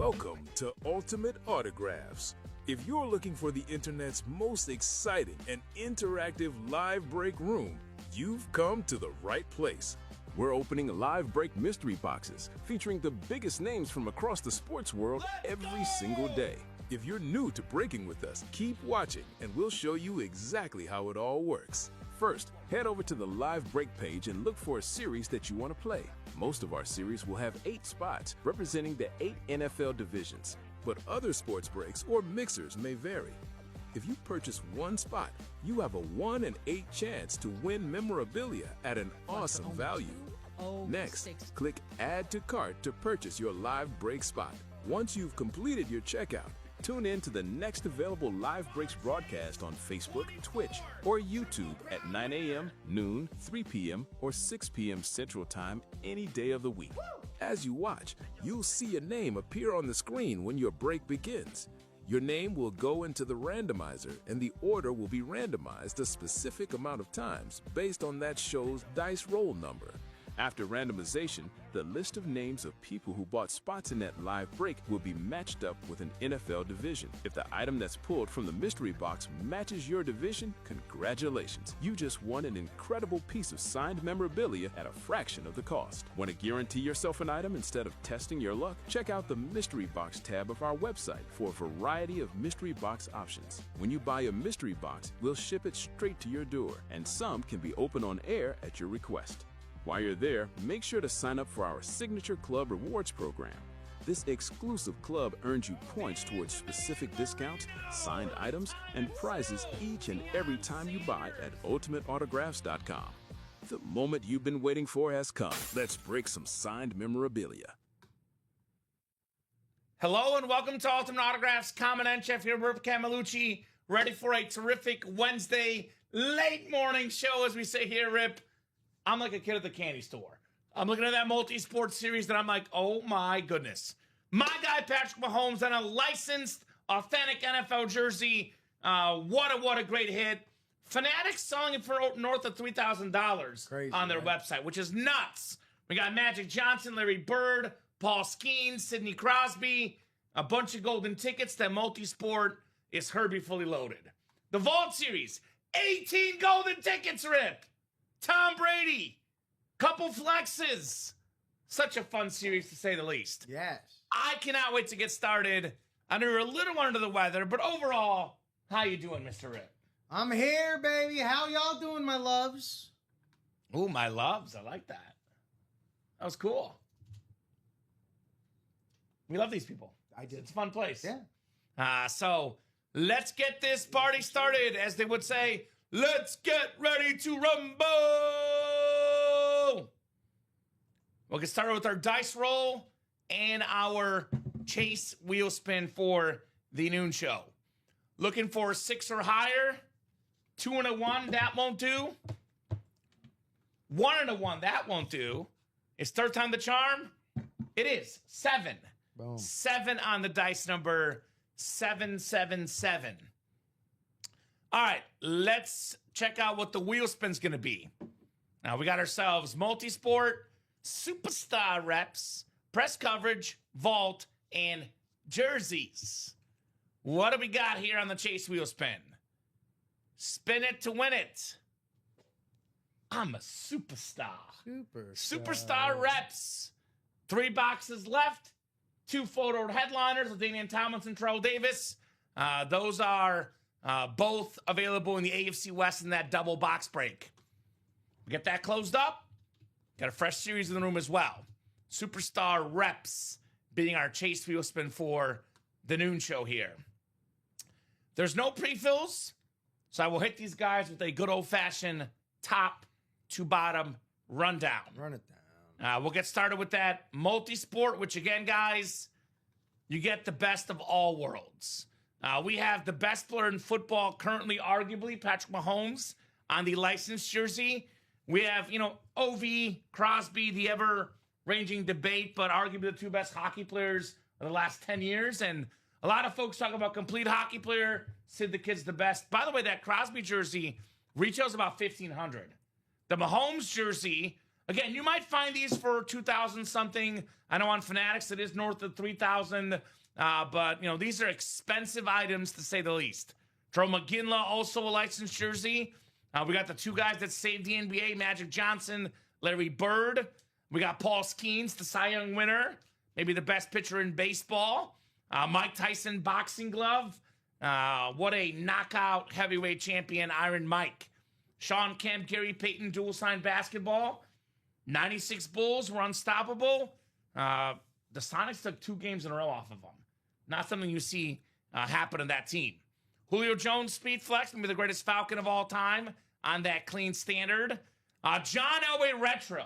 Welcome to Ultimate Autographs. If you're looking for the internet's most exciting and interactive live break room, you've come to the right place. We're opening live break mystery boxes featuring the biggest names from across the sports world every single day. If you're new to breaking with us, keep watching and we'll show you exactly how it all works. First, head over to the live break page and look for a series that you want to play. Most of our series will have 8 spots representing the 8 NFL divisions, but other sports breaks or mixers may vary. If you purchase one spot, you have a 1 in 8 chance to win memorabilia at an awesome value. Next, click Add to Cart to purchase your live break spot. Once you've completed your checkout, tune in to the next available Live Breaks broadcast on Facebook, Twitch, or YouTube at 9 a.m., noon, 3 p.m., or 6 p.m. Central Time any day of the week. As you watch, you'll see a name appear on the screen when your break begins. Your name will go into the randomizer, and the order will be randomized a specific amount of times based on that show's dice roll number. After randomization, the list of names of people who bought spots in that live break will be matched up with an NFL division. If the item that's pulled from the mystery box matches your division, congratulations. You just won an incredible piece of signed memorabilia at a fraction of the cost. Want to guarantee yourself an item instead of testing your luck? Check out the mystery box tab of our website for a variety of mystery box options. When you buy a mystery box, we'll ship it straight to your door, and some can be opened on air at your request. While you're there, make sure to sign up for our Signature Club Rewards program. This exclusive club earns you points towards specific discounts, signed items, and prizes each and every time you buy at UltimateAutographs.com. The moment you've been waiting for has come. Let's break some signed memorabilia. Hello and welcome to Ultimate Autographs. Kamen Entchev here, Rip Camelucci, ready for a terrific Wednesday late morning show, as we say here, Rip. I'm like a kid at the candy store. I'm looking at that multi-sport series and I'm like, oh my goodness. My guy Patrick Mahomes on a licensed, authentic NFL jersey. What a great hit. Fanatics selling it for north of $3,000 on their website, which is nuts. We got Magic Johnson, Larry Bird, Paul Skeens, Sidney Crosby, a bunch of golden tickets. That multi-sport is Herbie fully loaded. The Vault series, 18 golden tickets, Rip. Tom Brady, couple flexes. Such a fun series to say the least. Yes. I cannot wait to get started. I know you're a little under the weather, but overall, how you doing, Mr. Rip? I'm here, baby. How y'all doing, my loves? Ooh, my loves. I like that. That was cool. We love these people. I did. It's a fun place. Yeah. So let's get this party started, as they would say. Let's get ready to rumble! We'll get started with our dice roll and our chase wheel spin for the noon show. Looking for 6 or higher. 2 and a 1, that won't do. 1 and a 1, that won't do. Is third time the charm? It is. 7. Boom. 7 on the dice number 777. All right, let's check out what the wheel spin's going to be. Now, we got ourselves multi-sport, superstar reps, press coverage, vault, and jerseys. What do we got here on the chase wheel spin? Spin it to win it. I'm a superstar. Superstar reps. 3 boxes left. 2 photo headliners with Damian Tomlinson, Terrell Davis. Those are... both available in the AFC West in that double box break. We get that closed up. Got a fresh series in the room as well. Superstar reps being our chase wheel spin for the noon show here. There's no pre-fills, so I will hit these guys with a good old-fashioned top to bottom rundown. Run it down. We'll get started with that multi-sport, which again, guys, you get the best of all worlds. We have the best player in football currently, arguably, Patrick Mahomes, on the licensed jersey. We have, OV, Crosby, the ever-ranging debate, but arguably the 2 best hockey players of the last 10 years. And a lot of folks talk about complete hockey player. Sid the Kid's the best. By the way, that Crosby jersey retails about $1,500. The Mahomes jersey, Again, you might find these for 2,000 something. I know on Fanatics it is north of 3,000, but these are expensive items to say the least. Joe McGinley, also a licensed jersey. We got the two guys that saved the NBA, Magic Johnson, Larry Bird. We got Paul Skeens, the Cy Young winner, maybe the best pitcher in baseball. Mike Tyson boxing glove. What a knockout heavyweight champion, Iron Mike. Sean Kemp, Gary Payton, dual sign basketball. 96 Bulls were unstoppable. The Sonics took 2 games in a row off of them. Not something you see happen in that team. Julio Jones, Speed Flex, maybe the greatest Falcon of all time on that clean standard. John Elway Retro.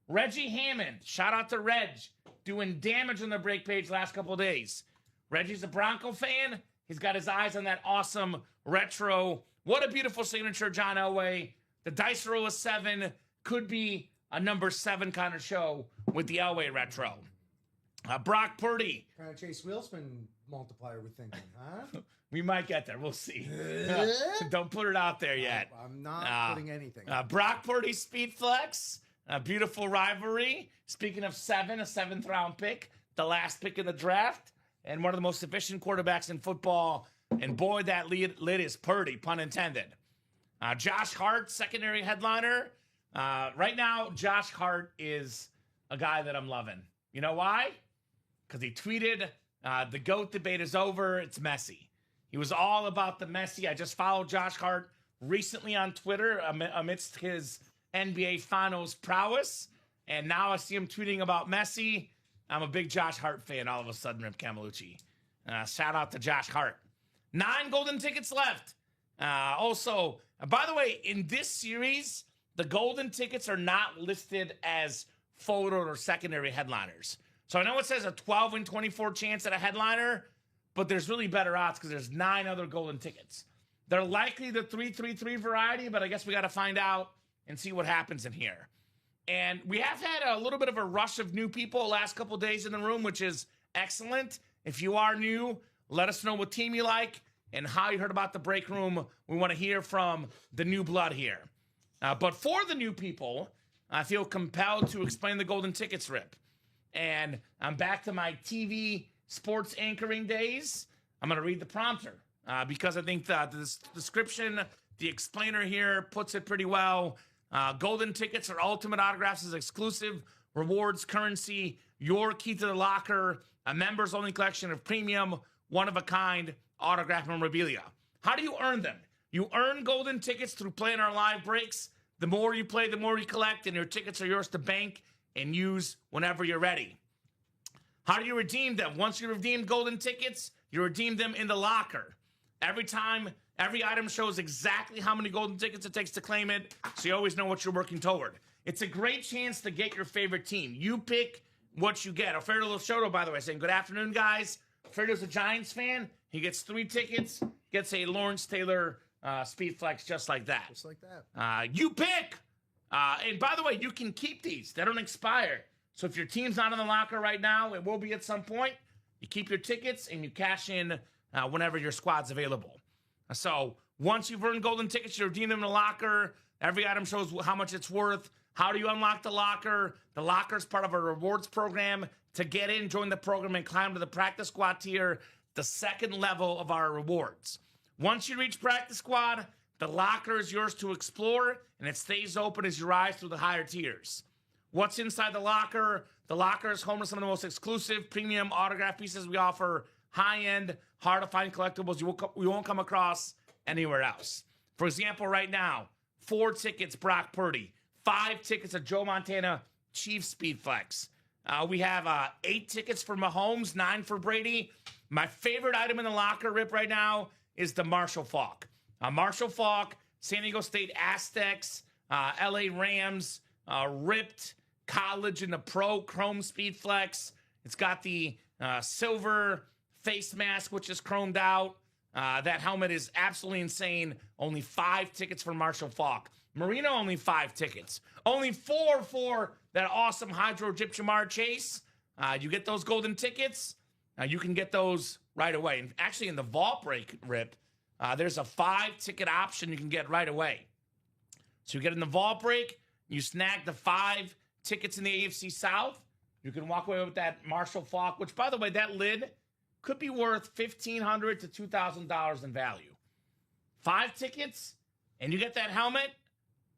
Reggie Hammond, shout out to Reg, doing damage on the break page last couple of days. Reggie's a Bronco fan. He's got his eyes on that awesome retro. What a beautiful signature, John Elway. The dice roll of 7 could be a number 7 kind of show with the Elway retro. Brock Purdy. Kind of Chase Wheelsman multiplier, we're thinking, huh? We might get there. We'll see. Don't put it out there yet. I'm not putting anything. Brock Purdy, Speed Flex. A beautiful rivalry. Speaking of 7, a 7th round pick, the last pick in the draft, and one of the most efficient quarterbacks in football. And boy, that lid is Purdy, pun intended. Josh Hart, secondary headliner. Right now, Josh Hart is a guy that I'm loving. You know why? Because he tweeted, the GOAT debate is over. It's messy. He was all about the messy. I just followed Josh Hart recently on Twitter amidst his NBA Finals prowess. And now I see him tweeting about Messi. I'm a big Josh Hart fan all of a sudden, Rip Camelucci. Shout out to Josh Hart. 9 golden tickets left. Also, by the way, in this series, the golden tickets are not listed as photo or secondary headliners. So I know it says a 12 in 24 chance at a headliner, but there's really better odds because there's 9 other golden tickets. They're likely the 333 variety, but I guess we got to find out and see what happens in here. And we have had a little bit of a rush of new people the last couple days in the room, which is excellent. If you are new, let us know what team you like and how you heard about the break room. We want to hear from the new blood here. But for the new people, I feel compelled to explain the golden tickets, Rip. And I'm back to my TV sports anchoring days. I'm going to read the prompter because I think that the description, the explainer here puts it pretty well. Golden tickets are ultimate autographs as exclusive rewards currency, your key to the locker, a members only collection of premium, one-of-a-kind autograph memorabilia. How do you earn them? You earn golden tickets through playing our live breaks. The more you play, the more you collect, and your tickets are yours to bank and use whenever you're ready. How do you redeem them? Once you redeem golden tickets, you redeem them in the locker. Every time, every item shows exactly how many golden tickets it takes to claim it, so you always know what you're working toward. It's a great chance to get your favorite team. You pick what you get. Alfredo Lochoto, by the way, saying, good afternoon, guys. Alfredo's a Giants fan. He gets 3 tickets, gets a Lawrence Taylor Speed Flex just like that. Just like that. You pick. And by the way, you can keep these. They don't expire. So if your team's not in the locker right now, it will be at some point. You keep your tickets and you cash in whenever your squad's available. So once you've earned golden tickets, you redeem them in the locker. Every item shows how much it's worth. How do you unlock the locker? The locker is part of a rewards program. To get in, join the program, and climb to the practice squad tier, the second level of our rewards. Once you reach practice squad, the locker is yours to explore, and it stays open as you rise through the higher tiers. What's inside the locker? The locker is home to some of the most exclusive premium autograph pieces we offer. High-end, hard-to-find collectibles you won't come across anywhere else. For example, right now, 4 tickets, Brock Purdy. 5 tickets of Joe Montana, Chiefs Speed Flex. We have 8 tickets for Mahomes, 9 for Brady. My favorite item in the locker, Rip, right now is the Marshall Faulk. Marshall Faulk, San Diego State Aztecs, LA Rams, ripped college in the pro chrome Speed Flex. It's got the silver face mask, which is chromed out. That helmet is absolutely insane. Only 5 tickets for Marshall Faulk. Marino, only 5 tickets. Only 4 for that awesome Hydro Gyp Jamar Chase. You get those golden tickets. You can get those right away. And actually, in the vault break, Rip, there's a 5 ticket option you can get right away. So you get in the vault break, You snag the 5 tickets in the AFC South. You can walk away with that Marshall Faulk, which, by the way, that lid could be worth $1,500 to $2,000 in value. 5 tickets, and you get that helmet.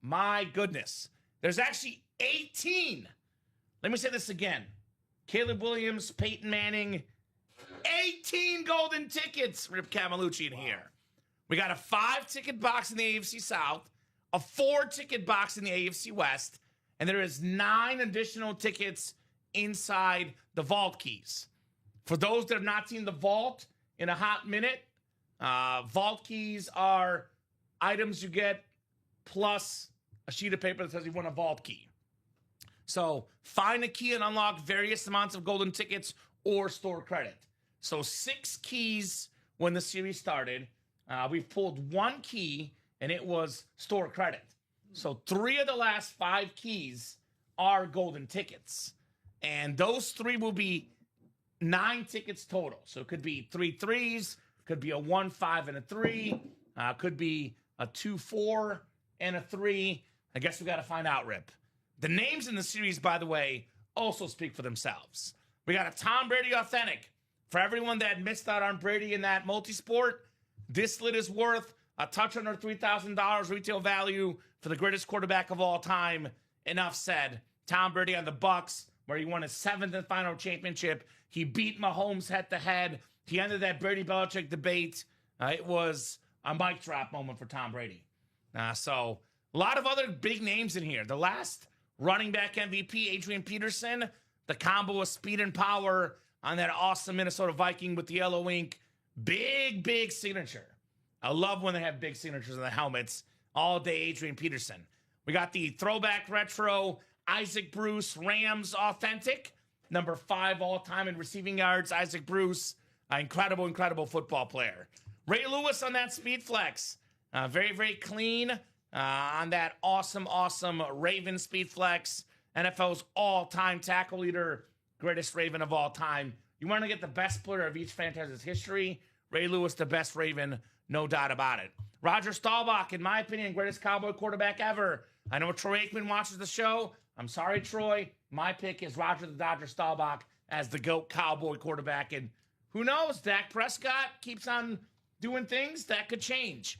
My goodness. There's actually 18. Let me say this again. Caleb Williams, Peyton Manning, 18 golden tickets. Rip Camelucci in here. We got a 5-ticket box in the AFC South, a 4-ticket box in the AFC West, and there is 9 additional tickets inside the vault keys. For those that have not seen the vault in a hot minute, vault keys are items you get plus a sheet of paper that says you won a vault key. So find a key and unlock various amounts of golden tickets or store credit. So 6 keys when the series started. We've pulled 1 key, and it was store credit. So 3 of the last 5 keys are golden tickets. And those 3 will be 9 tickets total. So it could be 3 threes, could be a 1, 5, and a 3, could be a 2, 4, and a 3. I guess we got to find out, Rip. The names in the series, by the way, also speak for themselves. We got a Tom Brady Authentic. For everyone that missed out on Brady in that multi-sport, this lid is worth a touch under $3,000 retail value for the greatest quarterback of all time. Enough said. Tom Brady on the Bucs, where he won his 7th and final championship. He beat Mahomes head-to-head. He ended that Brady-Belichick debate. It was a mic drop moment for Tom Brady. So a lot of other big names in here. The last running back MVP, Adrian Peterson. The combo of speed and power on that awesome Minnesota Viking with the yellow ink. Big, big signature. I love when they have big signatures on the helmets. All day, Adrian Peterson. We got the throwback retro Isaac Bruce Rams Authentic. Number 5 all-time in receiving yards. Isaac Bruce, incredible, incredible football player. Ray Lewis on that Speed Flex. Very, very clean on that awesome, awesome Raven Speed Flex. NFL's all-time tackle leader, greatest Raven of all time. You want to get the best player of each franchise's history. Ray Lewis, the best Raven, no doubt about it. Roger Staubach, in my opinion, greatest Cowboy quarterback ever. I know Troy Aikman watches the show. I'm sorry, Troy. My pick is Roger the Dodger Staubach as the GOAT Cowboy quarterback. And who knows? Dak Prescott keeps on doing things. That could change.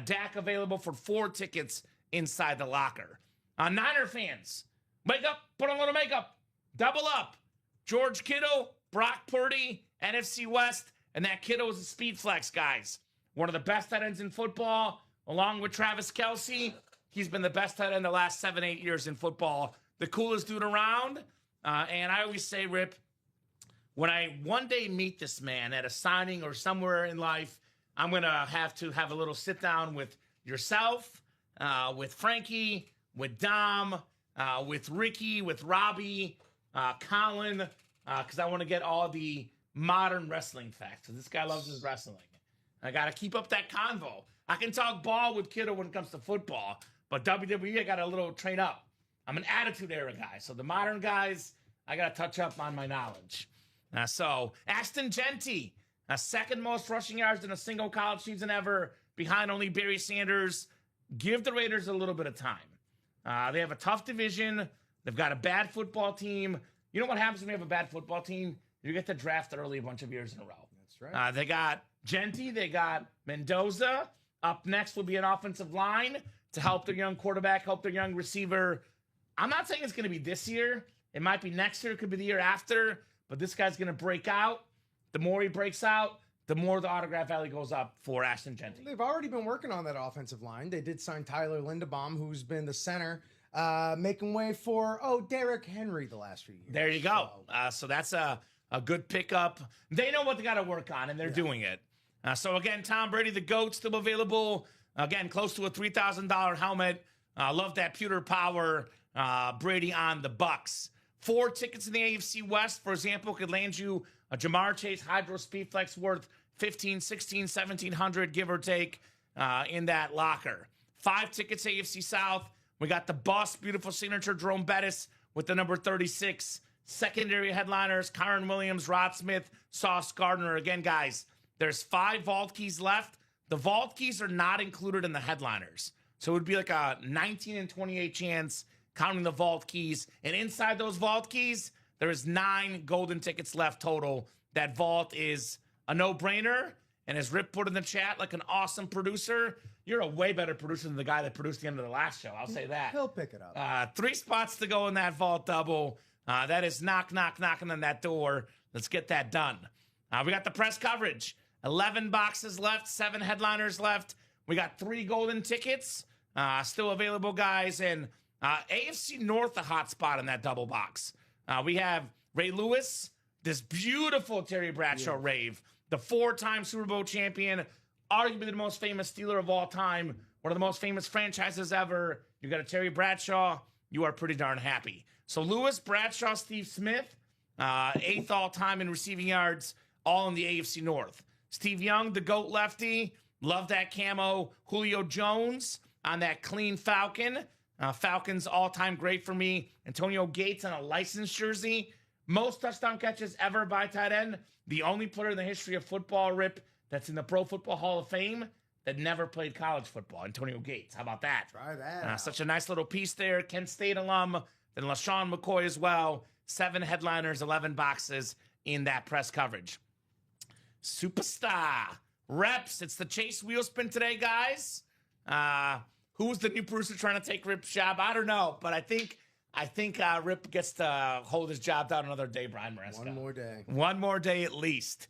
Dak available for 4 tickets inside the locker. Niner fans, wake up, put on a little makeup, double up. George Kittle, Brock Purdy, NFC West, and that Kittle is a speed flex, guys. One of the best tight ends in football, along with Travis Kelce. He's been the best tight end the last 7-8 years in football. The coolest dude around. And I always say, Rip, when I one day meet this man at a signing or somewhere in life, I'm going to have a little sit down with yourself, with Frankie, with Dom, with Ricky, with Robbie, Colin, because I want to get all the modern wrestling facts. Because this guy loves his wrestling. I got to keep up that convo. I can talk ball with Kiddo when it comes to football, but WWE, I got to train up. I'm an attitude era guy. So the modern guys, I got to touch up on my knowledge. So Ashton Genty, second most rushing yards in a single college season ever, behind only Barry Sanders. Give the Raiders a little bit of time. They have a tough division. They've got a bad football team. You know what happens when you have a bad football team? You get to draft early a bunch of years in a row. That's right. They got Genty. They got Mendoza. Up next will be an offensive line to help their young quarterback, help their young receiver. I'm not saying it's going to be this year. It might be next year. It could be the year after. But this guy's going to break out. The more he breaks out, the more the autograph value goes up for Ashton Genty. They've already been working on that offensive line. They did sign Tyler Linderbaum, who's been the center, making way for, Derrick Henry the last few years. There you go. So that's a good pickup. They know what they got to work on, and they're doing it. So, again, Tom Brady, the GOAT, still available. Again, close to a $3,000 helmet. Love that pewter power. Brady on the Bucs. 4 tickets in the AFC West, for example, could land you a Jamar Chase Hydro Speed Flex worth $1,500, $1,600, $1,700, give or take, in that locker. 5 tickets AFC South. We got the Boss, beautiful signature, Jerome Bettis with the number 36. Secondary headliners, Kyron Williams, Rod Smith, Sauce Gardner. Again, guys, there's 5 vault keys left. The vault keys are not included in the headliners. So it would be like a 19 and 28 chance counting the vault keys. And inside those vault keys, there is 9 golden tickets left total. That vault is a no-brainer. And as Rip put in the chat, like an awesome producer, you're a way better producer than the guy that produced the end of the last show. I'll say that. He'll pick it up. 3 spots to go in that vault double. That is knocking on that door. Let's get that done. We got the press coverage. 11 boxes left, 7 headliners left. We got 3 golden tickets still available, guys. And AFC North, a hot spot in that double box. We have Ray Lewis, this beautiful Terry Bradshaw rave, the 4-time Super Bowl champion, arguably the most famous Steeler of all time, one of the most famous franchises ever. You got a Terry Bradshaw. You are pretty darn happy. So Lewis, Bradshaw, Steve Smith, 8th all-time in receiving yards, all in the AFC North. Steve Young, the GOAT lefty, love that camo. Julio Jones on that clean Falcon. Falcons all-time great for me. Antonio Gates on a licensed jersey. Most touchdown catches ever by tight end. The only player in the history of football, Rip, that's in the Pro Football Hall of Fame that never played college football. Antonio Gates. How about that? Try that. Such a nice little piece there. Kent State alum. Then LaShawn McCoy as well. 7 headliners, 11 boxes in that press coverage. Superstar. Reps. It's the Chase Wheelspin today, guys. Who's the new producer trying to take Rip's job? I don't know, but I think Rip gets to hold his job down another day, Brian Maresca. One more day. One more day at least.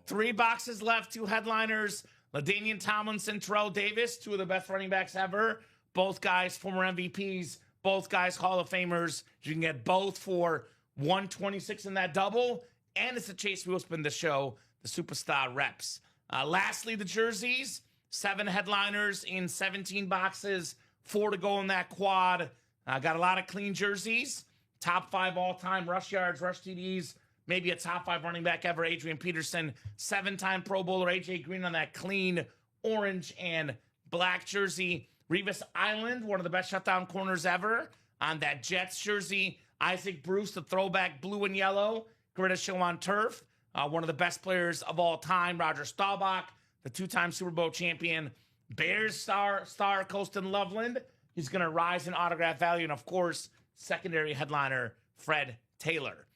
3 boxes left, 2 headliners. LaDainian Tomlinson, Terrell Davis, 2 of the best running backs ever. Both guys former MVPs. Both guys Hall of Famers. You can get both for $126 in that double. And it's the Chase Wheelspin to show the Superstar reps. Lastly, the jerseys. 7 headliners in 17 boxes. 4 to go in that quad. Got a lot of clean jerseys. Top 5 all-time rush yards, rush TDs. Maybe a top 5 running back ever, Adrian Peterson. 7-time Pro Bowler, A.J. Green on that clean orange and black jersey. Revis Island, one of the best shutdown corners ever on that Jets jersey. Isaac Bruce, the throwback blue and yellow. Greatest show on turf. One of the best players of all time. Roger Staubach, the 2-time Super Bowl champion. Bears star Colston Loveland. He's going to rise in autograph value. And, of course, secondary headliner Fred Taylor.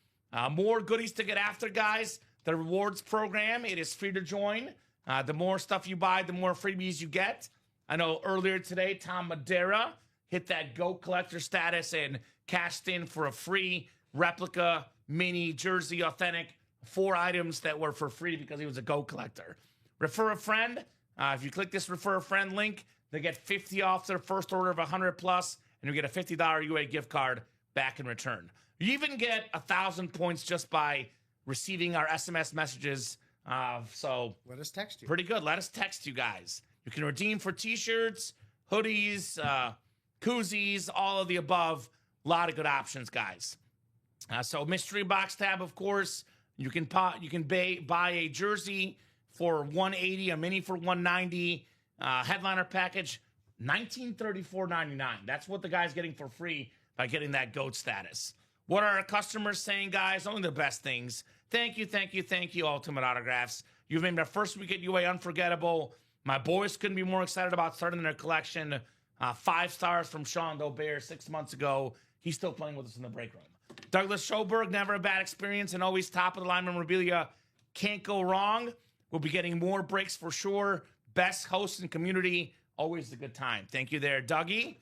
More goodies to get after, guys. The rewards program, it is free to join. The more stuff you buy, the more freebies you get. I know earlier today, Tom Madeira hit that GOAT collector status and cashed in for a free replica, mini, jersey, authentic, 4 items that were for free because he was a GOAT collector. Refer a friend. If you click this refer a friend link, they get 50 off their first order of 100 plus, and you get a $50 UA gift card back in return. You even get 1,000 points just by receiving our SMS messages. So Let us text you. pretty good. Let us text you guys. You can redeem for t-shirts, hoodies, koozies, all of the above. A lot of good options, guys. So mystery box tab, of course. You can buy a jersey for $180, a mini for $190, headliner package $1934.99. That's what the guy's getting for free by getting that GOAT status. What are our customers saying, guys? Only the best things. Thank you, Ultimate Autographs. You've made my first week at UA unforgettable. My boys couldn't be more excited about starting their collection. 5 stars from Sean Dobear 6 months ago. He's still playing with us in the break room. Douglas Schoberg, never a bad experience and always top of the line memorabilia. Can't go wrong. We'll be getting more breaks for sure. Best host and community. Always a good time. Thank you there, Dougie.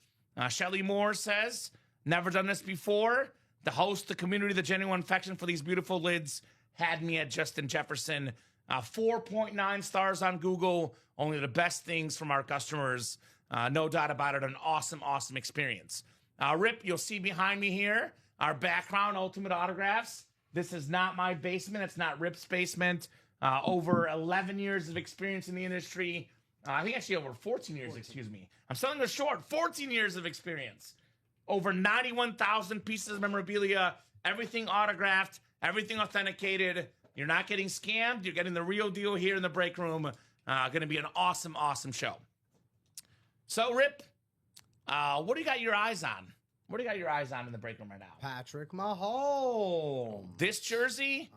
Shelly Moore says, never done this before. The host, the community, the genuine affection for these beautiful lids had me at Justin Jefferson. 4.9 stars on Google. Only the best things from our customers. No doubt about it. An awesome, awesome experience. Rip, you'll see behind me here, our background, Ultimate Autographs. This is not my basement. It's not Rip's basement. Over 11 years of experience in the industry. I think actually over 14 years, excuse me. I'm selling it short. 14 years of experience. Over 91,000 pieces of memorabilia. Everything autographed. Everything authenticated. You're not getting scammed. You're getting the real deal here in the break room. Going to be an awesome, awesome show. So, Rip, what do you got your eyes on? What do you got your eyes on in the break room right now? Patrick Mahomes. This jersey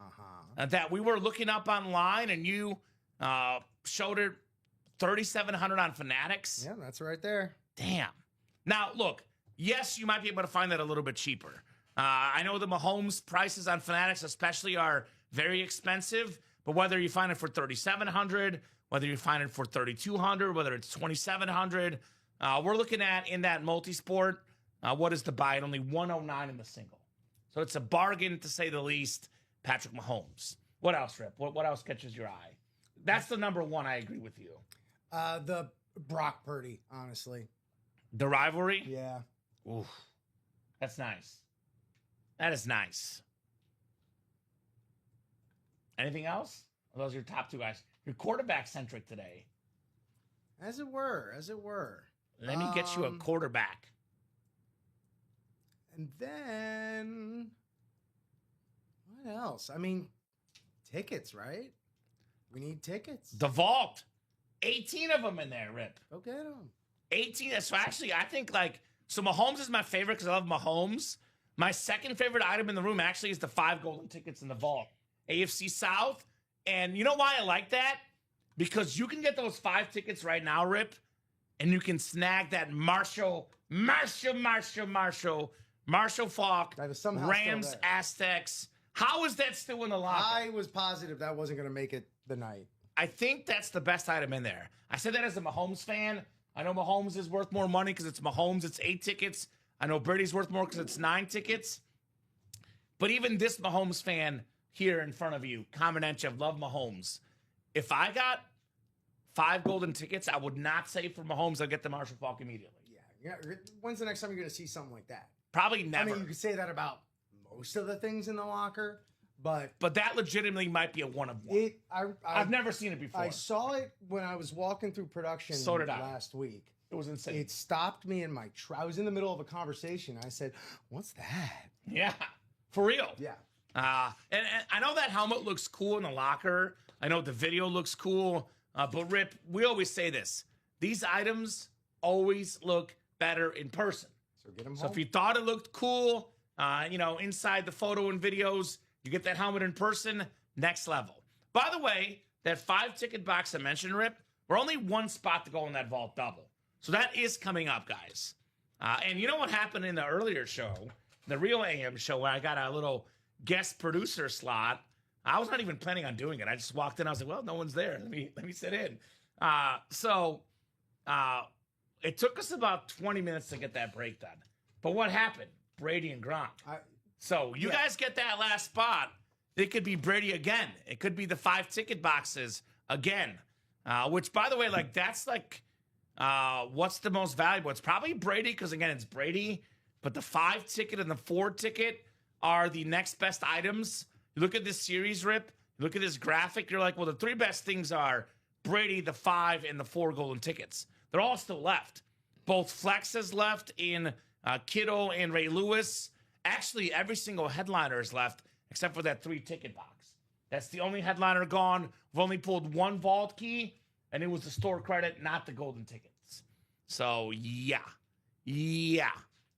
that we were looking up online, and you showed it 3,700 on Fanatics. Yeah, that's right there. Damn. Now, look, yes, you might be able to find that a little bit cheaper. I know the Mahomes prices on Fanatics especially are very expensive, but whether you find it for $3,700, whether you find it for $3,200, whether it's $2,700, we're looking at in that multi-sport, what is the buy at only $109 in the single. So it's a bargain to say the least. Patrick Mahomes. What else, Rip? What else catches your eye? That's the number one. I agree with you. The Brock Purdy, honestly. The rivalry? Yeah. Oof. That's nice. That is nice. Anything else? Well, those are your top two guys. You're quarterback-centric today. As it were, as it were. Let me get you a quarterback. And then, what else? I mean, tickets, right? We need tickets. The vault. 18 of them in there, Rip. Go get them. 18. So actually, I think so Mahomes is my favorite because I love Mahomes. My second favorite item in the room actually is the 5 golden tickets in the vault. AFC South. And you know why I like that? Because you can get those 5 tickets right now, Rip, and you can snag that Marshall Falk, That is somehow Rams, still there. Aztecs. How is that still in the locker? I was positive that wasn't going to make it the night. I think that's the best item in there. I said that as a Mahomes fan. I know Mahomes is worth more money because it's Mahomes. It's 8 tickets. I know Brady's worth more because it's 9 tickets. But even this Mahomes fan here in front of you, Kamen Entchev, love Mahomes. If I got 5 golden tickets, I would not say for Mahomes I'll get the Marshall Falk immediately. Yeah. When's the next time you're going to see something like that? Probably never. I mean, you could say that about most of the things in the locker, but that legitimately might be a one of one. I've never seen it before. I saw it when I was walking through production last week. It was insane. It stopped me in my I was in the middle of a conversation. I said, "What's that?" Yeah, for real. Yeah. And I know that helmet looks cool in the locker. I know the video looks cool. But Rip, we always say this. These items always look better in person. So get them So home. if you thought it looked cool, inside the photo and videos, you get that helmet in person, next level. By the way, that 5 ticket box I mentioned, Rip, we're only 1 spot to go in that vault double. So that is coming up, guys. And you know what happened in the earlier show, the real AM show, where I got a little guest producer slot. I was not even planning on doing it. I just walked in. I was like, well, no one's there. Let me sit in. It took us about 20 minutes to get that break done. But what happened? Brady and Gronk. So you guys get that last spot. It could be Brady again. It could be the 5 ticket boxes again. Which, by the way, that's what's the most valuable? It's probably Brady because, again, it's Brady. But the 5 ticket and the 4 ticket are the next best items. You look at this series, Rip. You look at this graphic. You're like, well, the 3 best things are Brady, the 5, and the 4 golden tickets. They're all still left. Both flexes left in Kittle and Ray Lewis. Actually, every single headliner is left except for that 3 ticket box. That's the only headliner gone. We've only pulled 1 vault key, and it was the store credit, not the golden tickets. So, yeah.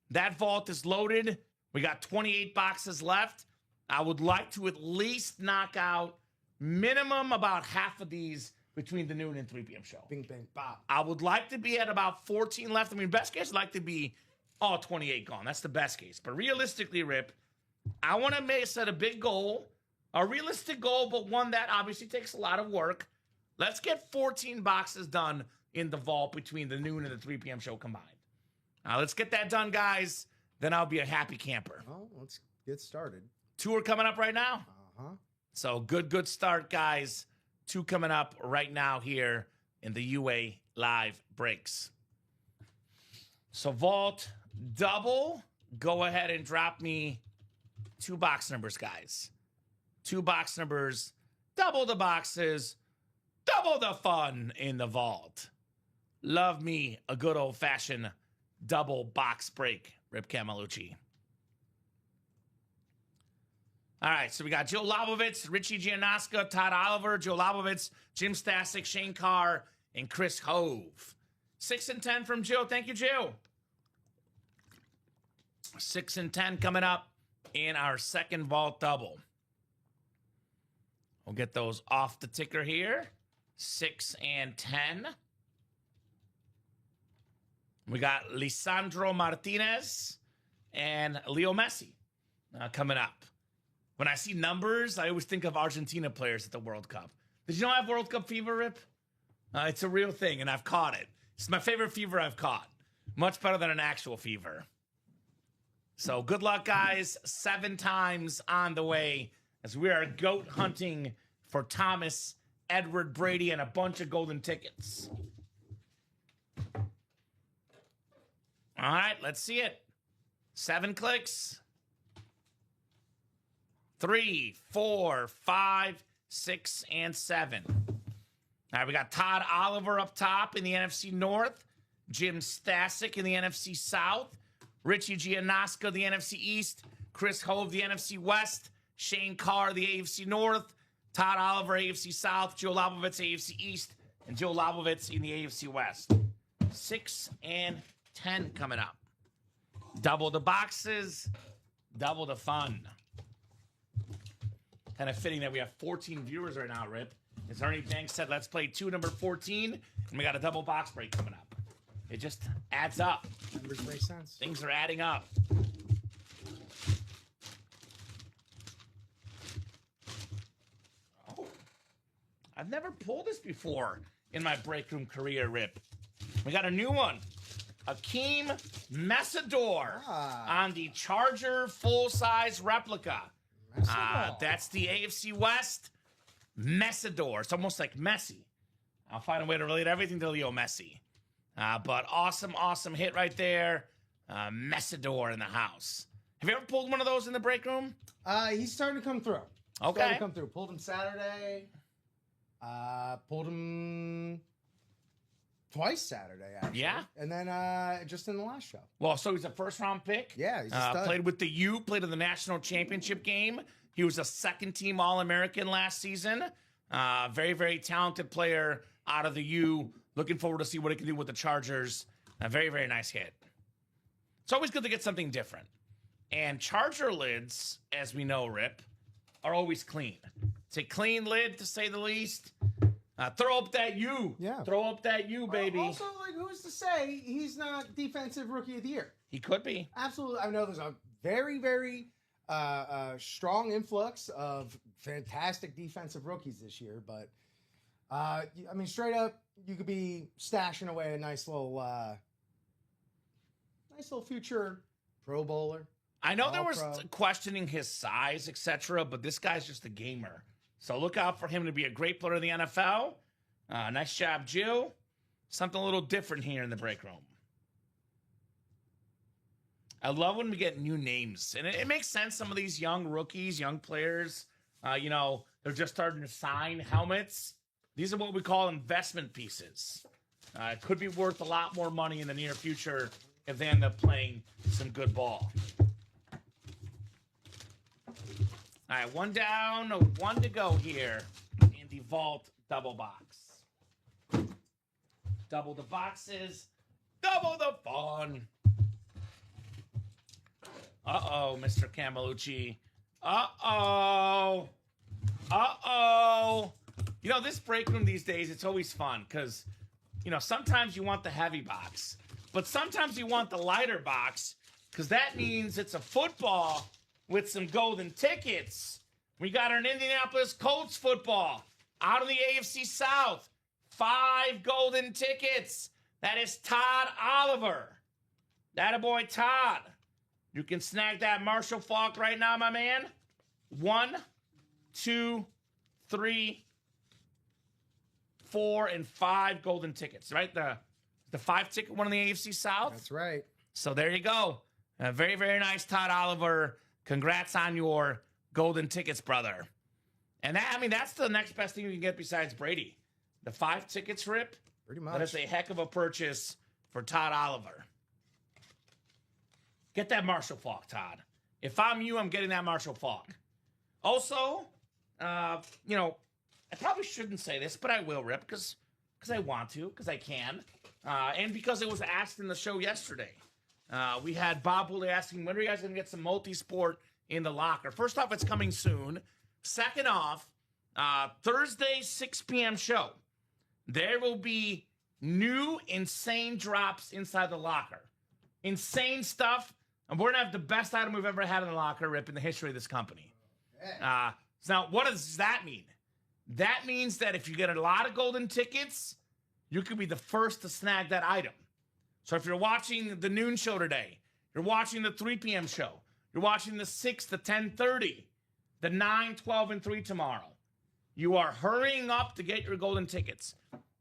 That vault is loaded. We got 28 boxes left. I would like to at least knock out minimum about half of these between the noon and 3 p.m. show. Bing, bang, bop. I would like to be at about 14 left. I mean, best case, I'd like to be all 28 gone. That's the best case. But realistically, Rip, I want to set a big goal, a realistic goal, but one that obviously takes a lot of work. Let's get 14 boxes done in the vault between the noon and the 3 p.m. show combined. Let's get that done, guys. Then I'll be a happy camper. Well, let's get started. 2 are coming up right now. So good start, guys. 2 coming up right now here in the UA live breaks. So vault double. Go ahead and drop me 2 box numbers, guys. 2 box numbers. Double the boxes. Double the fun in the vault. Love me a good old-fashioned double box break, Rip Camelucci. All right, so we got Joe Labovitz, Richie Gianasca, Todd Oliver, Joe Labovitz, Jim Stasic, Shane Carr, and Chris Hove. 6 and 10 from Joe. Thank you, Joe. 6 and 10 coming up in our second vault double. We'll get those off the ticker here. 6 and 10. We got Lisandro Martinez and Leo Messi coming up. When I see numbers, I always think of Argentina players at the World Cup. Did you know I have World Cup fever, Rip? It's a real thing, and I've caught it. It's my favorite fever I've caught. Much better than an actual fever. So good luck, guys. 7 times on the way as we are goat hunting for Thomas Edward Brady and a bunch of golden tickets. All right, let's see it. 7 clicks. 3, 4, 5, 6, and 7. All right, we got Todd Oliver up top in the NFC North, Jim Stasic in the NFC South, Richie Gianasco, the NFC East, Chris Hove, the NFC West, Shane Carr, the AFC North, Todd Oliver, AFC South, Joe Labovitz, AFC East, and Joe Labovitz in the AFC West. 6 and 10 coming up. Double the boxes, double the fun. Kind of fitting that we have 14 viewers right now, Rip. As Ernie Banks said, let's play 2 number 14, and we got a double box break coming up. It just adds up. Numbers make sense. Things are adding up. Oh, I've never pulled this before in my break room career, Rip. We got a new one. Akeem Messador on the Charger full-size replica. That's the AFC West Messador. It's almost like Messi. I'll find a way to relate everything to Leo Messi. But awesome hit right there. Messador in the house. Have you ever pulled one of those in the break room? He's starting to come through. Okay. Pulled him Saturday. Pulled him twice Saturday, actually. Yeah. And then just in the last show. Well, so he's a first-round pick. Yeah, he's a stud. Played with the U, played in the national championship game. He was a second-team All-American last season. Very talented player out of the U. Looking forward to see what he can do with the Chargers. A very nice hit. It's always good to get something different. And Charger lids, as we know, Rip, are always clean. It's a clean lid, to say the least. Throw up that U. Yeah. Throw up that U, baby. Also, like, who's to say he's not Defensive Rookie of the Year? He could be. Absolutely. I know there's a very strong influx of fantastic defensive rookies this year, but I mean, straight up, you could be stashing away a nice little future Pro Bowler. I know there was All-Pro. questioning his size, etc., but this guy's just a gamer. So look out for him to be a great player in the NFL. Nice job, Jill. Something a little different here in the break room. I love when we get new names. And it makes sense. Some of these young rookies, young players, they're just starting to sign helmets. These are what we call investment pieces. It could be worth a lot more money in the near future if they end up playing some good ball. All right, 1 down, 1 to go here in the Vault double box. Double the boxes, double the fun. Uh-oh, Mr. Camelucci. Uh-oh. You know, this break room these days, it's always fun because, sometimes you want the heavy box, but sometimes you want the lighter box because that means it's a football with some golden tickets. We got an Indianapolis Colts football out of the AFC South. 5 golden tickets. That is Todd Oliver. That a boy, Todd. You can snag that Marshall Faulk right now, my man. 1, 2, 3, 4, and 5 golden tickets, right? The 5-ticket one in the AFC South. That's right. So there you go. Very nice, Todd Oliver. Congrats on your golden tickets, brother. And that's the next best thing you can get besides Brady. The 5 tickets, Rip. Pretty much. That is a heck of a purchase for Todd Oliver. Get that Marshall Faulk, Todd. If I'm you, I'm getting that Marshall Faulk. Also, I probably shouldn't say this, but I will, Rip, because I want to, because I can, and because it was asked in the show yesterday. We had Bob Woolley asking, when are you guys going to get some multi-sport in the locker? First off, it's coming soon. Second off, Thursday, 6 p.m. show. There will be new insane drops inside the locker. Insane stuff. And we're going to have the best item we've ever had in the locker, Rip, in the history of this company. So now, what does that mean? That means that if you get a lot of golden tickets, you could be the first to snag that item. So if you're watching the noon show today, you're watching the 3 p.m. show, you're watching the 6 to 10:30, the 9, 12, and 3 tomorrow, you are hurrying up to get your golden tickets.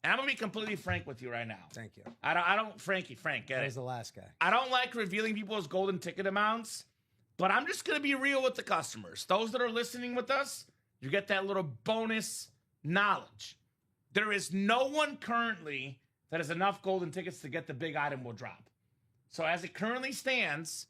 And I'm going to be completely frank with you right now. Thank you. I don't, Frank, get That it. was the last guy. I don't like revealing people's golden ticket amounts, but I'm just going to be real with the customers. Those that are listening with us, you get that little bonus knowledge. There is no one currently that has enough golden tickets to get the big item we'll drop. So as it currently stands,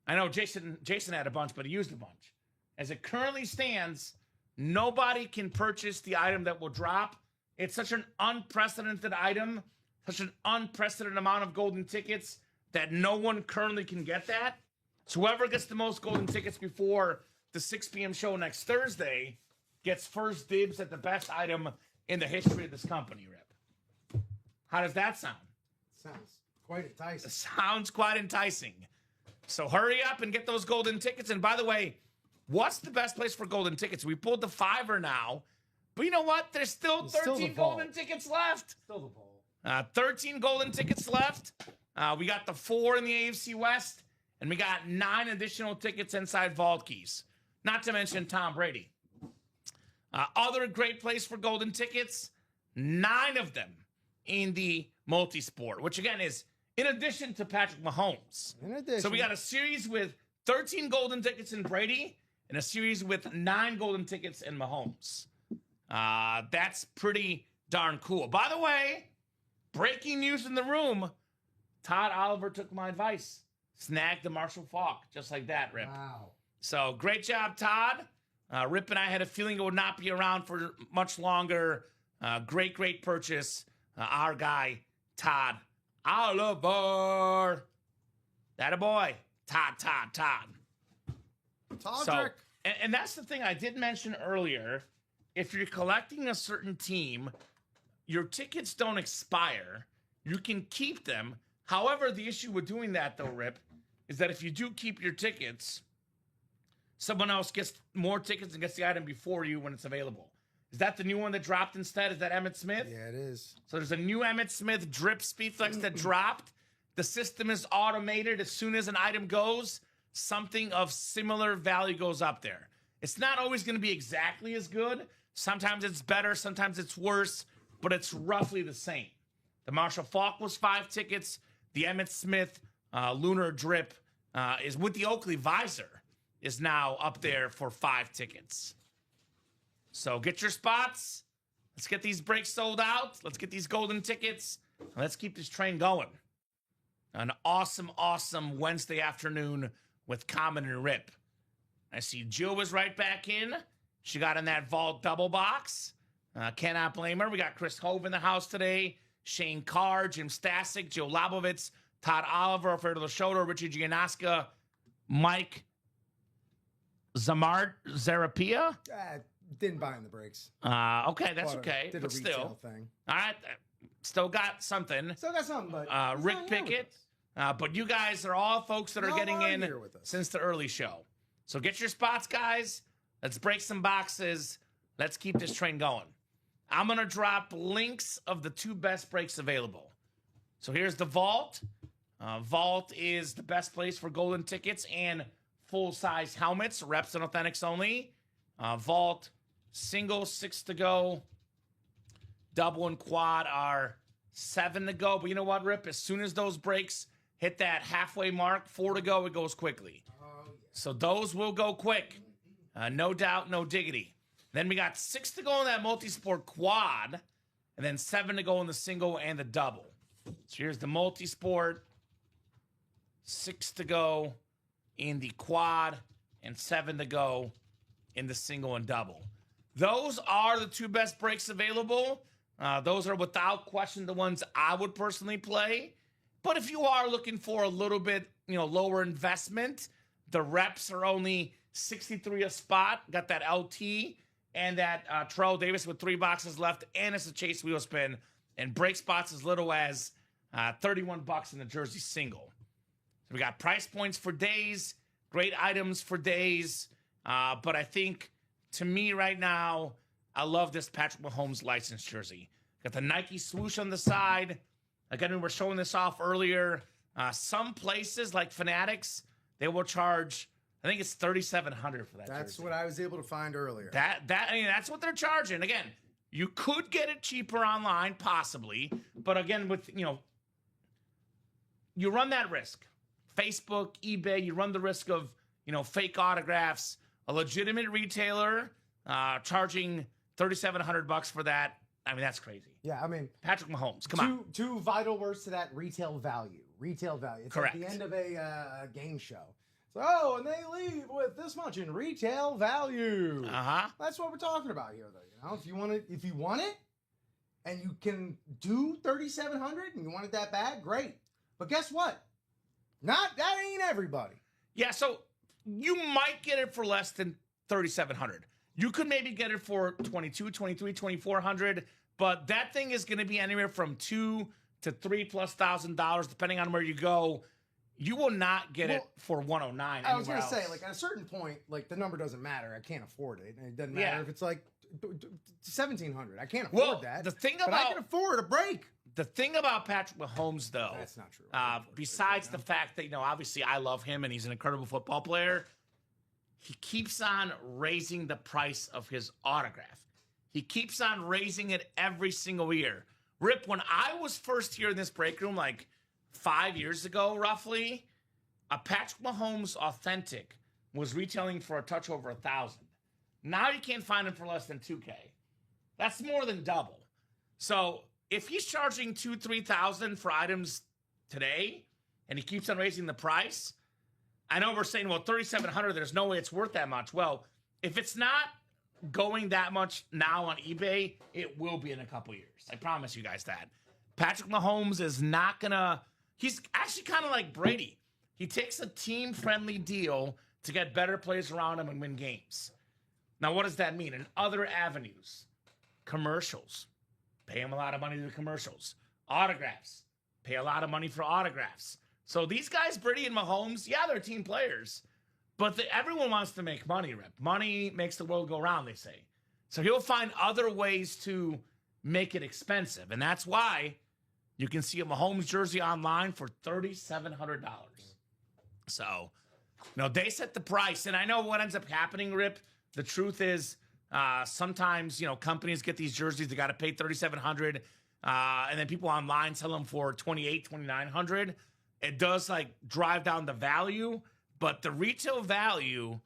I know Jason had a bunch, but he used a bunch. As it currently stands, nobody can purchase the item that will drop. It's such an unprecedented item, such an unprecedented amount of golden tickets that no one currently can get that. So whoever gets the most golden tickets before the 6 p.m. show next Thursday gets first dibs at the best item in the history of this company, Rip. How does that sound? Sounds quite enticing. Sounds quite enticing. So hurry up and get those golden tickets. And by the way, what's the best place for golden tickets? We pulled the $5 now. But you know what? There's still 13 golden tickets left. Still the poll. 13 golden tickets left. We got the 4 in the AFC West, and we got 9 additional tickets inside Vault Keys. Not to mention Tom Brady. Other great place for golden tickets, 9 of them in the multi-sport, which again is in addition to Patrick Mahomes. In addition. So we got a series with 13 golden tickets in Brady and a series with 9 golden tickets in Mahomes. That's pretty darn cool. By the way, breaking news in the room, Todd Oliver took my advice. Snagged the Marshall Faulk, just like that, Rip. Wow. So great job, Todd. Rip and I had a feeling it would not be around for much longer. Great purchase. Our guy, Todd Oliver. That a boy. Todd. Toddrick. So, and that's the thing I did mention earlier. If you're collecting a certain team, your tickets don't expire. You can keep them. However, the issue with doing that, though, Rip, is that if you do keep your tickets, someone else gets more tickets and gets the item before you when it's available. Is that the new one that dropped instead? Is that Emmitt Smith? Yeah, it is. So there's a new Emmitt Smith drip Speedflex that dropped. The system is automated. As soon as an item goes, something of similar value goes up there. It's not always going to be exactly as good. Sometimes it's better, sometimes it's worse, but it's roughly the same. The Marshall Faulk was 5 tickets. The Emmitt Smith Lunar Drip is with the Oakley Visor is now up there for 5 tickets. So get your spots. Let's get these breaks sold out. Let's get these golden tickets. Let's keep this train going. An awesome Wednesday afternoon with Kamen and Rip. I see Jill was right back in. She got in that vault double box. Cannot blame her. We got Chris Hove in the house today. Shane Carr, Jim Stasic, Joe Labovitz, Todd Oliver, Alfredo Shoto, Richie Gianasca, Mike Zarapia. Didn't buy in the breaks. Okay, that's okay. Did But a retail still. thing. All right. Still got something. Still got something, but he's Rick not here with Pickett. us. But you guys are all folks that are No, getting I'm in here with us. since the early show. So get your spots, guys. Let's break some boxes. Let's keep this train going. I'm going to drop links of the 2 best breaks available. So here's the Vault. Vault is the best place for golden tickets and full-size helmets, reps and authentics only. Vault, single, 6 to go. Double and quad are 7 to go. But you know what, Rip? As soon as those breaks hit that halfway mark, 4 to go, it goes quickly. So those will go quick. No doubt, no diggity. Then we got 6 to go in that multi-sport quad, and then 7 to go in the single and the double. So here's the multi-sport, 6 to go in the quad, and 7 to go in the single and double. Those are the 2 best breaks available. Those are without question the ones I would personally play. But if you are looking for a little bit, lower investment, the reps are only 63 a spot. Got that LT and that Terrell Davis with 3 boxes left, and it's a chase wheel spin and break spots as little as $31 in the jersey single. So we got price points for days, great items for days. But I think, to me right now, I love this Patrick Mahomes licensed jersey. Got the Nike swoosh on the side. Again, we were showing this off earlier. Some places like Fanatics, they will charge, I think it's $3,700 for that That's jersey. what I was able to find earlier. That's what they're charging. Again, you could get it cheaper online, possibly, but again, you run that risk. Facebook, eBay, you run the risk of, fake autographs. A legitimate retailer charging $3,700 for that. I mean, that's crazy. Yeah, I mean, Patrick Mahomes, come on. Two vital words to that: retail value. Retail value. It's Correct. like the end of a game show. So, and they leave with this much in retail value. That's what we're talking about here, though. If you want it, and you can do $3,700, and you want it that bad, great. But guess what? That ain't everybody. Yeah, so you might get it for less than $3,700. You could maybe get it for $2,200, $2,300, $2,400, but that thing is going to be anywhere from $2,000 to $3,000+, depending on where you go. You will not get it for $109. I was going to say, like, at a certain point, like, the number doesn't matter. I can't afford it. And it doesn't matter if it's like $1,700. I can't afford that. But I can afford a break. The thing about Patrick Mahomes, though, that's not true. Besides the fact that, obviously I love him and he's an incredible football player, he keeps on raising the price of his autograph. He keeps on raising it every single year. Rip, when I was first here in this break room, like 5 years ago, roughly, a Patrick Mahomes Authentic was retailing for a touch over $1,000. Now you can't find him for less than $2K. That's more than double. So if he's charging $2,000, $3,000 for items today, and he keeps on raising the price, I know we're saying, well, $3,700, there's no way it's worth that much. Well, if it's not going that much now on eBay, it will be in a couple years. I promise you guys that. Patrick Mahomes is not going to... He's actually kind of like Brady. He takes a team-friendly deal to get better players around him and win games. Now, what does that mean? In other avenues, commercials. Pay him a lot of money to do commercials. Autographs. Pay a lot of money for autographs. So these guys, Brady and Mahomes, yeah, they're team players. But everyone wants to make money, Rip. Money makes the world go round, they say. So he'll find other ways to make it expensive. And that's why you can see a Mahomes jersey online for $3,700. So, they set the price. And I know what ends up happening, Rip. The truth is, sometimes, companies get these jerseys, they got to pay $3,700. And then people online sell them for $2,800, $2,900. It does, drive down the value. But the retail value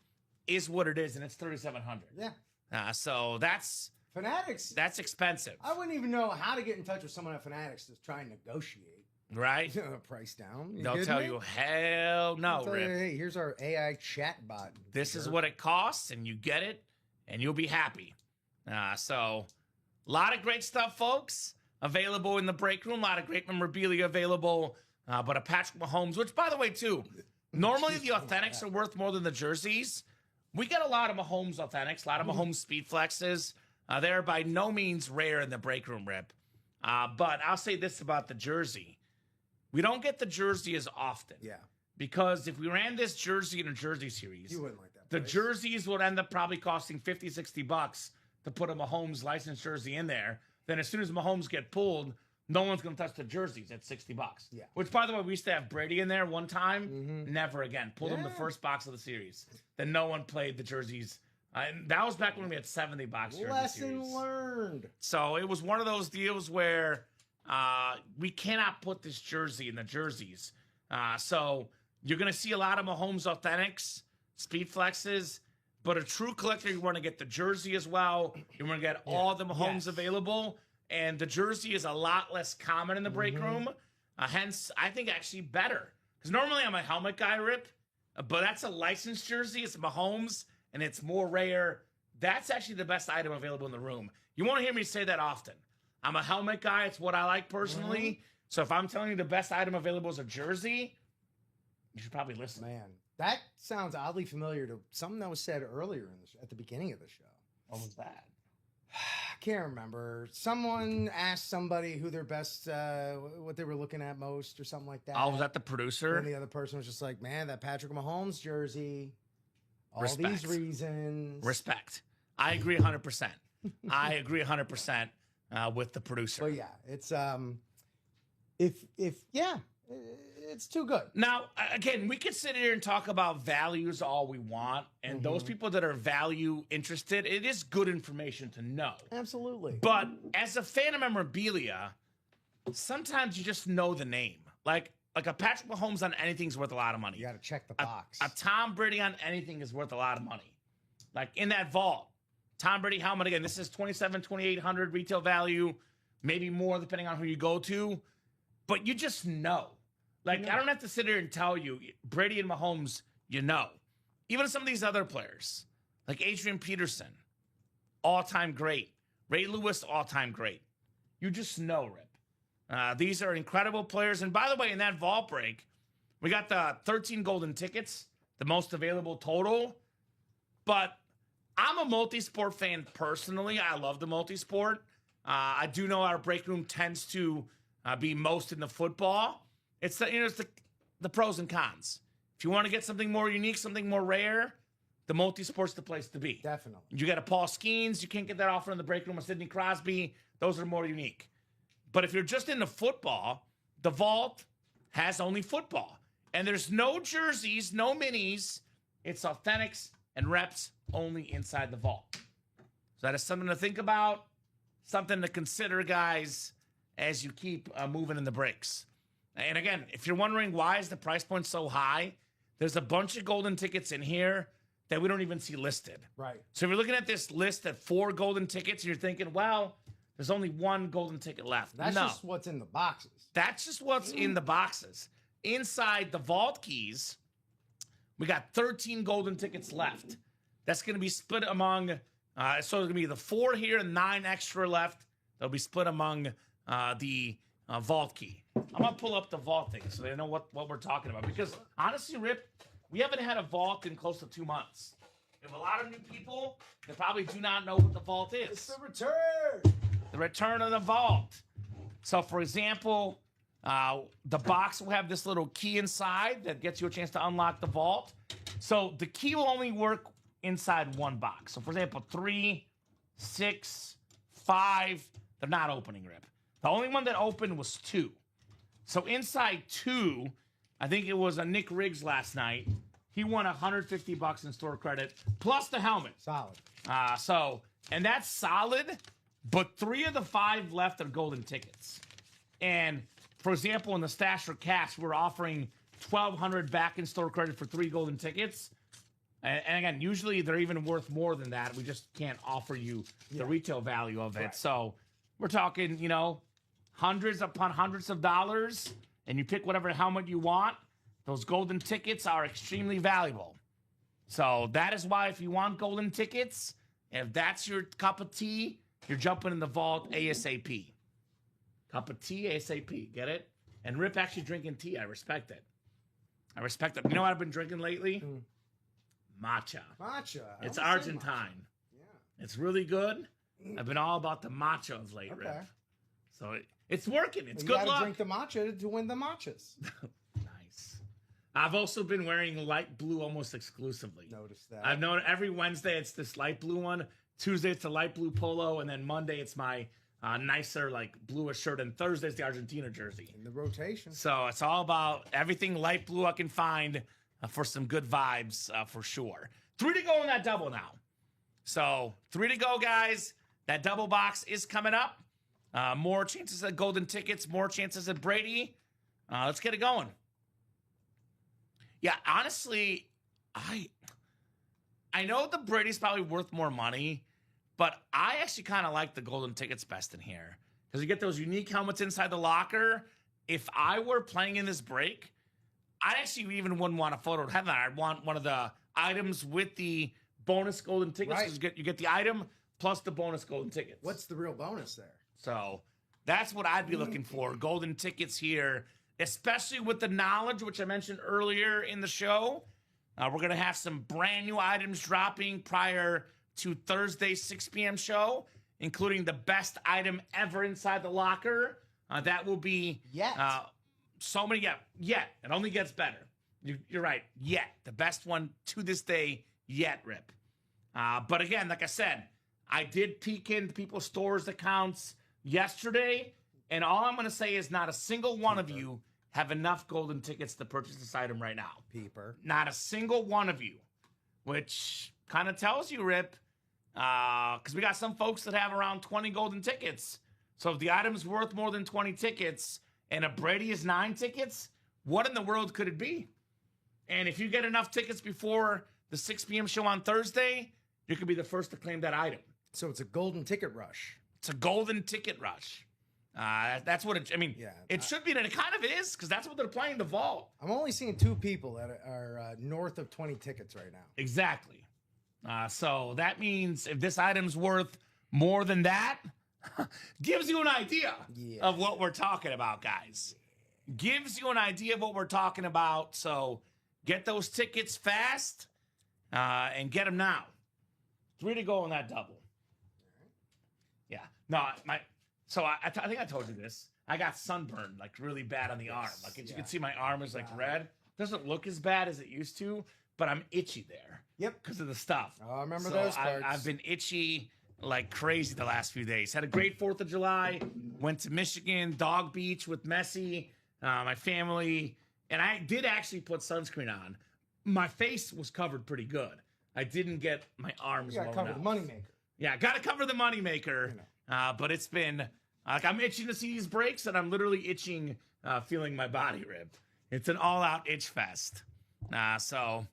is what it is, and it's $3,700. Yeah. So that's... Fanatics. That's expensive. I wouldn't even know how to get in touch with someone at Fanatics to try and negotiate. Right? Price down. They'll tell you, hell no, Rip. Hey, here's our AI chat bot. This is what it costs, and you get it, and you'll be happy. So, a lot of great stuff, folks, available in the break room. A lot of great memorabilia available. But a Patrick Mahomes, which, by the way, too, normally the Authentics are worth more than the jerseys. We get a lot of Mahomes Authentics, a lot of Mahomes Speed Flexes. They're by no means rare in the break room, Rip. But I'll say this about the jersey. We don't get the jersey as often. Yeah. Because if we ran this jersey in a jersey series, you wouldn't like that. The jerseys would end up probably costing $50, $60 to put a Mahomes licensed jersey in there. Then as soon as Mahomes get pulled, no one's going to touch the jerseys at $60. Yeah. Which, by the way, we used to have Brady in there one time. Never again. Pulled him the first box of the series. Then no one played the jerseys. And that was back when we had 70-box jersey Lesson series. learned. So it was one of those deals where we cannot put this jersey in the jerseys. So you're going to see a lot of Mahomes Authentics, Speed Flexes, but a true collector, you want to get the jersey as well. You want to get all the Mahomes available. And the jersey is a lot less common in the break room. Hence, I think actually better. Because normally I'm a helmet guy, Rip. But that's a licensed jersey. It's Mahomes, and it's more rare. That's actually the best item available in the room. You won't hear me say that often. I'm a helmet guy. It's what I like personally. So if I'm telling you the best item available is a jersey, you should probably listen. Man, that sounds oddly familiar to something that was said earlier at the beginning of the show. What was that? can't remember. Someone asked somebody who their best, what they were looking at most or something like that. Oh, was that the producer? And the other person was just like, man, that Patrick Mahomes jersey, all Respect. these reasons. Respect. I agree 100%. I agree 100% with the producer. But yeah, it's, it's too good. Now, again, we could sit here and talk about values all we want, and those people that are value interested, it is good information to know. Absolutely. But as a fan of memorabilia, sometimes you just know the name. Like a Patrick Mahomes on anything is worth a lot of money. You got to check the box. A Tom Brady on anything is worth a lot of money. Like in that vault, Tom Brady helmet, again, this is $2,700 retail value, maybe more depending on who you go to. But you just know. Like, I don't have to sit here and tell you, Brady and Mahomes, you know. Even some of these other players, like Adrian Peterson, all-time great. Ray Lewis, all-time great. You just know, Rip. These are incredible players. And by the way, in that vault break, we got the 13 golden tickets, the most available total. But I'm a multi-sport fan personally. I love the multi-sport. I do know our break room tends to be most in the football. It's the pros and cons. If you want to get something more unique, something more rare, the multi-sport's the place to be. Definitely. You got a Paul Skeens. You can't get that offer in the break room of Sidney Crosby. Those are more unique. But if you're just into football, the vault has only football. And there's no jerseys, no minis. It's authentics and reps only inside the vault. So that is something to think about, something to consider, guys, as you keep moving in the breaks. And again, if you're wondering why is the price point so high, there's a bunch of golden tickets in here that we don't even see listed. Right. So if you're looking at this list at 4 golden tickets, and you're thinking, well, there's only 1 golden ticket left. That's no. just what's in the boxes. That's just what's in the boxes. Inside the vault keys, we got 13 golden tickets left. That's going to be split among, so there's going to be the 4 here and 9 extra left. They'll be split among the vault key. I'm going to pull up the vault thing so they know what we're talking about. Because honestly, Rip, we haven't had a vault in close to 2 months. We have a lot of new people that probably do not know what the vault is. It's the return. The return of the vault. So, for example, the box will have this little key inside that gets you a chance to unlock the vault. So the key will only work inside one box. So, for example, 3, 6, 5, they're not opening, Rip. The only one that opened was 2. So inside 2, I think it was a Nick Riggs last night. He won $150 in store credit plus the helmet. Solid. And that's solid, but 3 of the 5 left are golden tickets. And for example, in the Stash or Cash, we're offering $1,200 back in store credit for 3 golden tickets. And again, usually they're even worth more than that. We just can't offer you the retail value of it. Right. So we're talking, hundreds upon hundreds of dollars, and you pick whatever helmet you want. Those golden tickets are extremely valuable. So that is why if you want golden tickets, if that's your cup of tea, you're jumping in the vault ASAP. Cup of tea, ASAP. Get it? And Rip actually drinking tea. I respect it. You know what I've been drinking lately? Matcha. It's Argentine. Yeah. It's really good. I've been all about the matcha of late, Okay. Rip. So it's working. It's you good gotta luck. drink the matcha to win the matchas. Nice. I've also been wearing light blue almost exclusively. Noticed that. I've known every Wednesday it's this light blue one. Tuesday it's a light blue polo, and then Monday it's my nicer like bluish shirt, and Thursday's the Argentina jersey. In the rotation. So it's all about everything light blue I can find for some good vibes for sure. 3 to go in that double now. So 3 to go, guys. That double box is coming up. More chances at golden tickets, more chances at Brady. Let's get it going. Yeah, honestly, I know the Brady's probably worth more money, but I actually kind of like the golden tickets best in here because you get those unique helmets inside the locker. If I were playing in this break, I actually even wouldn't want a photo of headline. I'd want one of the items with the bonus golden tickets. Right. You get the item plus the bonus golden tickets. What's the real bonus there? So that's what I'd be looking for. Golden tickets here, especially with the knowledge, which I mentioned earlier in the show. We're going to have some brand new items dropping prior to Thursday's 6 p.m. show. including the best item ever inside the locker. That will be so many. Yet it only gets better. You're right. Yet the best one to this day yet, Rip. But again, like I said, I did peek into people's stores accounts yesterday, and all I'm going to say is not a single one of you have enough golden tickets to purchase this item right now. Not a single one of you, which kind of tells you, Rip, because we got some folks that have around 20 golden tickets. So if the item's worth more than 20 tickets and a Brady is 9 tickets, what in the world could it be? And if you get enough tickets before the 6 p.m. show on Thursday, you could be the first to claim that item. So it's a golden ticket rush. It's a golden ticket rush. That's what it, I mean, it should be, and it kind of is, because that's what they're playing the vault. I'm only seeing 2 people that are north of 20 tickets right now. Exactly. So that means if this item's worth more than that, gives you an idea of what we're talking about, guys. Gives you an idea of what we're talking about. So get those tickets fast and get them now. 3 to go on that double. Yeah. No, so I think I told you this. I got sunburned like really bad on the arm. Like as you can see, my arm is like red. Doesn't look as bad as it used to, but I'm itchy there. Yep. Because of the stuff. Oh, I remember those parts. I've been itchy like crazy the last few days. Had a great 4th of July. Went to Michigan, Dog Beach with Messi, my family. And I did actually put sunscreen on. My face was covered pretty good. I didn't get my arms You got to cover the moneymaker. Yeah, got to cover the moneymaker. But it's been, like, I'm itching to see these breaks, and I'm literally itching, feeling my body rib. It's an all-out itch fest. So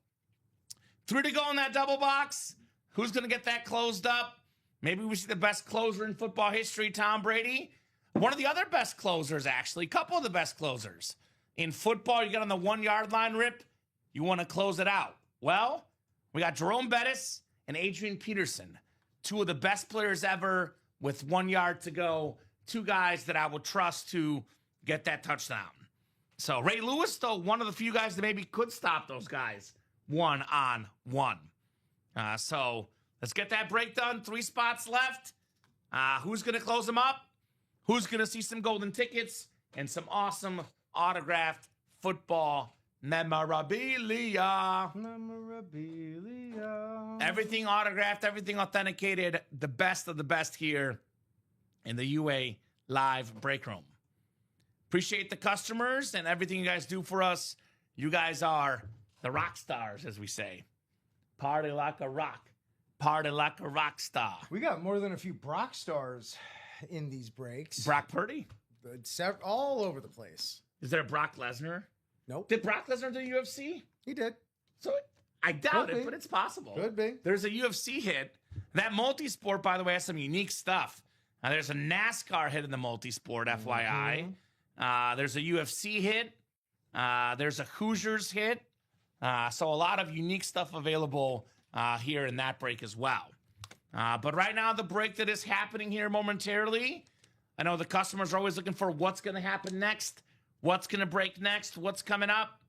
3 to go in that double box. Who's going to get that closed up? Maybe we see the best closer in football history, Tom Brady. One of the other best closers, actually. A couple of the best closers. In football, you get on the 1-yard line, Rip. You want to close it out. Well, we got Jerome Bettis and Adrian Peterson. 2 of the best players ever with 1 yard to go. 2 guys that I would trust to get that touchdown. So Ray Lewis, though, one of the few guys that maybe could stop those guys 1-on-1. So let's get that break done. 3 spots left. Who's going to close them up? Who's going to see some golden tickets and some awesome autographed football memorabilia? Everything autographed, everything authenticated. The best of the best here in the UA Live Break Room. Appreciate the customers and everything you guys do for us. You guys are the rock stars, as we say. Party like a rock. Party like a rock star. We got more than a few Brock stars in these breaks. Brock Purdy? All over the place. Is there a Brock Lesnar? Nope. Did Brock Lesnar do UFC? He did. So I doubt it, but it's possible. Could be. There's a UFC hit. That multisport, by the way, has some unique stuff. There's a NASCAR hit in the multisport, FYI. There's a UFC hit. There's a Hoosiers hit. So a lot of unique stuff available here in that break as well. But right now, the break that is happening here momentarily, I know the customers are always looking for what's going to happen next, what's going to break next, what's coming up.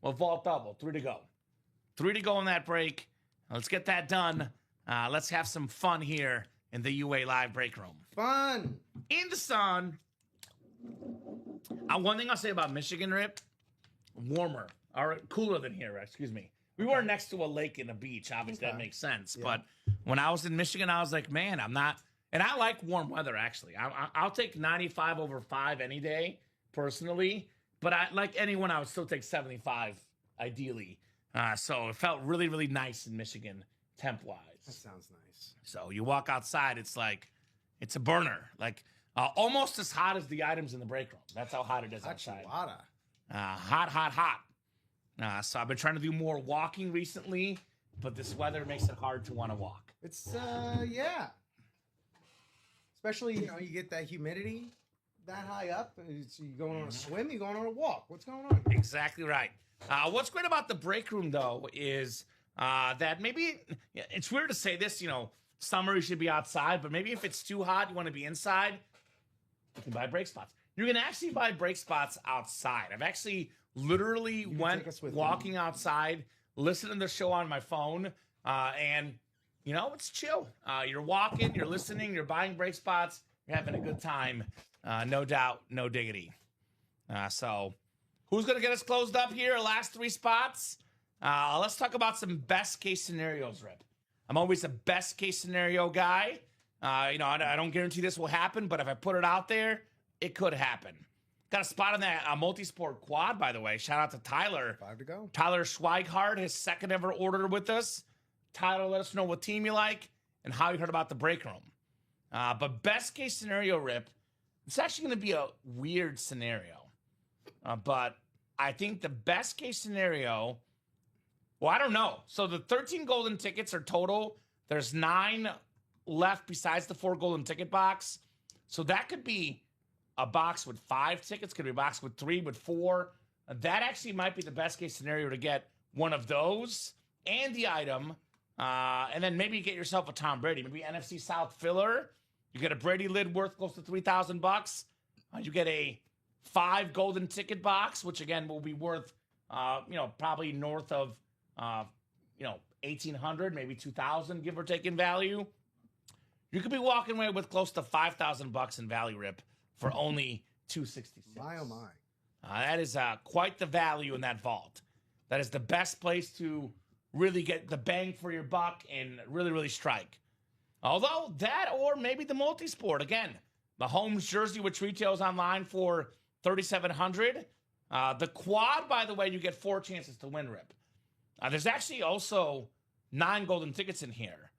Well, vault double, 3 to go. 3 to go in that break. Let's get that done. Let's have some fun here in the UA Live Break Room. Fun. In the sun. One thing I'll say about Michigan, Rip, warmer, or cooler than here, excuse me. We were next to a lake and a beach. Obviously, that makes sense. Yeah. But when I was in Michigan, I was like, man, I'm not. And I like warm weather, actually. I'll take 95 over 5 any day, personally. But like anyone, I would still take 75, ideally. So it felt really, really nice in Michigan, temp-wise. That sounds nice. So you walk outside, it's like, it's a burner. Like, almost as hot as the items in the break room. That's how hot it is outside. Hot, hot, hot. So I've been trying to do more walking recently, but this weather makes it hard to want to walk. It's, yeah. Especially, you get that humidity that high up. So you going on a swim, you going on a walk. What's going on? Exactly right. What's great about the break room, though, is that maybe, it's weird to say this, summer you should be outside, but maybe if it's too hot, you want to be inside, you can buy break spots. You can actually buy break spots outside. I've actually literally went walking outside, listening to the show on my phone, and you know, it's chill. You're walking, you're listening, you're buying brake spots, you're having a good time. No doubt, no diggity. So who's going to get us closed up here? Last 3 spots. Let's talk about some best case scenarios, Rip. I'm always a best case scenario guy. You know, I don't guarantee this will happen, but if I put it out there, it could happen. Got a spot on that multi-sport quad, by the way. Shout out to Tyler. 5 to go. Tyler Schweighardt, his second ever order with us. Tyler, let us know what team you like and how you heard about the break room. But best case scenario, Rip, it's actually going to be a weird scenario. But I think the best case scenario, well, I don't know. So the 13 golden tickets are total. There's 9 left besides the 4 golden ticket box. So that could be a box with 5 tickets, could be a box with 3, with 4. That actually might be the best case scenario to get one of those and the item. And then maybe you get yourself a Tom Brady, maybe NFC South filler. You get a Brady lid worth close to $3,000. You get a 5 golden ticket box, which again will be worth, you know, probably north of, you know, 1,800, maybe 2,000, give or take in value. You could be walking away with close to $5,000 in value, Rip, for only $266. My, oh, my. That is quite the value in that vault. That is the best place to really get the bang for your buck and really, really strike. Although that or maybe the multi-sport. Again, the Holmes jersey, which retails online for $3,700. The quad, by the way, you get 4 chances to win, Rip. There's actually also 9 golden tickets in here.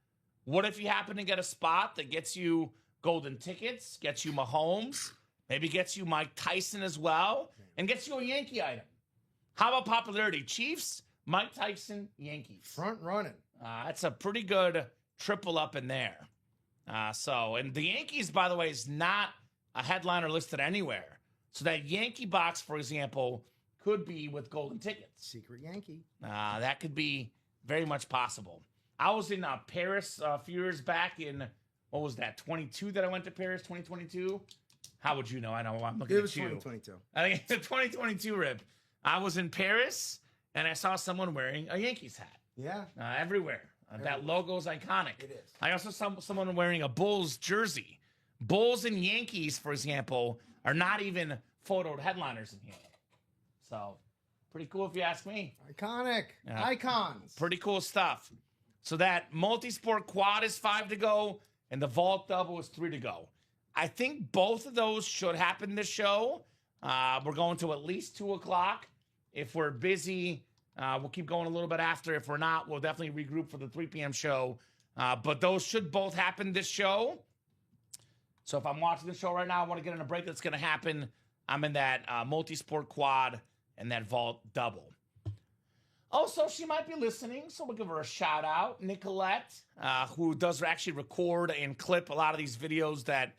What if you happen to get a spot that gets you golden tickets, gets you Mahomes, maybe gets you Mike Tyson as well, and gets you a Yankee item? How about popularity? Chiefs, Mike Tyson, Yankees. Front running. That's a pretty good triple up in there. And the Yankees, by the way, is not a headliner listed anywhere. So that Yankee box, for example, could be with golden tickets. Secret Yankee. That could be very much possible. I was in Paris a few years back in, what was that, 22 that I went to Paris, 2022? How would you know? I know I'm looking It at was you. 2022. I think it's a 2022 Rip. I was in Paris, and I saw someone wearing a Yankees hat. Yeah. Everywhere. That logo is iconic. It is. I also saw someone wearing a Bulls jersey. Bulls and Yankees, for example, are not even photoed headliners in here. So, pretty cool if you ask me. Iconic. Icons. Pretty cool stuff. So that multi-sport quad is 5 to go, and the vault double is 3 to go. I think both of those should happen this show. We're going to at least 2 o'clock. If we're busy, we'll keep going a little bit after. If we're not, we'll definitely regroup for the 3 p.m. show. But those should both happen this show. So if I'm watching the show right now, I want to get in a break that's going to happen. I'm in that multi-sport quad and that vault double. Also, she might be listening, so we'll give her a shout out. Nicolette, who does actually record and clip a lot of these videos that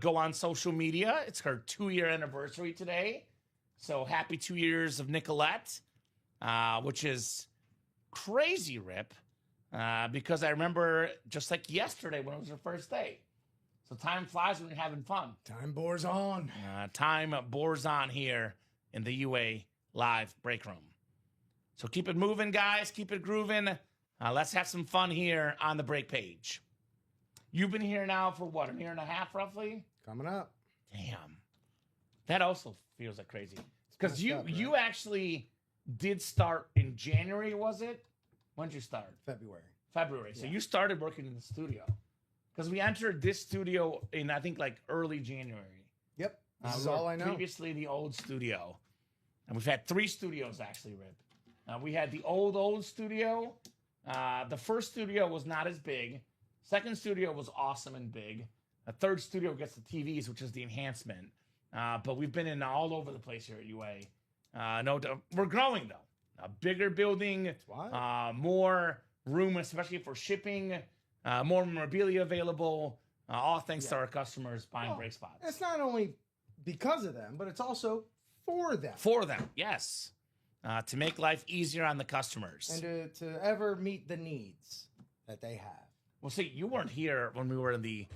go on social media. It's her 2-year anniversary today. So happy 2 years of Nicolette, which is crazy, Rip, because I remember just like yesterday when it was her first day. So time flies when you're having fun. Time bores on. Time bores on here in the UA Live Break Room. So keep it moving, guys. Keep it grooving. Let's have some fun here on the break page. You've been here now for what, 1.5 years roughly? Coming up. Damn. That also feels like crazy. Because you up, right? you actually did start in January, was it? When did you start? February. So you started working in the studio. Because we entered this studio in, I think, like early January. Yep. This is all I know. Previously the old studio. And we've had 3 studios, actually, Rip. We had the old studio. The first studio was not as big. Second studio was awesome and big. The third studio gets the TVs, which is the enhancement. But we've been in all over the place here at UA. We're growing, though. A bigger building, more room, especially for shipping, more memorabilia available, all thanks to our customers buying brake spots. It's not only because of them, but it's also for them. For them, yes. To make life easier on the customers. And to ever meet the needs that they have. Well, see, you weren't here when we were in the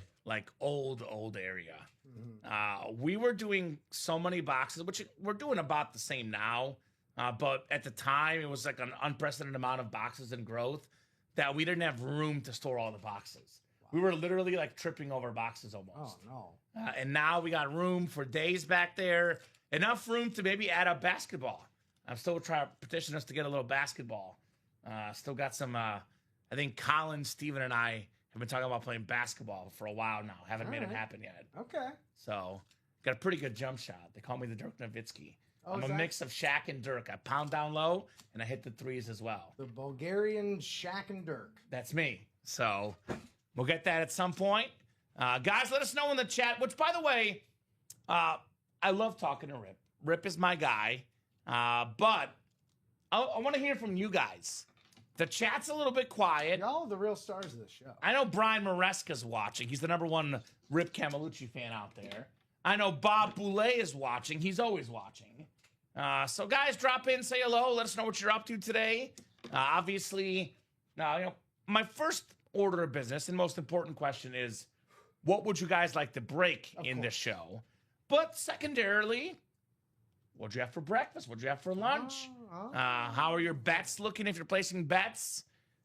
old area. Mm-hmm. We were doing so many boxes, which we're doing about the same now. But at the time, it was like an unprecedented amount of boxes and growth. that we didn't have room to store all the boxes. We were literally like tripping over boxes almost. Oh, no. And now we got room for days back there. Enough room to maybe add up basketball. I'm still trying to petition us to get a little basketball. Still got some, I think Colin, Steven, and I have been talking about playing basketball for a while now. Haven't made it happen yet. Okay. So, got a pretty good jump shot. They call me the Dirk Nowitzki. Oh, I'm a mix of Shaq and Dirk. I pound down low, and I hit the threes as well. The Bulgarian Shaq and Dirk. That's me. So, we'll get that at some point. Guys, let us know in the chat, which, by the way, I love talking to Rip. Rip is my guy. But I want to hear from you guys. The chat's a little bit quiet. Y'all are the real stars of this show. I know Brian Maresca's watching. He's the #1 Rip Camelucci fan out there. I know Bob Boulay is watching. He's always watching. So, guys, drop in, say hello. Let us know what you're up to today. Obviously, my first order of business and most important question is, what would you guys like to break in this show? But secondarily, what'd you have for breakfast? What'd you have for lunch? How are your bets looking if you're placing bets?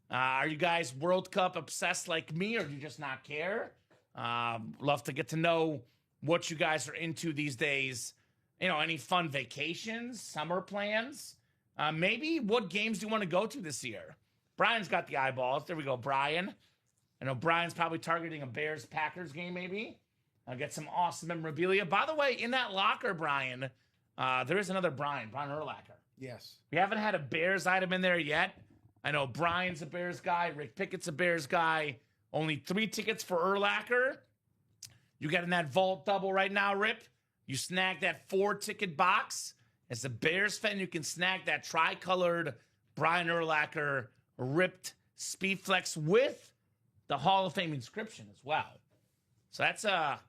Are you guys World Cup obsessed like me, or do you just not care? Love to get to know what you guys are into these days. Any fun vacations, summer plans? Maybe what games do you want to go to this year? Brian's got the eyeballs. There we go, Brian. I know Brian's probably targeting a Bears-Packers game, maybe. I'll get some awesome memorabilia. By the way, in that locker, Brian, there is another Brian Urlacher. Yes. We haven't had a Bears item in there yet. I know Brian's a Bears guy. Rick Pickett's a Bears guy. Only 3 tickets for Urlacher. You get in that vault double right now, Rip. You snag that 4-ticket box. As a Bears fan, you can snag that tri-colored Brian Urlacher ripped Speedflex with the Hall of Fame inscription as well. So that's a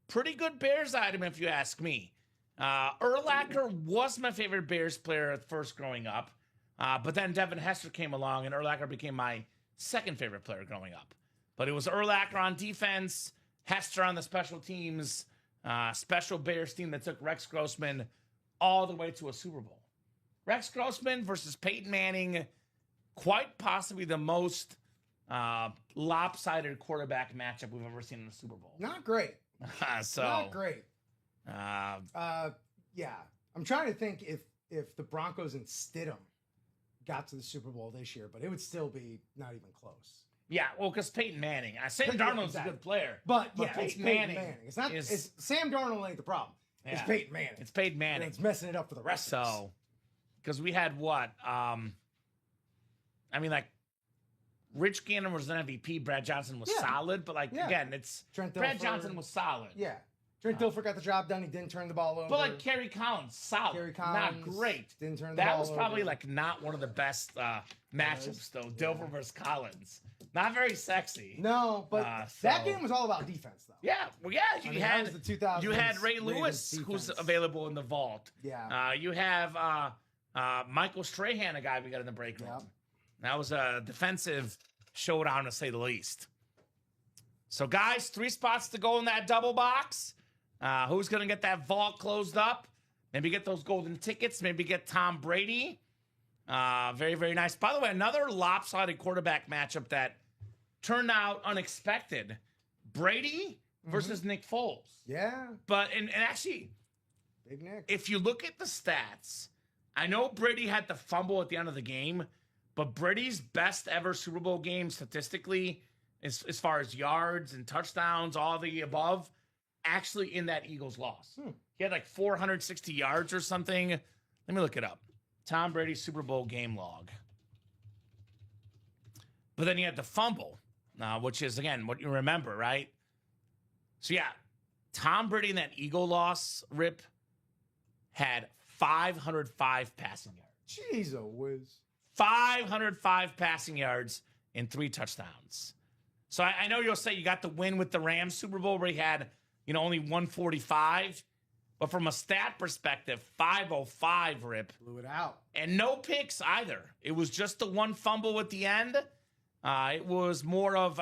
pretty good Bears item if you ask me. Urlacher was my favorite Bears player at first growing up. But then Devin Hester came along and Urlacher became my second favorite player growing up. But it was Urlacher on defense, Hester on the special teams, special Bears team that took Rex Grossman all the way to a Super Bowl. Rex Grossman versus Peyton Manning, quite possibly the most lopsided quarterback matchup we've ever seen in the Super Bowl. Not great. Not great. Yeah. I'm trying to think if the Broncos and Stidham got to the Super Bowl this year, but it would still be not even close. Yeah, well, because Peyton Manning. Sam Darnold's a good player. But yeah, Peyton it's Peyton Manning. It's not. It's Sam Darnold ain't the problem. It's Peyton Manning. It's Peyton Manning. And it's messing it up for the rest of us. So, because we had what? Rich Gannon was an MVP. Brad Johnson was solid, but again, it's Trent Brad Dilfer. Johnson was solid. Yeah. Trent Dilfer got the job done. He didn't turn the ball over. But Kerry Collins, solid. Kerry Collins, not great. Didn't turn the that ball was probably over. Not one of the best matchups though. Dilfer versus Collins. Not very sexy. No, but that game was all about defense, though. Yeah, well, yeah. You had Ray Lewis, who's available in the vault. Yeah. You have Michael Strahan, a guy we got in the break room. Yep. That was a defensive showdown, to say the least. So, guys, 3 spots to go in that double box. Who's going to get that vault closed up? Maybe get those golden tickets. Maybe get Tom Brady. Very, very nice. By the way, another lopsided quarterback matchup that turned out unexpected. Brady versus Nick Foles. Yeah. But, and actually, Big Nick. if you look at the stats, I know Brady had the fumble at the end of the game, but Brady's best ever Super Bowl game statistically, as far as yards and touchdowns, all the above, actually in that Eagles loss. He had 460 yards or something. Let me look it up. Tom Brady's Super Bowl game log. But then he had the fumble, which is, again, what you remember, right? So, yeah, Tom Brady in that Eagle loss, Rip, had 505 passing yards. Jeez, oh whiz. 505 passing yards and 3 touchdowns. So I know you'll say you got the win with the Rams Super Bowl where he had, only 145. But from a stat perspective, 505, Rip. Blew it out. And no picks either. It was just the one fumble at the end. It was more of,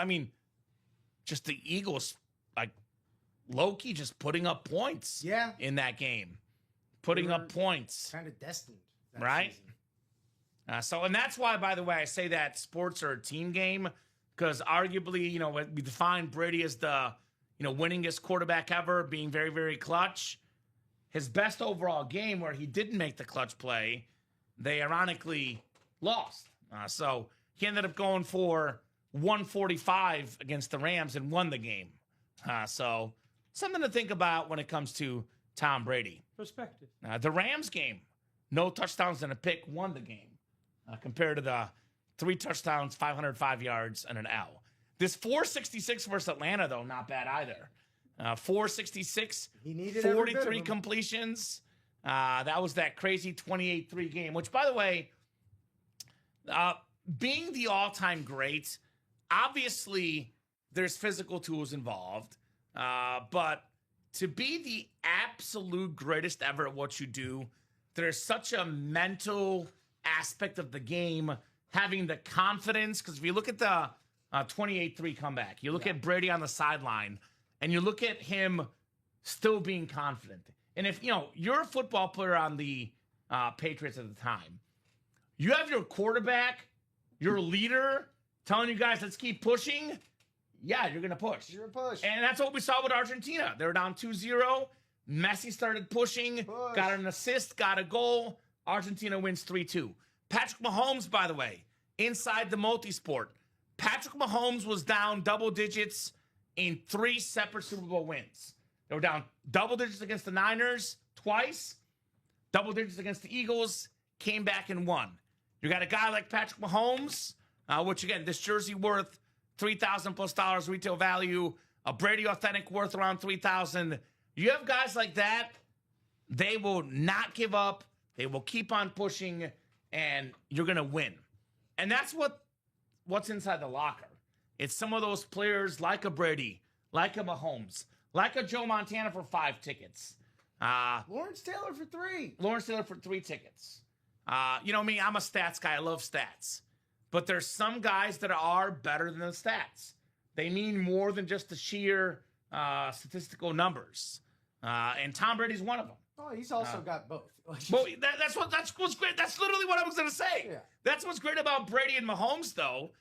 just the Eagles, low-key just putting up points in that game. Putting up points. Kind of destined. That right? season. And that's why, by the way, I say that sports are a team game, because arguably, we define Brady as the, winningest quarterback ever, being very, very clutch. His best overall game where he didn't make the clutch play, they ironically lost. So he ended up going for 145 against the Rams and won the game. So something to think about when it comes to Tom Brady. Perspective. The Rams game, no touchdowns and a pick, won the game, compared to the 3 touchdowns, 505 yards, and an L. This 466 versus Atlanta, though, not bad either. 466, He needed every bit of 43 them. completions. That was that crazy 28-3 game, which, by the way, being the all-time great, obviously there's physical tools involved, but to be the absolute greatest ever at what you do, there's such a mental aspect of the game, having the confidence, because if you look at the 28-3 comeback, you look at Brady on the sideline, and you look at him still being confident. And if, you're a football player on the Patriots at the time, you have your quarterback, your leader, telling you guys, let's keep pushing. Yeah, you're going to push. You're a push. And that's what we saw with Argentina. They were down 2-0. Messi started pushing, got an assist, got a goal. Argentina wins 3-2. Patrick Mahomes, by the way, inside the multisport, Patrick Mahomes was down double digits in 3 separate Super Bowl wins. They were down double digits against the Niners twice, double digits against the Eagles, came back and won. You got a guy like Patrick Mahomes, which, again, this jersey worth $3,000+ retail value, a Brady Authentic worth around $3,000. You have guys like that, they will not give up. They will keep on pushing, and you're going to win. And that's what's inside the locker. It's some of those players like a Brady, like a Mahomes, like a Joe Montana for 5 tickets. Lawrence Taylor for 3. Lawrence Taylor for 3 tickets. You know me, I'm a stats guy. I love stats. But there's some guys that are better than the stats. They mean more than just the sheer statistical numbers. And Tom Brady's one of them. Oh, he's also got both. Well, that's what's great. That's literally what I was going to say. Yeah. That's what's great about Brady and Mahomes, though.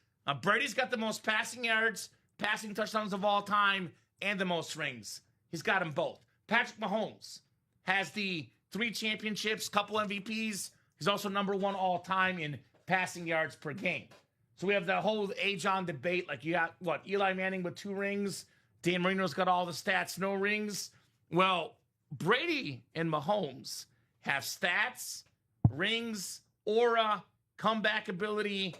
Brady's got the most passing yards, passing touchdowns of all time, and the most rings. He's got them both. Patrick Mahomes has the 3 championships, couple MVPs. He's also number 1 all time in passing yards per game. So we have the whole age-on debate. Like, you got, Eli Manning with 2 rings. Dan Marino's got all the stats, no rings. Well, Brady and Mahomes have stats, rings, aura, comeback ability,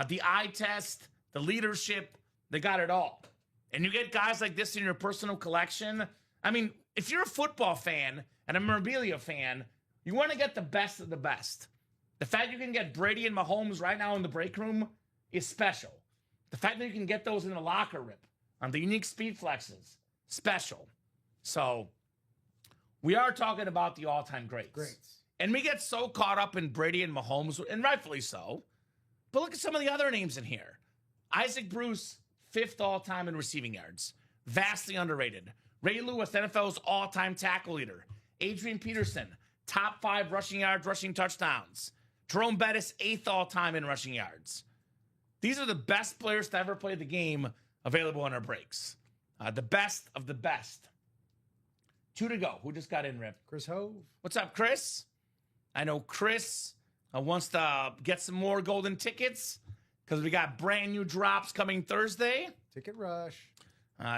the eye test, the leadership. They got it all. And you get guys like this in your personal collection. I mean, if you're a football fan and a memorabilia fan, you want to get the best of the best. The fact you can get Brady and Mahomes right now in the break room is special. The fact that you can get those in the locker room on the unique speed flexes, special. So we are talking about the all-time greats. And we get so caught up in Brady and Mahomes, and rightfully so. But look at some of the other names in here. Isaac Bruce, 5th all-time in receiving yards. Vastly underrated. Ray Lewis, NFL's all-time tackle leader. Adrian Peterson, top 5 rushing yards, rushing touchdowns. Jerome Bettis, 8th all-time in rushing yards. These are the best players to ever play the game available in our breaks. The best of the best. 2 to go. Who just got in, Rip? Chris Hove. What's up, Chris? I know Chris wants to get some more golden tickets because we got brand new drops coming Thursday. Ticket Rush.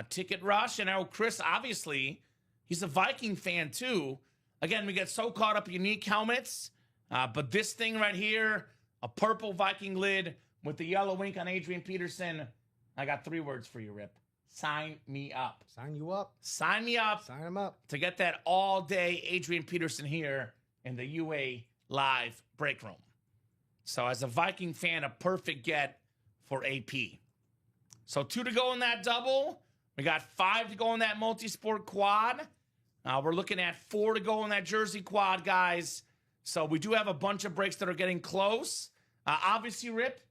Ticket Rush. And I know Chris, obviously, he's a Viking fan too. Again, we get so caught up in unique helmets. But this thing right here, a purple Viking lid with the yellow ink on Adrian Peterson. I got 3 words for you, Rip. Sign me up. Sign you up. Sign me up. Sign him up. To get that all-day Adrian Peterson here in the UA Live break room. So as a Viking fan, a perfect get for AP. So 2 to go in that double. We got 5 to go in that multi-sport quad. We're looking at 4 to go in that jersey quad, guys. So we do have a bunch of breaks that are getting close. Obviously, Rip,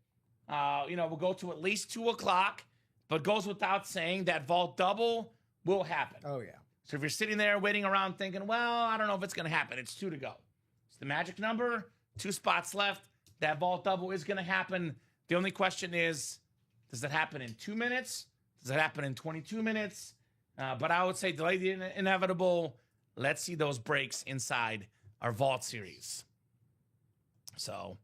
we'll go to at least 2 o'clock, but goes without saying that vault double will happen. Oh, yeah. So if you're sitting there waiting around thinking, well, I don't know if it's going to happen, it's 2 to go. It's the magic number, 2 spots left. that vault double is going to happen. The only question is, does it happen in 2 minutes? Does it happen in 22 minutes? But I would say delay the inevitable. Let's see those breaks inside our vault series. So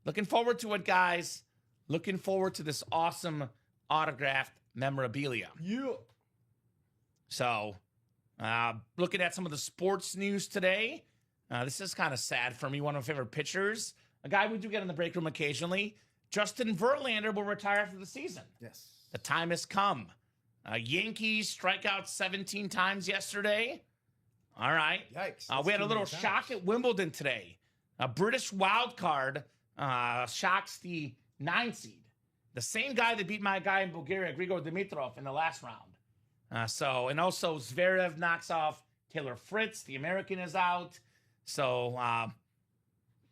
looking forward to it, guys. Looking forward to this awesome autographed memorabilia. Yeah. So looking at some of the sports news today, this is kind of sad for me. One of my favorite pitchers, a guy we do get in the break room occasionally, Justin Verlander will retire after the season. Yes. The time has come. Yankees strike out 17 times yesterday. All right. Yikes. We had a little shock at Wimbledon today. A British wild card shocks the 9 seed. The same guy that beat my guy in Bulgaria, Grigor Dimitrov, in the last round. And also Zverev knocks off Taylor Fritz. The American is out. So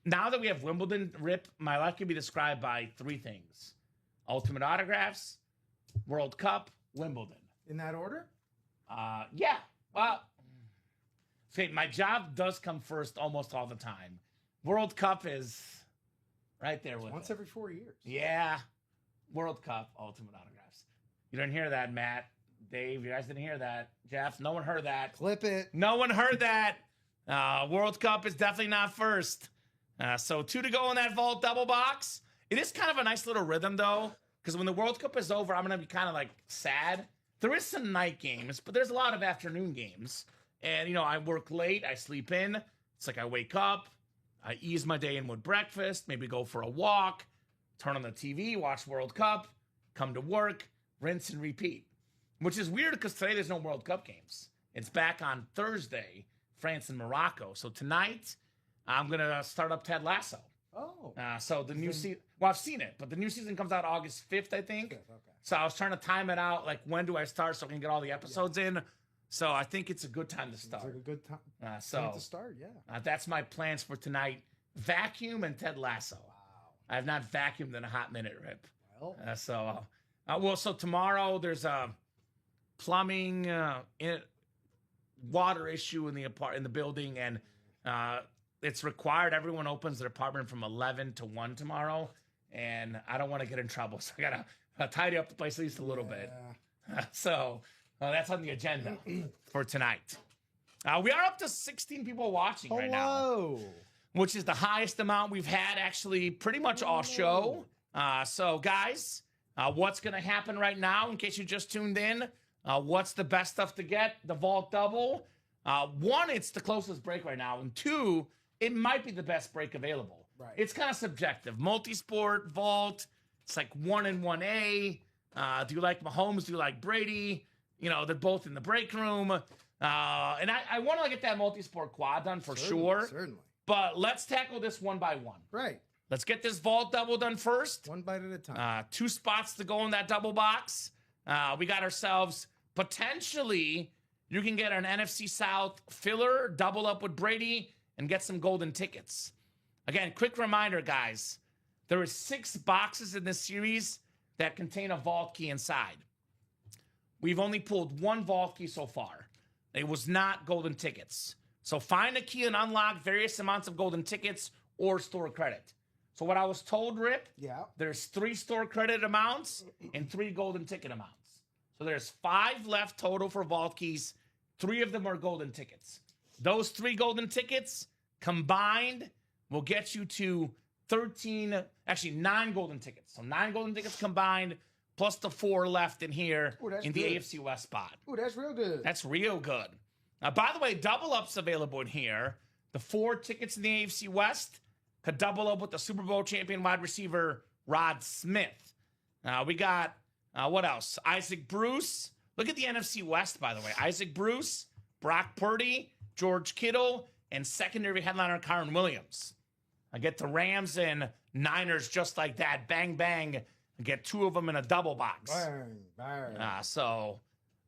now that we have Wimbledon, Rip, my life can be described by 3 things: Ultimate Autographs, World Cup, Wimbledon. In that order? Yeah. Well, okay, my job does come first almost all the time. World Cup is right there with Once it. every 4 years. Yeah. World Cup, Ultimate Autographs. You didn't hear that, Matt. Dave, you guys didn't hear that. Jeff, no one heard that. Clip it. No one heard that. World Cup is definitely not first. So 2 to go in that vault double box. It is kind of a nice little rhythm, though, because when the World Cup is over, I'm going to be kind of like sad. There is some night games, but there's a lot of afternoon games. And, you know, I work late. I sleep in. It's like I wake up. I ease my day in with breakfast, maybe go for a walk, turn on the TV, watch World Cup, come to work, rinse and repeat. Which is weird because today there's no World Cup games. It's back on Thursday, France and Morocco. So tonight, I'm going to start up Ted Lasso. Oh. So the new season, well, I've seen it, but the new season comes out August 5th, I think. Okay. So I was trying to time it out, like when do I start so I can get all the episodes in. So I think it's a good time to start. It's like a good time. So to start, yeah. That's my plans for tonight. Vacuum and Ted Lasso. Wow. I have not vacuumed in a hot minute, Rip. Well. So tomorrow there's a plumbing, water issue in the building, and it's required everyone opens their apartment from 11 to 1 tomorrow, and I don't want to get in trouble, so I gotta tidy up the place at least a little bit. So that's on the agenda for tonight. We are up to 16 people watching right now, which is the highest amount we've had actually pretty much all show. So guys, what's going to happen right now in case you just tuned in? What's the best stuff to get? The vault double. 1, it's the closest break right now. And 2, it might be the best break available. Right. It's kind of subjective. Multisport, vault, it's like 1 and 1A. Do you like Mahomes? Do you like Brady? You know, they're both in the break room. And I want to get that multisport quad done for sure. Certainly. But let's tackle this one by one. Right. Let's get this vault double done first. One bite at a time. 2 spots to go in that double box. We got ourselves potentially, you can get an NFC South filler, double up with Brady, and get some golden tickets. Again, quick reminder, guys. There is 6 boxes in this series that contain a vault key inside. We've only pulled 1 vault key so far. It was not golden tickets. So find a key and unlock various amounts of golden tickets or store credit. So what I was told, Rip, there's 3 store credit amounts and 3 golden ticket amounts. So there's 5 left total for vault keys. 3 of them are golden tickets. Those 3 golden tickets combined will get you to 9 golden tickets. So 9 golden tickets combined, plus the 4 left in here in the AFC West spot. Ooh, that's real good. That's real good. By the way, double up's available in here. The 4 tickets in the AFC West could double up with the Super Bowl champion wide receiver Rod Smith. We got, what else? Isaac Bruce. Look at the NFC West, by the way. Isaac Bruce, Brock Purdy, George Kittle, and secondary headliner Kyron Williams. I get the Rams and Niners just like that. Bang, bang. I get 2 of them in a double box. Bang, bang. So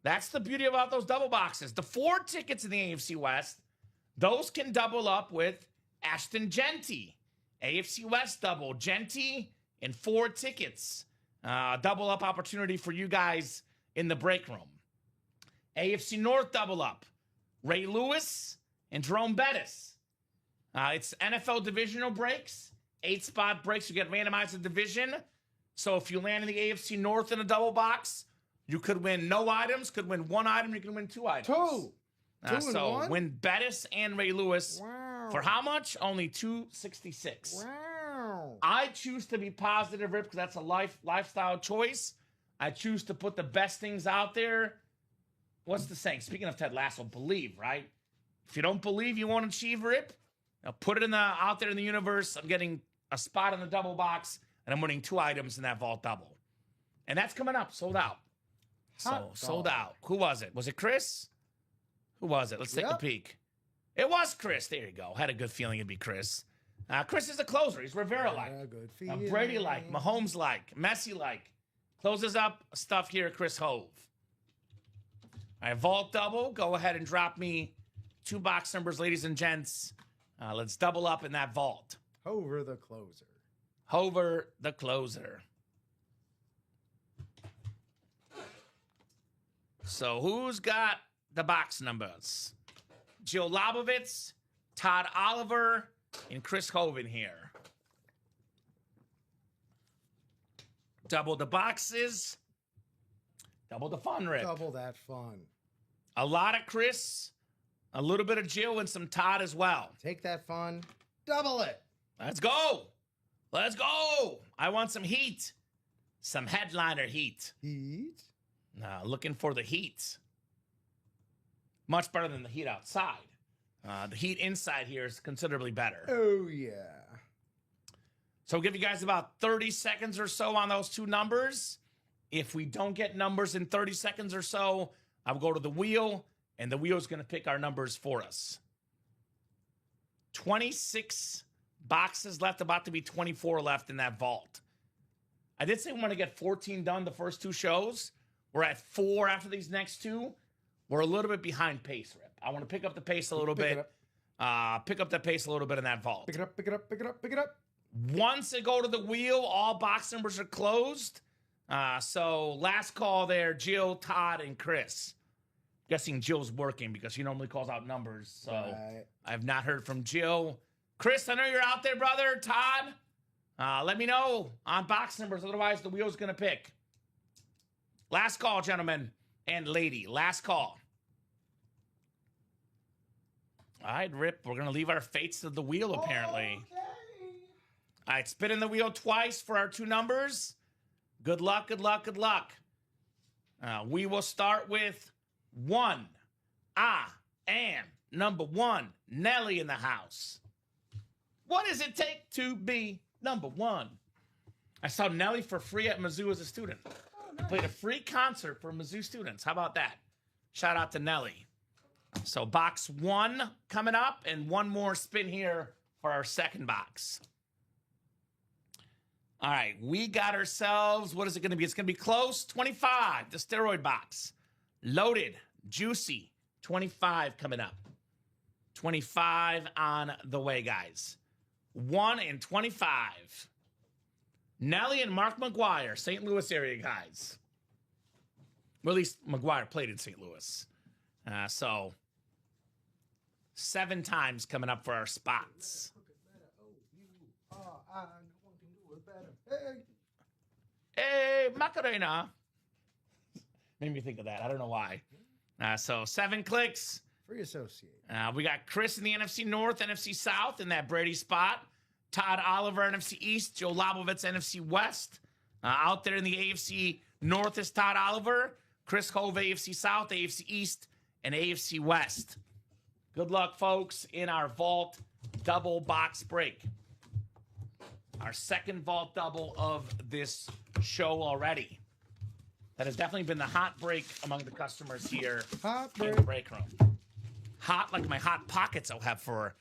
that's the beauty about those double boxes. The 4 tickets in the AFC West, those can double up with Ashton Genty. AFC West double, Genty, and 4 tickets. Double up opportunity for you guys in the break room. AFC North double up, Ray Lewis and Jerome Bettis. It's NFL divisional breaks, 8-spot breaks. You get randomized in division. So if you land in the AFC North in a double box, you could win no items, could win 1 item, you can win 2 items. Two and So one? win Bettis and Ray Lewis. Wow. For how much? Only $266. Wow. I choose to be positive, Rip, because that's a lifestyle choice. I choose to put the best things out there. What's the saying? Speaking of Ted Lasso, believe, right? If you don't believe, you won't achieve, Rip. Now put it out there in the universe. I'm getting a spot in the double box, and I'm winning 2 items in that vault double. And that's coming up, sold out. Sold out. Who was it? Was it Chris? Who was it? Let's take a peek. It was Chris. There you go. Had a good feeling it'd be Chris. Chris is a closer. He's Rivera-like, Brady-like, Mahomes-like, Messi-like. Closes up stuff here, Chris Hove. All right, vault double. Go ahead and drop me 2 box numbers, ladies and gents. Let's double up in that vault. Hover the closer. Hover the closer. So who's got the box numbers? Jill Lobovitz, Todd Oliver, and Chris Hoven here. Double the boxes. Double the fun, Rick. Double that fun. A lot of Chris, a little bit of Jill, and some Todd as well. Take that fun. Double it. Let's go. Let's go. I want some heat. Some headliner heat. Heat. Looking for the heat. Much better than the heat outside. The heat inside here is considerably better. Oh, yeah. So I'll give you guys about 30 seconds or so on those 2 numbers. If we don't get numbers in 30 seconds or so, I'll go to the wheel, and the wheel is going to pick our numbers for us. 26 boxes left, about to be 24 left in that vault. I did say we want to get 14 done the first 2 shows. We're at 4 after these next 2. We're a little bit behind pace, Rip. I want to pick up the pace a little bit. Pick up the pace a little bit in that vault. Pick it up, pick it up, pick it up, pick it up. Once they go to the wheel, all box numbers are closed. So last call there, Jill, Todd, and Chris. Guessing Jill's working because she normally calls out numbers. So I have not heard from Jill. Chris, I know you're out there, brother. Todd, let me know on box numbers. Otherwise, the wheel's going to pick. Last call, gentlemen and lady. Last call. All right, Rip. We're going to leave our fates to the wheel, apparently. Okay. All right, spin in the wheel twice for our 2 numbers. Good luck, good luck, good luck. We will start with 1. I am number 1. Nelly in the house. What does it take to be number 1? I saw Nelly for free at Mizzou as a student. Nice. Played a free concert for Mizzou students. How about that? Shout out to Nelly. So box 1 coming up, and 1 more spin here for our second box. All right, we got ourselves, what is it going to be? It's going to be close, 25, the steroid box. Loaded, juicy, 25 coming up. 25 on the way, guys. 1 and 25. Nelly and Mark McGuire, St. Louis area guys. Well, at least McGuire played in St. Louis. So 7 times coming up for our spots. Hey, Macarena. Made me think of that. I don't know why. So 7 clicks. Free associate. We got Chris in the NFC North, NFC South in that Brady spot. Todd Oliver, NFC East. Joe Lobovitz, NFC West. Out there in the AFC North is Todd Oliver. Chris Hove, AFC South, AFC East, and AFC West. Good luck, folks, in our vault double box break. Our second vault double of this show already. That has definitely been the hot break among the customers here in the break room. Hot like my Hot Pockets I'll have for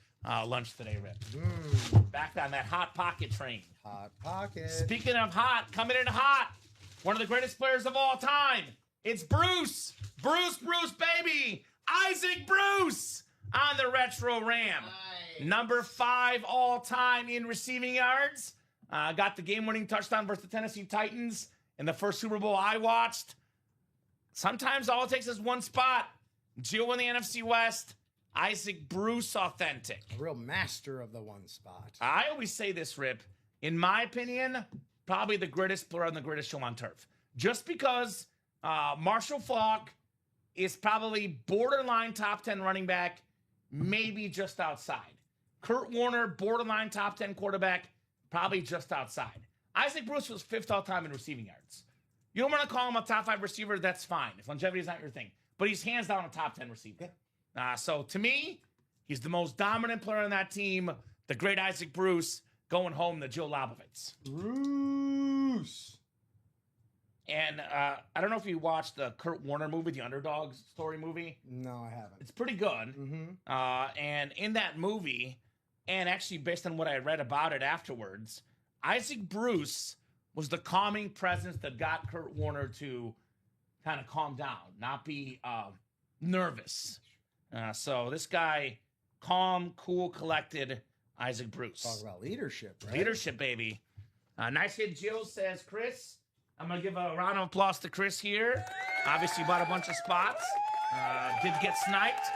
lunch today, Rip. Back on that Hot Pocket train. Hot Pocket. Speaking of hot, coming in hot, one of the greatest players of all time. It's Bruce. Bruce, baby. Isaac Bruce on the Retro Ram. Nice. Number 5 all time in receiving yards. Got the game-winning touchdown versus the Tennessee Titans in the first Super Bowl I watched. Sometimes all it takes is one spot. Jill in the NFC West. Isaac Bruce authentic. A real master of the one spot. I always say this, Rip. In my opinion, probably the greatest player on the greatest show on turf. Just because Marshall Faulk is probably borderline top 10 running back, maybe just outside. Kurt Warner, borderline top 10 quarterback, probably just outside. Isaac Bruce was 5th all-time in receiving yards. You don't want to call him a top 5 receiver, that's fine, if longevity is not your thing. But he's hands down a top 10 receiver. So to me, he's the most dominant player on that team. The great Isaac Bruce going home to Joe Lobovitz. Bruce. And I don't know if you watched the Kurt Warner movie, the Underdog story movie. No, I haven't. It's pretty good. And in that movie, and actually based on what I read about it afterwards, Isaac Bruce was the calming presence that got Kurt Warner to kind of calm down, not be nervous. So this guy, calm, cool, collected, Isaac Bruce. Talk about leadership, right? Leadership, baby. Nice hit, Jill, says Chris. I'm going to give a round of applause to Chris here. Obviously, bought a bunch of spots. Did get sniped.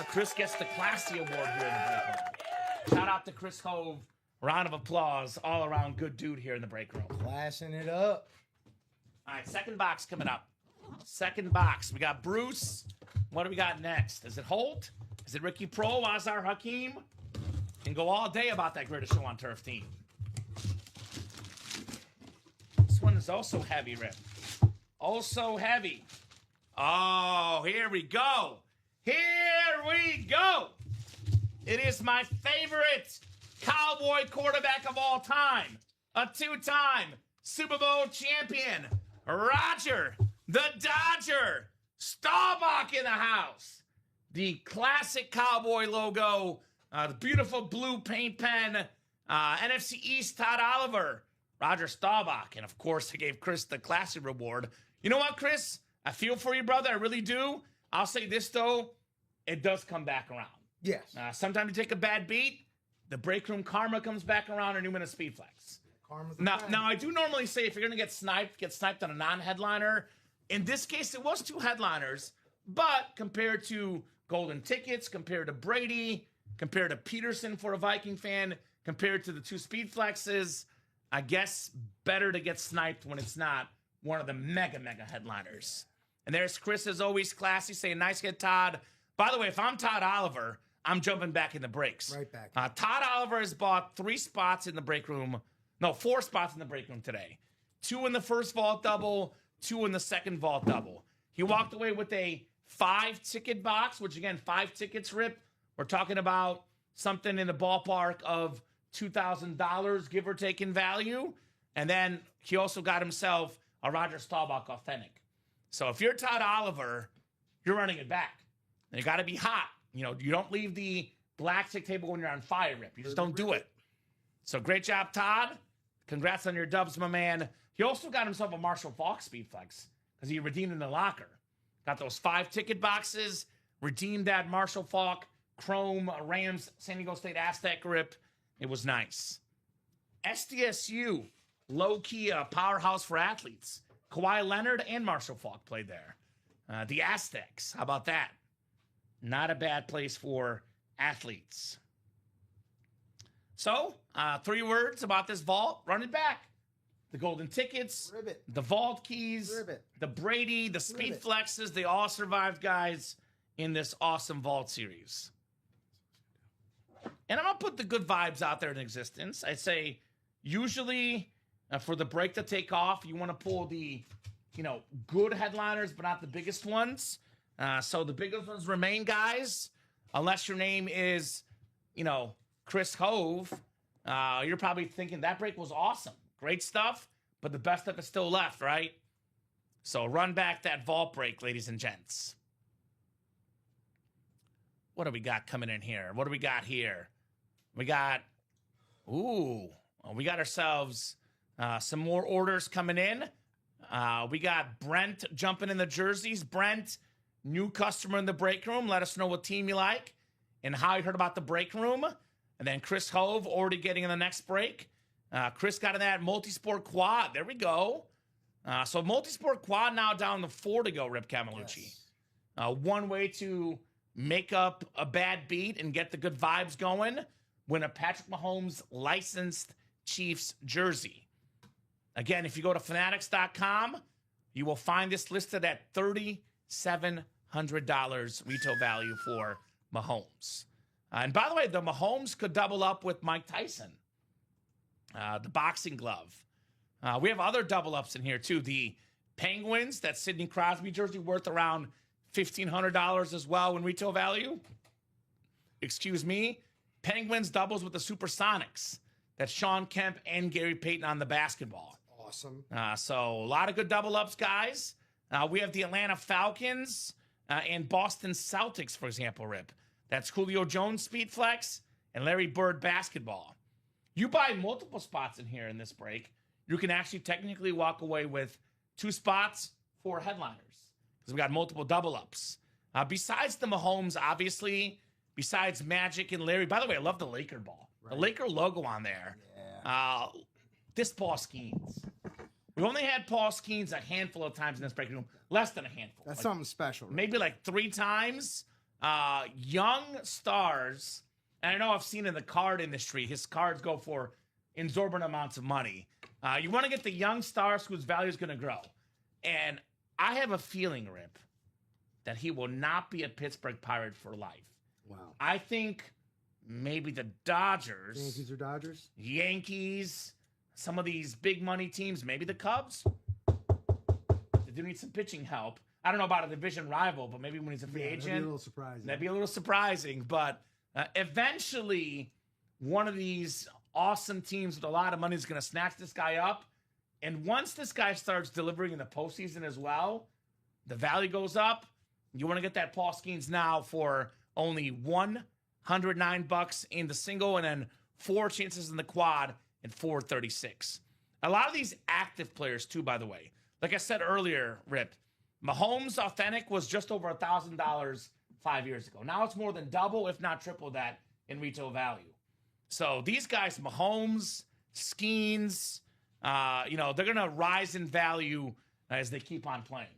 Chris gets the classy award here in the break room. Shout out to Chris Hove. Round of applause. All around good dude here in the break room. Classing it up. All right, second box coming up. Second box. We got Bruce. What do we got next? Is it Holt? Is it Ricky Pro? Azar Hakim? Can go all day about that greatest show on turf team. This one is also heavy, Rip. Also heavy. Oh, here we go. Here we go. It is my favorite Cowboy quarterback of all time. A 2-time Super Bowl champion. Roger, the Dodger. Staubach in the house. The classic Cowboy logo. The beautiful blue paint pen. NFC East Todd Oliver. Roger Staubach. And, of course, I gave Chris the classic reward. You know what, Chris? I feel for you, brother. I really do. I'll say this, though. It does come back around. Yes. Sometimes you take a bad beat. The break room karma comes back around and you win a speed flex. Now, I do normally say if you're going to get sniped on a non-headliner. In this case, it was 2 headliners. But compared to Golden Tickets, compared to Brady, compared to Peterson for a Viking fan, compared to the 2 speed flexes, I guess better to get sniped when it's not one of the mega headliners. And there's Chris, as always, classy, saying, nice hit, Todd. By the way, if I'm Todd Oliver, I'm jumping back in the breaks. Right back. Todd Oliver has bought 3 spots in the break room. No, 4 spots in the break room today. 2 in the first vault double, 2 in the second vault double. He walked away with a 5-ticket box, which, again, 5 tickets, Rip. We're talking about something in the ballpark of $2,000, give or take, in value. And then he also got himself a Roger Staubach authentic. So if you're Todd Oliver, you're running it back. And you got to be hot. You know, you don't leave the blackstick table when you're on fire, Rip. You just don't do it. So great job, Todd. Congrats on your dubs, my man. He also got himself a Marshall Faulk speed flex because he redeemed in the locker. Got those 5 ticket boxes, redeemed that Marshall Faulk Chrome Rams San Diego State Aztec Rip. It was nice. SDSU, low-key powerhouse for athletes. Kawhi Leonard and Marshall Faulk played there. The Aztecs, how about that? Not a bad place for athletes. So, 3 words about this vault. Run it back. The golden tickets, Ribbit. The vault keys, Ribbit. The Brady, the speed Ribbit. flexes, they all survived, guys, in this awesome vault series. And I'm going to put the good vibes out there in existence. I'd say usually for the break to take off, you want to pull the, good headliners, but not the biggest ones. So the biggest ones remain, guys, unless your name is, Chris Hove. You're probably thinking that break was awesome. Great stuff, but the best of it still left, right? So run back that vault break, ladies and gents. What do we got coming in here? What do we got here? We got ourselves some more orders coming in. We got Brent jumping in the jerseys. Brent, new customer in the break room. Let us know what team you like and how you heard about the break room. And then Chris Hove already getting in the next break. Chris got in that multi-sport quad. There we go. So multi-sport quad now down to 4 to go, Rip Camalucci. Yes. One way to make up a bad beat and get the good vibes going, win a Patrick Mahomes licensed Chiefs jersey. Again, if you go to fanatics.com, you will find this listed at $3,700 retail value for Mahomes. And by the way, the Mahomes could double up with Mike Tyson, the boxing glove. We have other double ups in here too. The Penguins, that Sidney Crosby jersey, worth around $1,500 as well in retail value. Excuse me. Penguins doubles with the Supersonics. That's Sean Kemp and Gary Payton on the basketball. Awesome. So a lot of good double ups, guys. We have the Atlanta Falcons and Boston Celtics, for example, Rip. That's Julio Jones Speed Flex and Larry Bird basketball. You buy multiple spots in here in this break, you can actually technically walk away with 2 spots for headliners because we got multiple double ups. Besides the Mahomes, obviously, besides Magic and Larry. By the way, I love the Laker ball. Right. The Laker logo on there. Yeah. This Paul Skeens. We only had Paul Skeens a handful of times in this break room. Less than a handful. That's something special. Right? Maybe like 3 times. Young stars, and I know I've seen in the card industry, his cards go for exorbitant amounts of money. You want to get the young stars whose value is going to grow. And I have a feeling, Rip, that he will not be a Pittsburgh Pirate for life. Wow. I think maybe the Dodgers. Yankees or Dodgers? Yankees. Some of these big money teams. Maybe the Cubs. They do need some pitching help. I don't know about a division rival, but maybe when he's a free agent. That'd be a little surprising. That'd be a little surprising. But eventually, one of these awesome teams with a lot of money is going to snatch this guy up. And once this guy starts delivering in the postseason as well, the value goes up. You want to get that Paul Skeens now for only $109 in the single and then 4 chances in the quad and $436. A lot of these active players, too, by the way. Like I said earlier, Rip, Mahomes Authentic was just over $1,000 5 years ago. Now it's more than double, if not triple that, in retail value. So these guys, Mahomes, Skeens, they're going to rise in value as they keep on playing.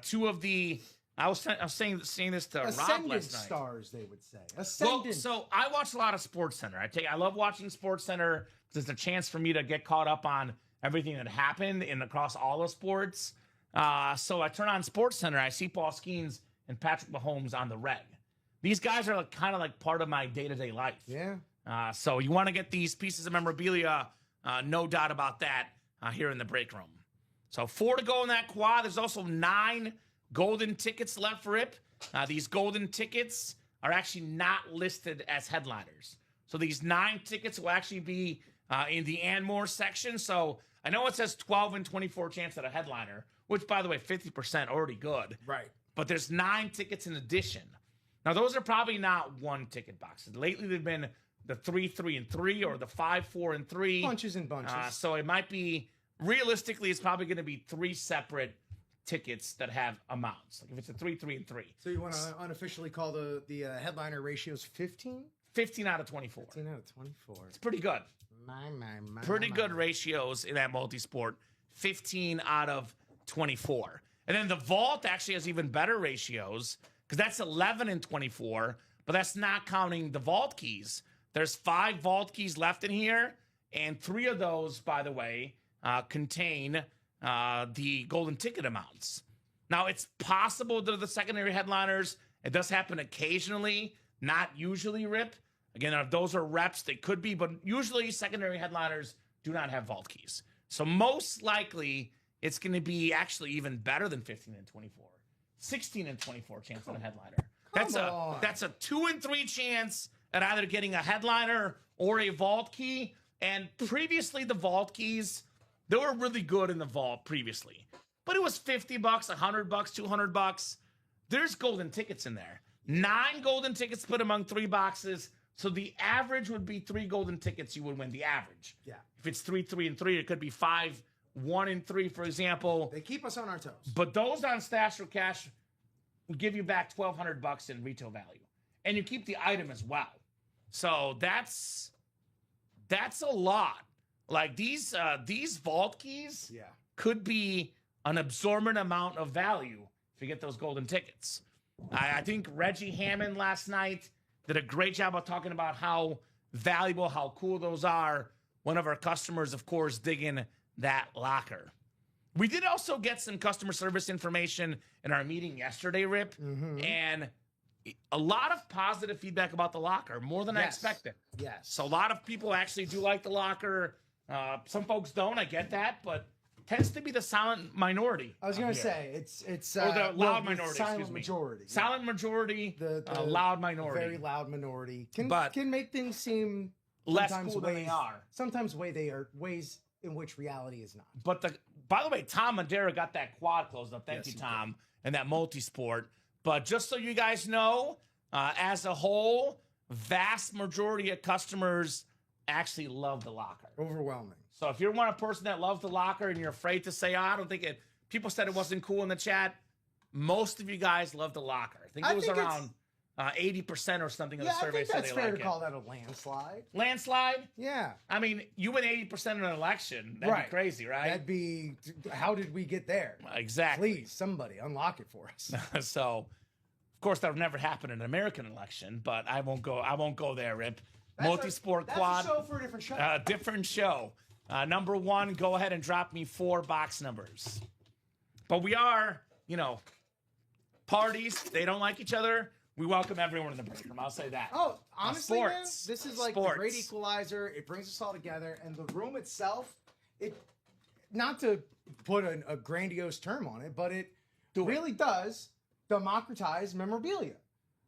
2 of the, I was saying this to Rob Ascendant last night. Stars, they would say. Ascendant. Well, so I watch a lot of SportsCenter. I love watching SportsCenter because it's a chance for me to get caught up on everything that happened across all of sports. So I turn on SportsCenter, I see Paul Skeens and Patrick Mahomes on the reg. These guys are kind of like part of my day-to-day life. Yeah. So you want to get these pieces of memorabilia, no doubt about that, here in the break room. So 4 to go in that quad. There's also 9 golden tickets left, Rip. These golden tickets are actually not listed as headliners. So these 9 tickets will actually be in the and more section. So I know it says 12 and 24 chance at a headliner, which, by the way, 50% already good. Right. But there's 9 tickets in addition. Now, those are probably not 1 ticket boxes. Lately, they've been the 3, 3, and 3 or the 5, 4, and 3. Bunches and bunches. So it might be, realistically, it's probably going to be 3 separate tickets that have amounts. Like if it's a 3, 3, and 3. So you want to unofficially call the headliner ratios 15? 15 out of 24. 15 out of 24. It's pretty good. Pretty good ratios in that multi-sport. 15 out of 24. And then the vault actually has even better ratios because that's 11 and 24, but that's not counting the vault keys. There's 5 vault keys left in here, and 3 of those, by the way, contain the golden ticket amounts. Now, it's possible that the secondary headliners, it does happen occasionally, not usually, Rip. Again, if those are reps, they could be, but usually secondary headliners do not have vault keys. So most likely, it's going to be actually even better than 15 and 24. 16 and 24 chance at a headliner. That's a 2 and 3 chance at either getting a headliner or a vault key. And previously, the vault keys, they were really good in the vault previously. But it was $50, $100, $200. There's golden tickets in there. 9 golden tickets split among 3 boxes. So the average would be 3 golden tickets. You would win the average. Yeah. If it's 3, 3, and 3, it could be 5, 1, and 3, for example. They keep us on our toes. But those on Stash or Cash will give you back $1,200 in retail value, and you keep the item as well. So that's a lot. Like these vault keys could be an absorbent amount of value if you get those golden tickets. I think Reggie Hammond last night did a great job of talking about how valuable, how cool those are. One of our customers, of course, digging that locker. We did also get some customer service information in our meeting yesterday, Rip, and a lot of positive feedback about the locker, more than I expected. Yes. So a lot of people actually do like the locker. Some folks don't. I get that, but tends to be the silent minority. I was going to say it's or the loud minority. Silent Excuse me. majority. Silent majority. The loud minority. Very loud minority can make things seem less sometimes cool than they are. Sometimes ways in which reality is not. But by the way, Tom Madera got that quad closed up. Thank you, Tom, and that multi-sport. But just so you guys know, as a whole, vast majority of customers actually love the locker. Overwhelming. So if you're one person that loves the locker and you're afraid to say, I don't think it, people said it wasn't cool in the chat, most of you guys love the locker. I think it was around 80% or something of the survey. I think that's said fair they to call that a landslide. Landslide? Yeah. I mean, you win 80% in an election. That'd be crazy, right? That'd be, how did we get there? Exactly. Please, somebody unlock it for us. So, of course, that would never happen in an American election, but I won't go there, Rip. Multi-sport quad. That's a show for a different show. Different show. Number one, go ahead and drop me 4 box numbers. But we are, parties. They don't like each other. We welcome everyone in the break room. I'll say that. Oh, honestly, man, sports. this is like the great equalizer. It brings us all together. And the room itself, not to put a grandiose term on it, but it really does democratize memorabilia.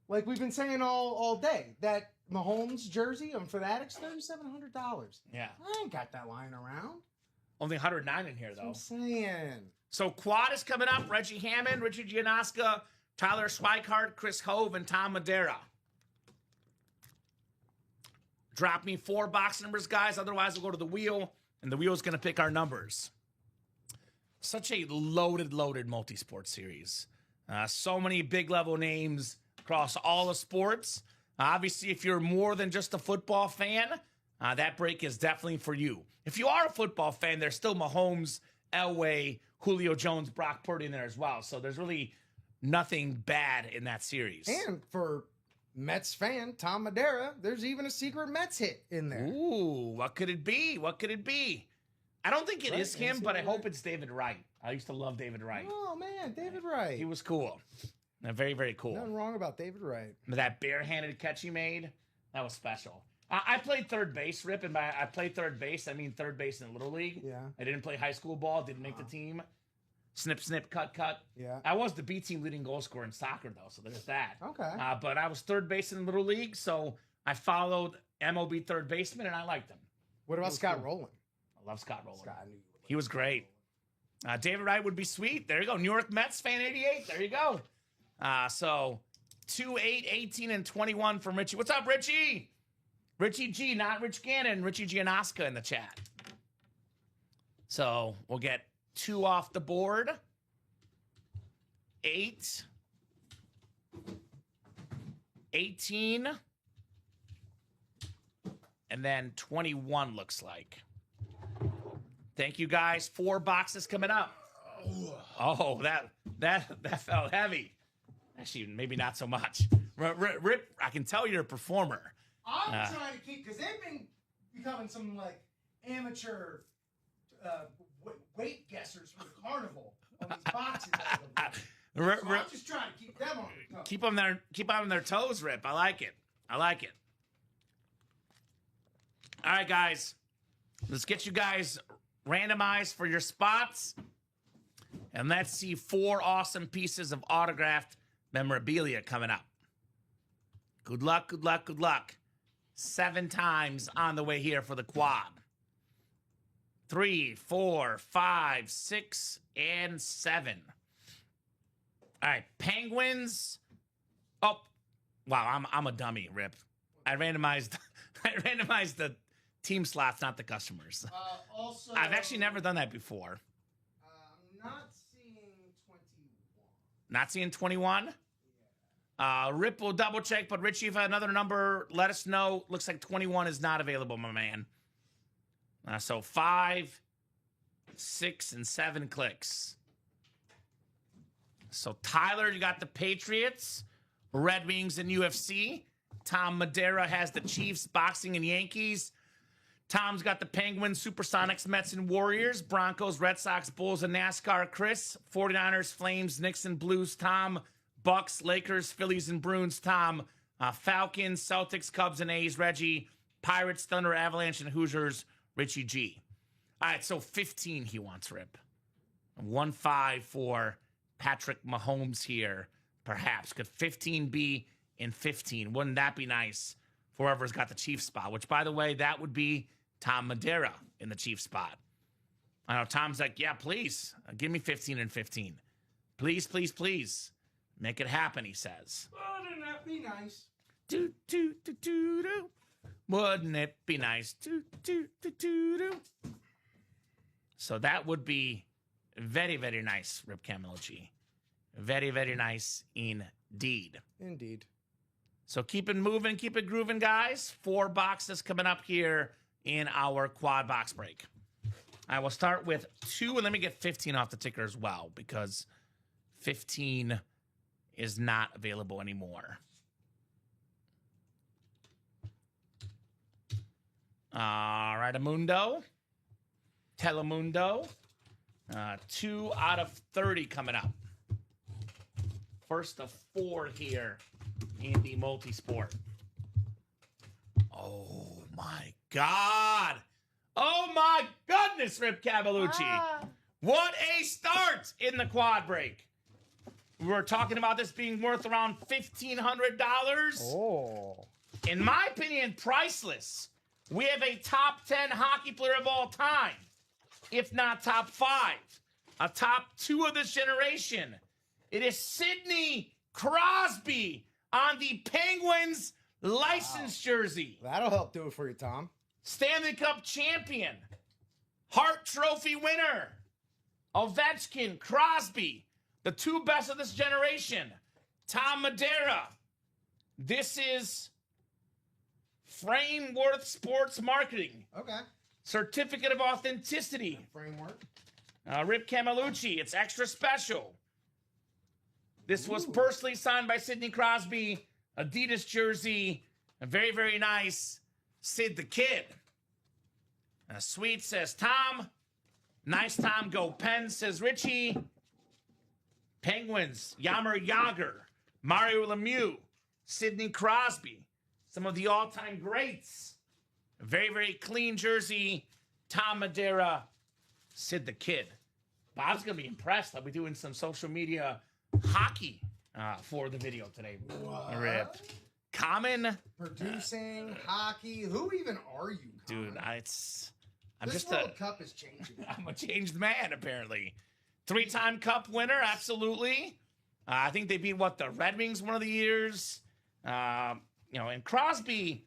Like we've been saying all day, that Mahomes jersey on Fanatics, $3,700. Yeah. I ain't got that lying around. Only 109 in here, though. That's what I'm saying. So quad is coming up. Reggie Hammond, Richard Gianasca, Tyler Schweikart, Chris Hove, and Tom Madera. Drop me 4 box numbers, guys. Otherwise, we'll go to the wheel, and the wheel's going to pick our numbers. Such a loaded multi-sport series. So many big-level names across all the sports. Obviously, if you're more than just a football fan, that break is definitely for you. If you are a football fan, there's still Mahomes, Elway, Julio Jones, Brock Purdy in there as well. So there's really nothing bad in that series. And for Mets fan, Tom Madera, there's even a secret Mets hit in there. Ooh, what could it be? What could it be? I don't think it is him, but I hope it's David Wright. I used to love David Wright. Oh, man, David Wright. He was cool. Very, very cool. Nothing wrong about David Wright. That barehanded catch he made, that was special. I played third base, Rip, and by I played third base, I mean third base in Little League. Yeah. I didn't play high school ball, didn't make the team. Snip, snip, cut, cut. Yeah. I was the B team leading goal scorer in soccer, though, so there's that. Okay. But I was third base in Little League, so I followed MLB third baseman, and I liked him. What about Scott Rowland? I love Scott Rowland. Scott, I knew you would. He was great. David Wright would be sweet. There you go. New York Mets fan 88. There you go. So 2, 8, 18, and 21 from Richie. What's up, Richie? Richie G, not Rich Gannon. Richie Gianasca in the chat. So we'll get 2 off the board. 8, 18, and then 21 looks like. Thank you, guys. 4 boxes coming up. Oh, that felt heavy. Actually, maybe not so much. Rip, I can tell you're a performer. I'm trying to keep, because they've been becoming some like amateur weight guessers for the carnival on these boxes. So I'm just trying to keep them on their toes. Keep them on their toes, Rip. I like it. All right, guys. Let's get you guys randomized for your spots. And let's see 4 awesome pieces of autographed memorabilia coming up. Good luck. 7 times on the way here for the quad. 3, 4, 5, 6, and 7. All right, Penguins. Oh, wow, I'm a dummy, Rip. I randomized the team slots, not the customers. Also, I've actually never done that before. I'm not seeing 21. Not seeing 21? Rip will double check, but Richie, if you have another number, let us know. Looks like 21 is not available, my man. So 5, 6, and 7 clicks. So Tyler, you got the Patriots, Red Wings, and UFC. Tom Madera has the Chiefs, boxing, and Yankees. Tom's got the Penguins, Supersonics, Mets, and Warriors. Broncos, Red Sox, Bulls, and NASCAR. Chris, 49ers, Flames, Knicks, and Blues. Tom, Bucks, Lakers, Phillies, and Bruins. Tom, Falcons, Celtics, Cubs, and A's. Reggie, Pirates, Thunder, Avalanche, and Hoosiers. Richie G. All right, so 15 he wants, Rip. 1-5 for Patrick Mahomes here, perhaps. Could 15 be in 15? Wouldn't that be nice for whoever's got the Chiefs spot? Which, by the way, that would be Tom Madera in the Chiefs spot. I know Tom's like, yeah, please, give me 15 and 15. Please, please, please. Make it happen, he says. Wouldn't that be nice? Do, do, do, do, do. Wouldn't it be nice? Do, do, do, do, do. So that would be very, very nice, Rip Camillucci. Very, very nice indeed. Indeed. So keep it moving, keep it grooving, guys. 4 boxes coming up here in our quad box break. I will start with 2, and let me get 15 off the ticker as well, because 15 is not available anymore. All right, Amundo. Telemundo. 2 out of 30 coming up. First of 4 here in the multi-sport. Oh, my God. Oh, my goodness, Rip Cavalucci. What a start in the quad break. We were talking about this being worth around $1,500. Oh. In my opinion, priceless. We have a top 10 hockey player of all time, if not top 5. A top 2 of this generation. It is Sidney Crosby on the Penguins license jersey. That'll help do it for you, Tom. Stanley Cup champion. Hart Trophy winner. Ovechkin, Crosby. The 2 best of this generation. Tom Madera. This is Frameworth Sports Marketing. Okay. Certificate of Authenticity. Framework. Rip Camillucci. It's extra special. This was personally signed by Sidney Crosby. Adidas jersey. Very, very nice. Sid the Kid. Sweet says Tom. Nice Tom. Go Pen, says Richie. Penguins. Yammer Yager. Mario Lemieux. Sidney Crosby. Some of the all-time greats. Very, very clean jersey. Tom Madera. Sid the Kid. Bob's going to be impressed. I'll be doing some social media hockey for the video today. What? Rip. Kamen. Producing, hockey. Who even are you, Colin? Dude, I'm this just World Cup is changing. I'm a changed man, apparently. 3-time Cup winner, absolutely. I think they beat, the Red Wings one of the years. And Crosby,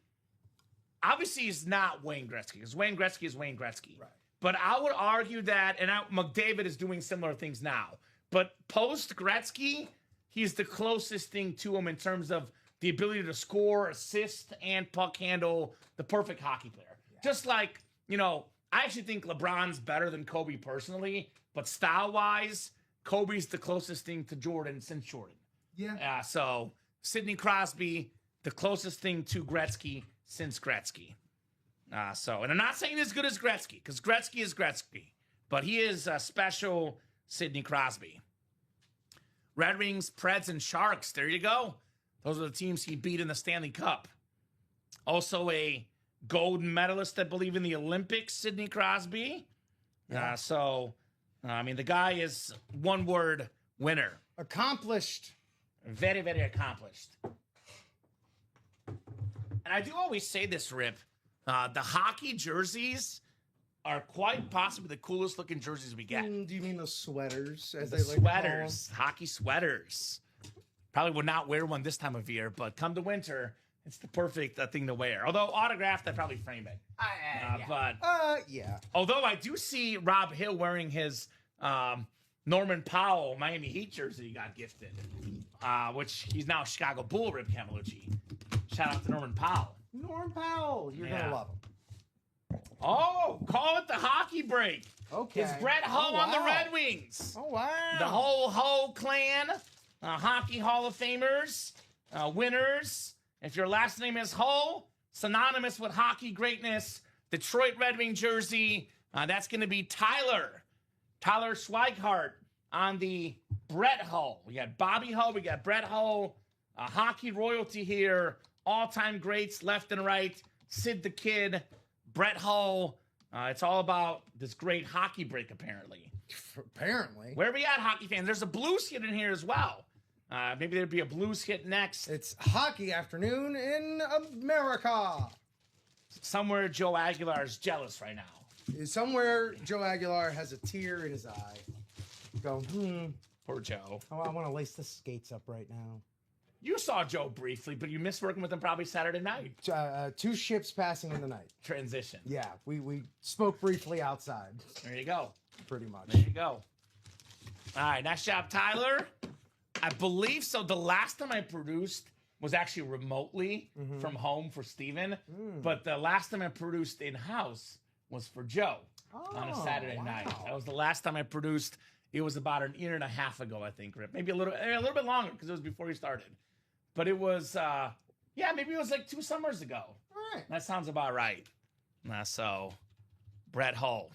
obviously, is not Wayne Gretzky, because Wayne Gretzky is Wayne Gretzky. Right. But I would argue that, and McDavid is doing similar things now, but post-Gretzky, he's the closest thing to him in terms of the ability to score, assist, and puck handle, the perfect hockey player. Yeah. Just like, I actually think LeBron's better than Kobe personally, but style-wise, Kobe's the closest thing to Jordan since Jordan. Yeah. So Sidney Crosby, the closest thing to Gretzky since Gretzky. And I'm not saying as good as Gretzky, because Gretzky is Gretzky, but he is a special Sidney Crosby. Red Wings, Preds, and Sharks. There you go. Those are the teams he beat in the Stanley Cup. Also a gold medalist, I believe, in the Olympics, Sidney Crosby. Yeah. The guy is one-word winner. Accomplished. Very, very accomplished. And I do always say this, Rip. The hockey jerseys are quite possibly the coolest looking jerseys we get. Do you mean the sweaters? As The they like to call them? sweaters, hockey sweaters. Probably would not wear one this time of year, but come to winter, it's the perfect thing to wear. Although autographed, I'd probably frame it. Yeah. Although I do see Rob Hill wearing his Norman Powell Miami Heat jersey he got gifted, which he's now a Chicago Bull, Rip Camillucci. Shout out to Norman Powell. Norm Powell. You're going to love him. Oh, call it the hockey break. Okay. It's Brett Hull on the Red Wings. Oh, wow. The whole Hull clan, hockey Hall of Famers, winners. If your last name is Hull, synonymous with hockey greatness, Detroit Red Wing jersey, that's going to be Tyler Schweighardt on the Brett Hull. We got Bobby Hull, we got Brett Hull, hockey royalty here, all-time greats left and right, Sid the Kid, Brett Hull. It's all about this great hockey break, apparently. Apparently. Where are we at, hockey fans? There's a Blues hit in here as well. Maybe there'd be a Blues hit next. It's hockey afternoon in America. Somewhere Joe Aguilar's jealous right now. Somewhere Joe Aguilar has a tear in his eye. Go, Poor Joe. Oh, I want to lace the skates up right now. You saw Joe briefly, but you missed working with him probably Saturday night. 2 ships passing in the night. Transition. Yeah, we spoke briefly outside. There you go. Pretty much. There you go. All right, nice job, Tyler. I believe so. The last time I produced was actually remotely from home for Steven, but the last time I produced in-house was for Joe on a Saturday night. That was the last time I produced. It was about an year and a half ago, I think, Rip. Maybe a little bit longer because it was before he started. But it was, maybe it was like 2 summers ago. All right. That sounds about right. So, Brett Hull.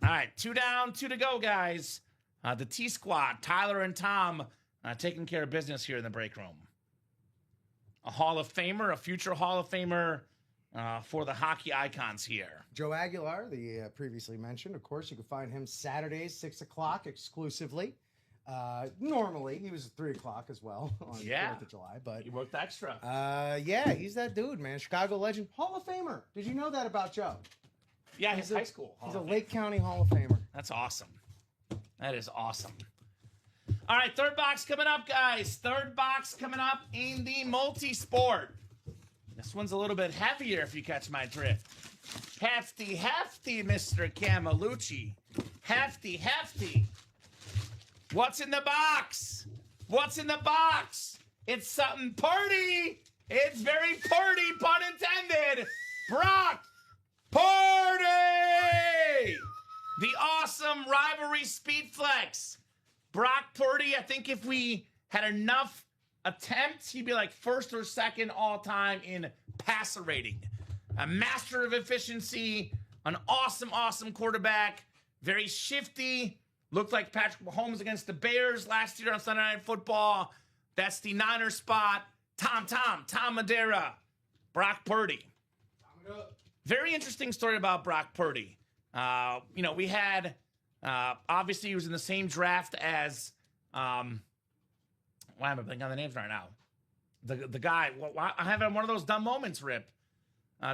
All right, 2 down, 2 to go, guys. The T-Squad, Tyler and Tom, taking care of business here in the break room. A Hall of Famer, a future Hall of Famer for the hockey icons here. Joe Aguilar, the previously mentioned. Of course, you can find him Saturdays, 6 o'clock exclusively. Normally, he was at 3 o'clock as well on 4th of July. But he worked extra. He's that dude, man. Chicago legend, Hall of Famer. Did you know that about Joe? Yeah, he's high school. He's a Lake County Hall of Famer. That's awesome. That is awesome. All right, third box coming up, guys. Third box coming up in the multi-sport. This one's a little bit heavier if you catch my drift. Hefty, Mr. Camelucci. Hefty. What's in the box? What's in the box? It's something party. It's very party, pun intended. Brock Purdy! The awesome rivalry speed flex. Brock Purdy, I think if we had enough attempts, he'd be like first or second all time in passer rating. A master of efficiency, an awesome quarterback, very shifty. Looked like Patrick Mahomes against the Bears last year on Sunday Night Football. That's the Niner spot. Tom Madeira, Brock Purdy. Very interesting story about Brock Purdy. We had, obviously he was in the same draft as, why am I blanking on the names right now? The guy, I'm having one of those dumb moments, Rip.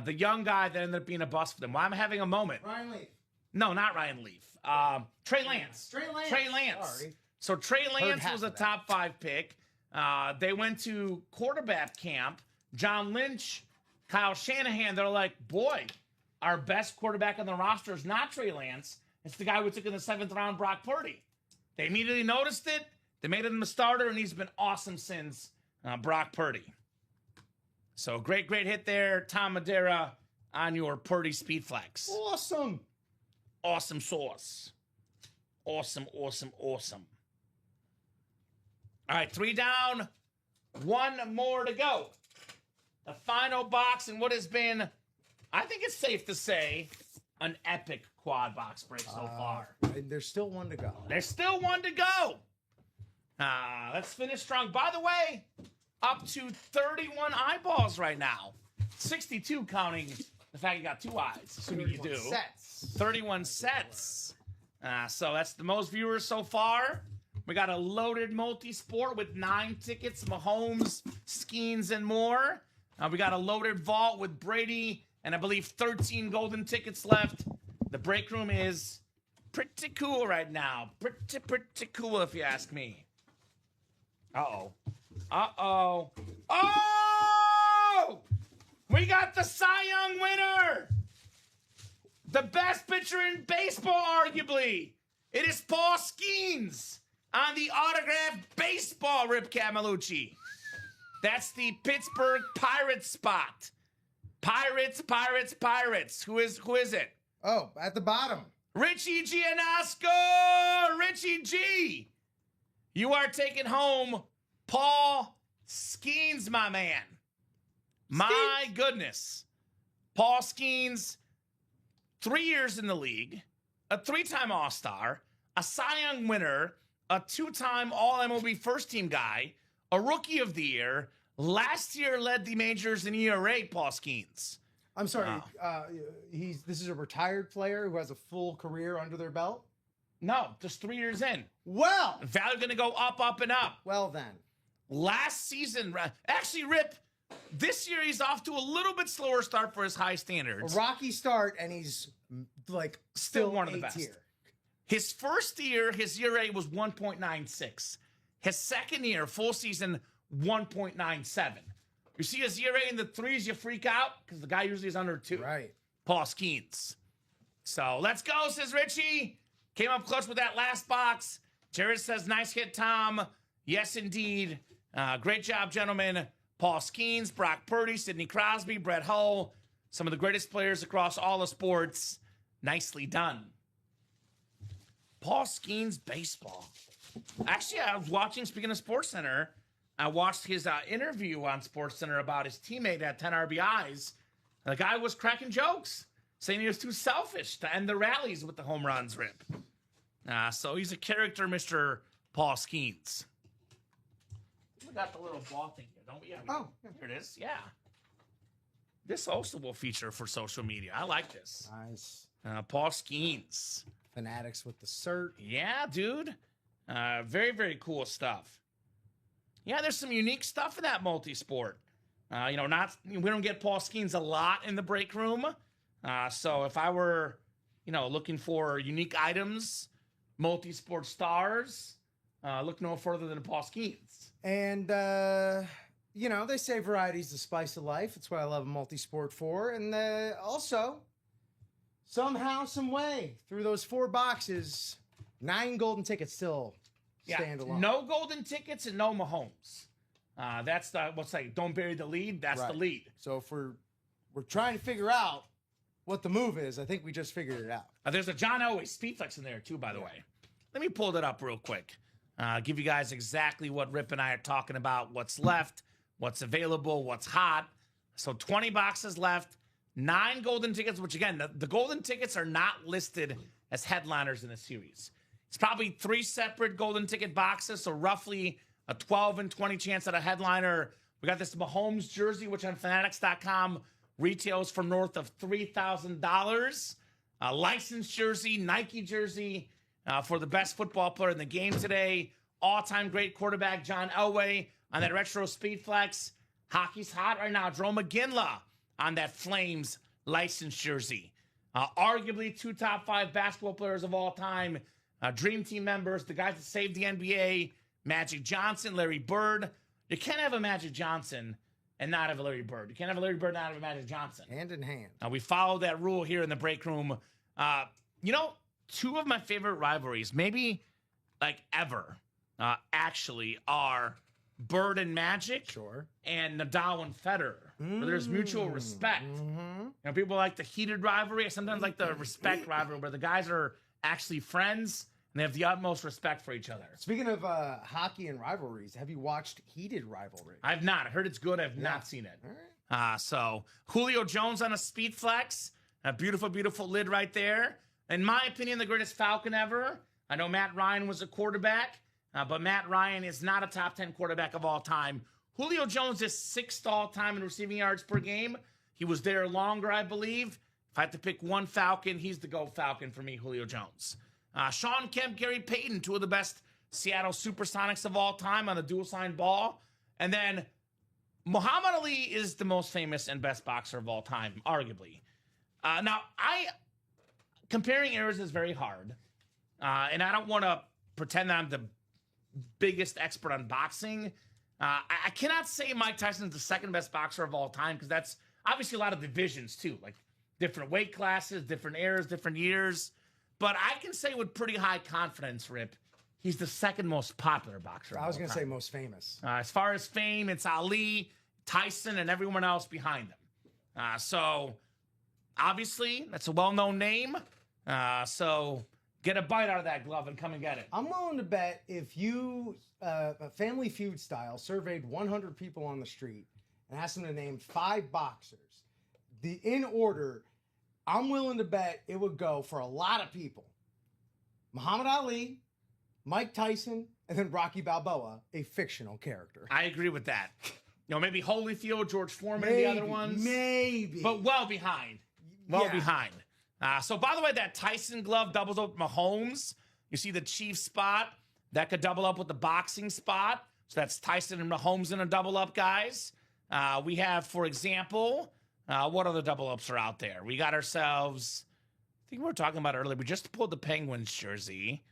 The young guy that ended up being a bust for them. Why am I having a moment? Ryan Leaf. No, not Ryan Leaf. Trey Lance. Trey Lance. Sorry. So Trey Lance was a top 5 pick. They went to quarterback camp. John Lynch, Kyle Shanahan, they're like, boy, our best quarterback on the roster is not Trey Lance. It's the guy we took in the 7th round, Brock Purdy. They immediately noticed it. They made him a starter, and he's been awesome since, Brock Purdy. So great hit there, Tom Madeira, on your Purdy speed flex. Awesome. Awesome sauce. Awesome. All right, 3 down, 1 more to go. The final box in what has been, I think it's safe to say, an epic quad box break so far. And there's still 1 to go. There's still 1 to go. Let's finish strong. By the way, up to 31 eyeballs right now. 62 counting the fact you got 2 eyes, assuming you do. 31 sets. So that's the most viewers so far. We got a loaded multi-sport with 9 tickets, Mahomes, Skeens, and more. We got a loaded vault with Brady and I believe 13 golden tickets left. The break room is pretty cool right now. Pretty cool if you ask me. Uh-oh. Oh! We got the Cy Young winner! The best pitcher in baseball, arguably. It is Paul Skeens on the autographed baseball, Rip Camelucci. That's the Pittsburgh Pirates spot. Pirates. Who is it? Oh, at the bottom. Richie Gianasco! Richie G! You are taking home Paul Skeens, my man. My goodness. Paul Skeens, 3 years in the league, a 3-time All-Star, a Cy Young winner, a 2-time All-MLB first-team guy, a Rookie of the Year, last year led the majors in ERA, Paul Skeens. I'm sorry. This is a retired player who has a full career under their belt? No, just 3 years in. Well. Value going to go up, up, and up. Well, then. Last season, actually, Rip, this year he's off to a little bit slower start for his high standards. A rocky start, and he's like still one of the best. Tier. His first year, his ERA was 1.96. His second year, full season, 1.97. You see his ERA in the 3s, you freak out because the guy usually is under 2. Right. Paul Skeens. So let's go, says Richie. Came up clutch with that last box. Jared says, nice hit, Tom. Yes, indeed. Great job, gentlemen. Paul Skeens, Brock Purdy, Sidney Crosby, Brett Hull. Some of the greatest players across all the sports. Nicely done. Paul Skeens, baseball. Actually, I was watching, speaking of SportsCenter, I watched his interview on SportsCenter about his teammate at 10 RBIs. The guy was cracking jokes, saying he was too selfish to end the rallies with the home runs, Rip. So he's a character, Mr. Paul Skeens. We got the little ball thing here, don't we? Yeah, here it is. Yeah. This also will feature for social media. I like this. Nice. Paul Skeens. Fanatics with the cert. Yeah, dude. Very, very cool stuff. Yeah, there's some unique stuff in that multi-sport. We don't get Paul Skeens a lot in the break room. So if I were, looking for unique items, multi-sport stars, look no further than Paul Skeens. And, they say variety's the spice of life. That's what I love a multi-sport for. And also, somehow, some way, through those 4 boxes, 9 golden tickets still stand alone. No golden tickets and no Mahomes. That's don't bury the lead. That's right. The lead. So if we're trying to figure out what the move is, I think we just figured it out. There's a John Elway speed flex in there too, by the way. Let me pull that up real quick. Give you guys exactly what Rip and I are talking about, what's left, what's available, what's hot. So 20 boxes left, 9 golden tickets, which again, the golden tickets are not listed as headliners in the series. It's probably 3 separate golden ticket boxes, so roughly a 12 and 20 chance at a headliner. We got this Mahomes jersey, which on Fanatics.com retails for north of $3,000. A licensed jersey, Nike jersey for the best football player in the game today. All-time great quarterback John Elway on that retro speed flex. Hockey's hot right now. Jerome McGinley on that Flames licensed jersey. Arguably 2 top 5 basketball players of all time. Dream Team members, the guys that saved the NBA. Magic Johnson, Larry Bird. You can't have a Magic Johnson and not have a Larry Bird. You can't have a Larry Bird and not have a Magic Johnson. Hand in hand. We follow that rule here in the break room. 2 of my favorite rivalries, maybe like ever, actually are Bird and Magic. Sure. And Nadal and Federer. Where there's mutual respect. Mm-hmm. People like the heated rivalry. I sometimes like the respect rivalry where the guys are actually friends and they have the utmost respect for each other. Speaking of hockey and rivalries, have you watched Heated Rivalry? I've not. I heard it's good. I've not seen it. All right. So Julio Jones on a speed flex. A beautiful, beautiful lid right there. In my opinion, the greatest Falcon ever. I know Matt Ryan was a quarterback, but Matt Ryan is not a top 10 quarterback of all time. Julio Jones is 6th all time in receiving yards per game. He was there longer, I believe. If I had to pick one Falcon, he's the GOAT Falcon for me, Julio Jones. Sean Kemp, Gary Payton, 2 of the best Seattle Supersonics of all time on the dual sign ball. And then Muhammad Ali is the most famous and best boxer of all time, arguably. Now, comparing eras is very hard. And I don't want to pretend that I'm the biggest expert on boxing. I cannot say Mike Tyson's the 2nd best boxer of all time because that's obviously a lot of divisions too, like different weight classes, different eras, different years. But I can say with pretty high confidence, Rip, he's the 2nd most popular boxer. I was going to say most famous. As far as fame, it's Ali, Tyson, and everyone else behind them. So obviously that's a well-known name. So get a bite out of that glove and come and get it. I'm willing to bet if you, Family Feud style, surveyed 100 people on the street and asked them to name 5 boxers, in order, I'm willing to bet it would go for a lot of people. Muhammad Ali, Mike Tyson, and then Rocky Balboa, a fictional character. I agree with that. Maybe Holyfield, George Foreman, the other ones. Maybe. But well behind. Behind. So, by the way, that Tyson glove doubles up with Mahomes. You see the Chiefs spot. That could double up with the boxing spot. So that's Tyson and Mahomes in a double up, guys. We have, for example, what other double ups are out there? We got ourselves, I think we were talking about earlier, we just pulled the Penguins jersey.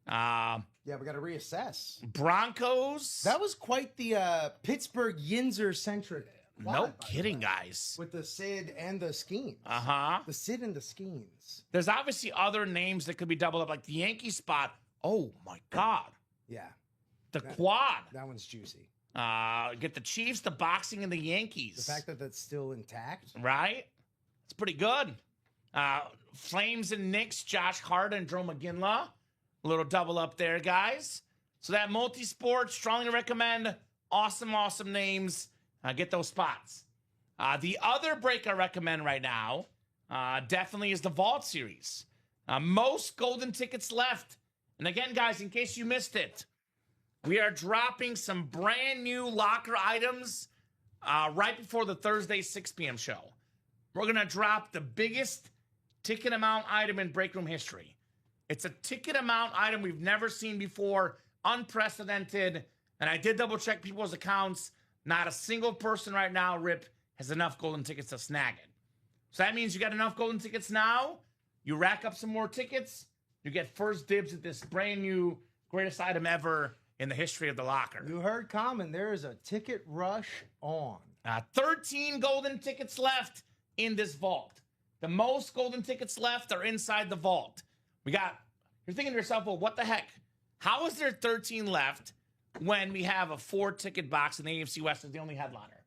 Yeah, we got to reassess. Broncos. That was quite the Pittsburgh Yinzer-centric. No kidding, guys. With the Sid and the Skeens. Uh-huh. The Sid and the Skeens. There's obviously other names that could be doubled up, like the Yankee spot. Oh, my God. Yeah. The quad. That one's juicy. Get the Chiefs, the boxing, and the Yankees. The fact that that's still intact. Right? It's pretty good. Flames and Knicks, Josh Hart and Drew McGinley. A little double up there, guys. So that multi-sport, strongly recommend. Awesome, awesome names. Get those spots. The other break I recommend right now definitely is the Vault Series. Most golden tickets left. And again, guys, in case you missed it, we are dropping some brand new locker items right before the Thursday 6 p.m. show. We're going to drop the biggest ticket amount item in break room history. It's a ticket amount item we've never seen before, unprecedented. And I did double check people's accounts. Not a single person right now, Rip, has enough golden tickets to snag it. So that means you got enough golden tickets now. You rack up some more tickets. You get first dibs at this brand new greatest item ever in the history of the locker. You heard Kamen. There is a ticket rush on. 13 golden tickets left in this vault. The most golden tickets left are inside the vault. You're thinking to yourself, well, what the heck? How is there 13 left when we have a 4-ticket box and the AFC West is the only headliner?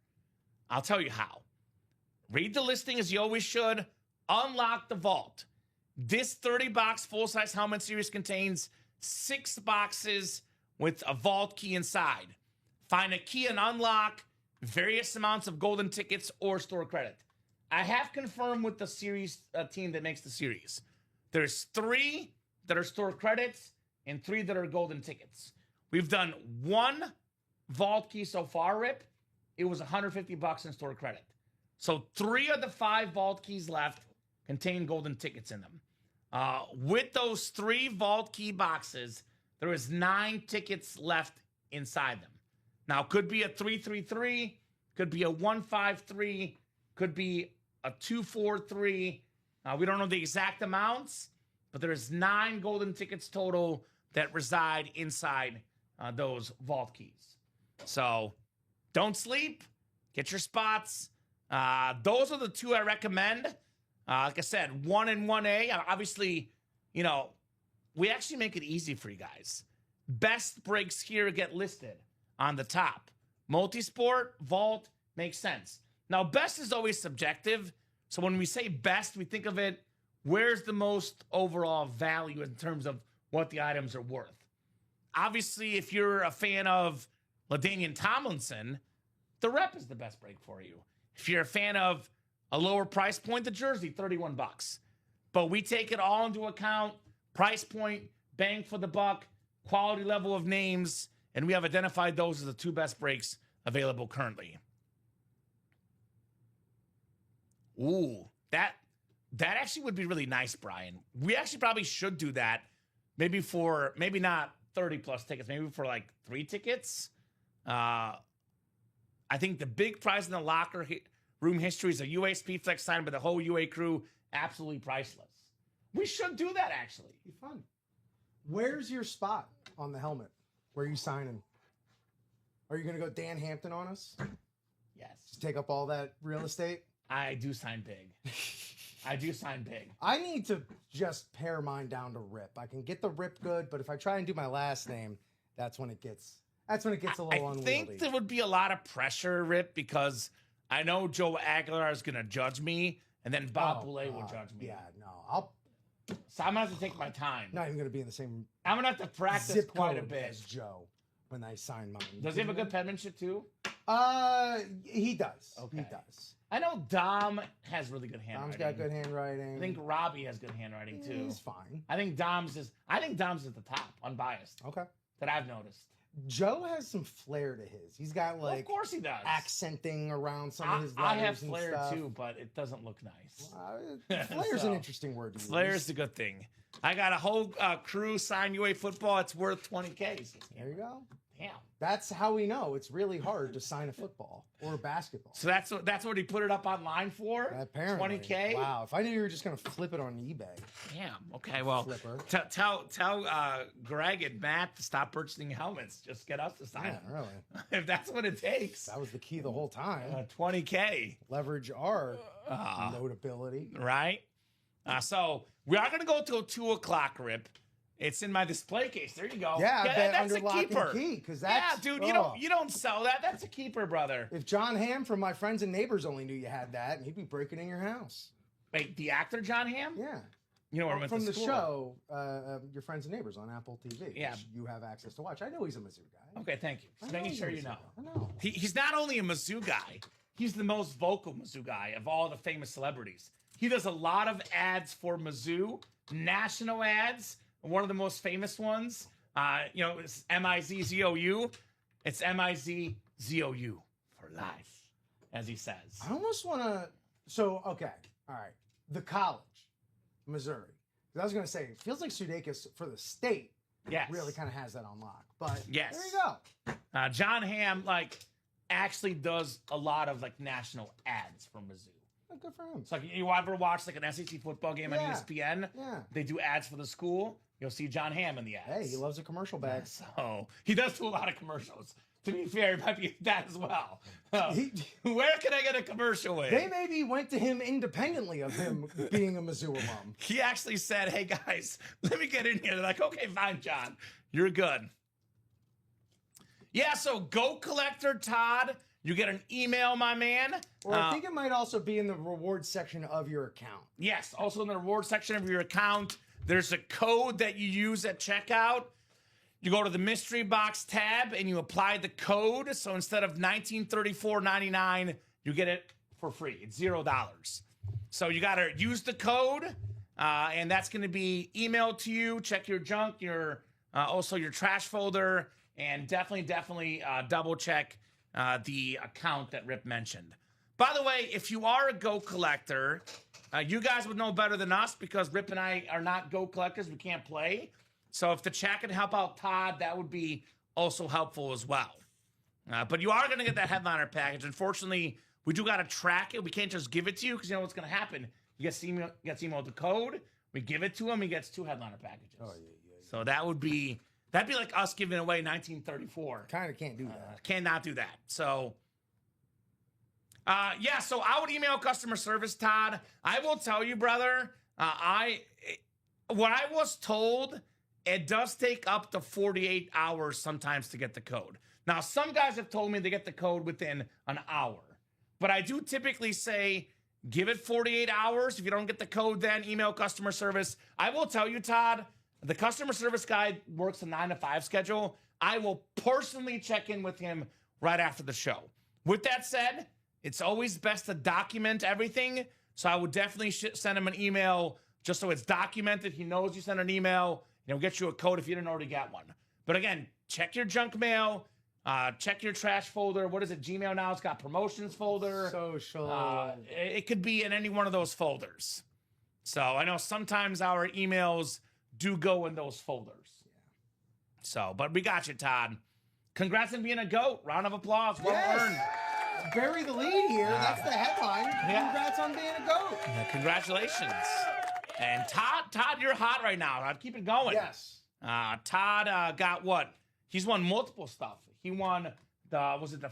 I'll tell you how. Read the listing as you always should. Unlock the vault. This 30-box full-size helmet series contains 6 boxes with a vault key inside. Find a key and unlock various amounts of golden tickets or store credit. I have confirmed with the series team that makes the series. There's 3 that are store credits and 3 that are golden tickets. We've done 1 vault key so far, Rip. It was $150 in store credit. So 3 of the 5 vault keys left contain golden tickets in them. With those 3 vault key boxes, there is 9 tickets left inside them. Now, could be a 333, could be a 153, could be a 243. We don't know the exact amounts, but there is 9 golden tickets total that reside inside those vault keys. So don't sleep. Get your spots. Those are the 2 I recommend. Like I said, 1 and 1A. Obviously, we actually make it easy for you guys. Best breaks here get listed on the top. Multisport, vault, makes sense. Now, best is always subjective. So when we say best, we think of it, where's the most overall value in terms of what the items are worth? Obviously, if you're a fan of LaDainian Tomlinson, the rep is the best break for you. If you're a fan of a lower price point, the jersey, $31. But we take it all into account, price point, bang for the buck, quality level of names, and we have identified those as the 2 best breaks available currently. Ooh, that actually would be really nice, Brian. We actually probably should do that. Maybe not 30 plus tickets, maybe for like 3 tickets. I think the big prize in the locker room history is a UA Speedflex signed by the whole UA crew. Absolutely priceless. We should do that, actually. Be fun. Where's your spot on the helmet? Where are you signing? Are you going to go Dan Hampton on us? Yes. Just take up all that real estate? I do sign big. I do sign big. I need to just pare mine down to Rip. I can get the Rip good, but if I try and do my last name, that's when it gets a little unwieldy. I think there would be a lot of pressure, Rip, because I know Joe Aguilar is going to judge me, and then Bob Boulay will judge me. Yeah, no, So I'm going to have to take my time. not even going to be in the same I'm going to have to practice zip quite a code bit. as Joe when I sign mine. Does he have a good penmanship too? He does. Okay. He does. I know Dom has really good handwriting. Dom's got good handwriting. I think Robbie has good handwriting too. He's fine. I think Dom's at the top, unbiased. Okay. That I've noticed. Joe has some flair to his. He's got Well, like of course he does. accenting around some of his I letters have and flair stuff. too, but it doesn't look nice. Flair's So, an interesting word to use. Flair's a good thing. I got a whole crew sign UA football. It's worth $20K. There you go. Damn. That's how we know it's really hard to sign a football or a basketball. So that's what he put it up online for. Apparently, $20K. Wow! If I knew you were just gonna flip it on eBay, Damn. Okay. Well, Flipper. tell Greg and Matt to stop purchasing helmets. Just get us to sign yeah, them. really, If that's what it takes. that was the key the whole time. $20K. Leverage our notability. Right. So we are gonna go till 2:00, Rip. It's in my display case. There you go. Yeah, I bet that's under a lock and keeper. key, 'cause yeah, that's- dude. oh. You don't sell that. That's a keeper, brother. If John Hamm from My Friends and Neighbors only knew you had that, he'd be breaking in your house. Wait, the actor John Hamm? Yeah. You know where I went From to the school. show, Your Friends and Neighbors on Apple TV. Yeah. Which you have access to watch. I know he's a Mizzou guy. Okay, thank you. I Just know making he's sure a you Mizzou know. guy. I know. He's not only a Mizzou guy, he's the most vocal Mizzou guy of all the famous celebrities. He does a lot of ads for Mizzou, national ads. One of the most famous ones, it's MIZZOU. It's MIZZOU for life, as he says. I almost want to. So, okay. All right. The college, Missouri. 'Cause I was going to say, it feels like Sudeikis for the state Yes. really kind of has that on lock. But Yes. there you go. John Hamm, actually does a lot of, national ads for Mizzou. Oh, good for him. It's like, you ever watch, an SEC football game on Yeah. ESPN? Yeah. They do ads for the school. You'll see John Hamm in the ads. Hey, he loves a commercial bag. So he does do a lot of commercials. To be fair, it might be that as well. He- Where can I get a commercial with? They maybe went to him independently of him being a Missouri alum. He actually said, "Hey guys, let me get in here." They're like, "Okay, fine, John, you're good." Yeah. So Go Collector Todd, you get an email, my man. Or I think it might also be in the rewards section of your account. Yes. Also in the reward section of your account, there's a code that you use at checkout. You go to the mystery box tab and you apply the code. So instead of $1934.99, you get it for free. It's $0. So you got to use the code, and that's going to be emailed to you. Check your junk, also your trash folder, and definitely double check the account that Rip mentioned. By the way, if you are a Go collector, you guys would know better than us because Rip and I are not Go collectors. We can't play. So if the chat can help out Todd, that would be also helpful as well. But you are going to get that headliner package. Unfortunately, we do got to track it. We can't just give it to you because you know what's going to happen. You get emailed the code. We give it to him. He gets 2 headliner packages. Oh, yeah. So that'd be like us giving away 1934. Kind of can't do that. Cannot do that. So, so I would email customer service, Todd. I will tell you, brother, what I was told, it does take up to 48 hours sometimes to get the code. Now, some guys have told me they get the code within an hour. But I do typically say, give it 48 hours. If you don't get the code, then email customer service. I will tell you, Todd, the customer service guy works a 9 to 5 schedule. I will personally check in with him right after the show. With that said, it's always best to document everything. So I would definitely send him an email just so it's documented. He knows you sent an email. He'll get you a code if you didn't already get one. But again, check your junk mail. Check your trash folder. What is it? Gmail now. It's got promotions folder. Social. It could be in any one of those folders. So I know sometimes our emails do go in those folders. Yeah. So, but we got you, Todd. Congrats on being a GOAT. Round of applause. Well earned. Bury the lead here. That's the headline. Yeah. Congrats on being a GOAT. Congratulations. And Todd, you're hot right now. Todd, keep it going. Yes. Todd got what? He's won multiple stuff. He won the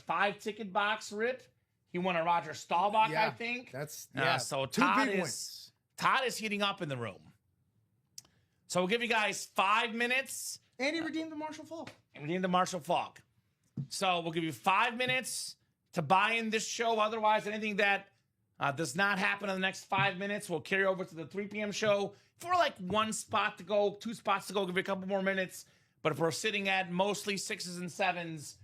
5-ticket box, Rip? He won a Roger Staubach, I think. That's so 2 Todd big is wins. Todd is heating up in the room. So we'll give you guys 5 minutes. And he redeemed the Marshall Falk. And we need the Marshall Falk. So we'll give you 5 minutes to buy in this show. Otherwise, anything that does not happen in the next 5 minutes will carry over to the 3 p.m. show for like 1 spot to go, 2 spots to go, give you a couple more minutes. But if we're sitting at mostly 6s and 7s,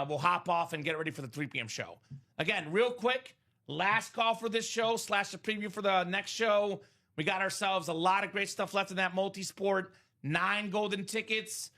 we'll hop off and get ready for the 3 p.m. show. Again, real quick, last call for this show / the preview for the next show. We got ourselves a lot of great stuff left in that multi-sport. 9 golden tickets,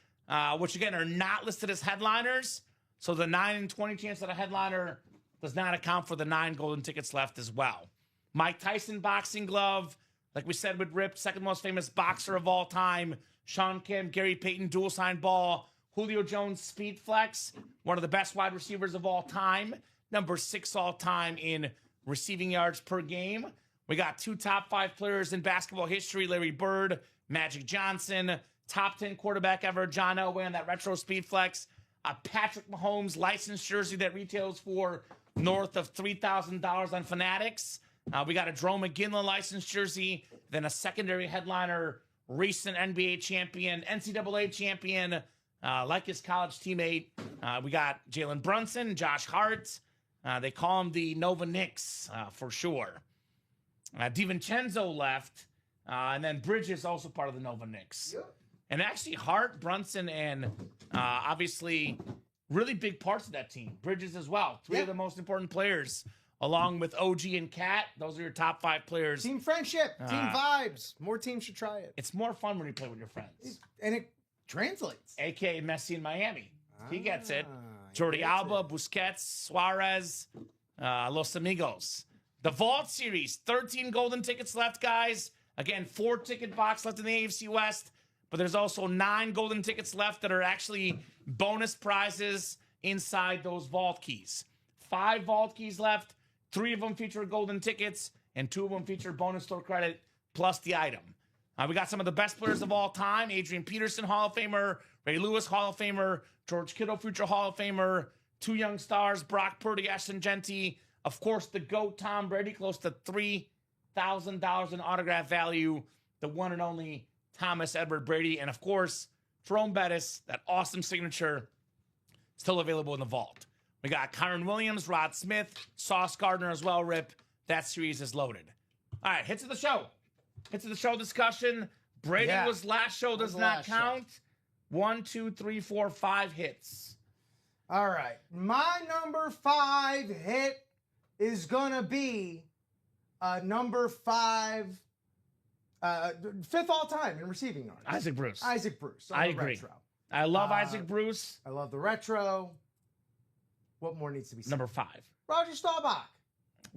which again are not listed as headliners. So the 9 and 20 chance that a headliner does not account for the 9 golden tickets left as well. Mike Tyson boxing glove, like we said with Rip, second most famous boxer of all time. Sean Kim, Gary Payton, dual sign ball. Julio Jones, speed flex, one of the best wide receivers of all time. Number 6 all time in receiving yards per game. We got 2 top 5 players in basketball history, Larry Bird, Magic Johnson, top 10 quarterback ever, John Elway on that retro speed flex. A Patrick Mahomes licensed jersey that retails for north of $3,000 on Fanatics. We got a Jerome McGinley licensed jersey, then a secondary headliner, recent NBA champion, NCAA champion, like his college teammate. We got Jalen Brunson, Josh Hart. They call him the Nova Knicks for sure. DiVincenzo left, and then Bridges also part of the Nova Knicks. Yep. And actually, Hart, Brunson, and obviously really big parts of that team. Bridges as well. 3 of the most important players, along with OG and Cat. Those are your top 5 players. Team friendship, team vibes. More teams should try it. It's more fun when you play with your friends. And it translates. A.K.A. Messi in Miami. He gets it. Jordi Alba, Busquets, Suarez, Los Amigos. The Vault Series, 13 golden tickets left, guys. Again, 4 ticket box left in the AFC West. But there's also 9 golden tickets left that are actually bonus prizes inside those vault keys. 5 vault keys left. 3 of them feature golden tickets, and 2 of them feature bonus store credit plus the item. We got some of the best players of all time. Adrian Peterson, Hall of Famer. Ray Lewis, Hall of Famer. George Kittle, future Hall of Famer. 2 young stars, Brock Purdy, Ashton Genty. Of course, the GOAT, Tom Brady, close to $3,000 in autograph value. The one and only Thomas Edward Brady. And of course, Jerome Bettis, that awesome signature, still available in the vault. We got Kyron Williams, Rod Smith, Sauce Gardner as well, Rip. That series is loaded. All right, hits of the show. Hits of the show discussion. Brady was last show, does not count. 1, 2, 3, 4, 5 hits. All right. My number 5 hit is going to be number 5, 5th all time in receiving yards. Isaac Bruce. Isaac Bruce. I agree. Retro. I love Isaac Bruce. I love the retro. What more needs to be said? Number 5. Roger Staubach.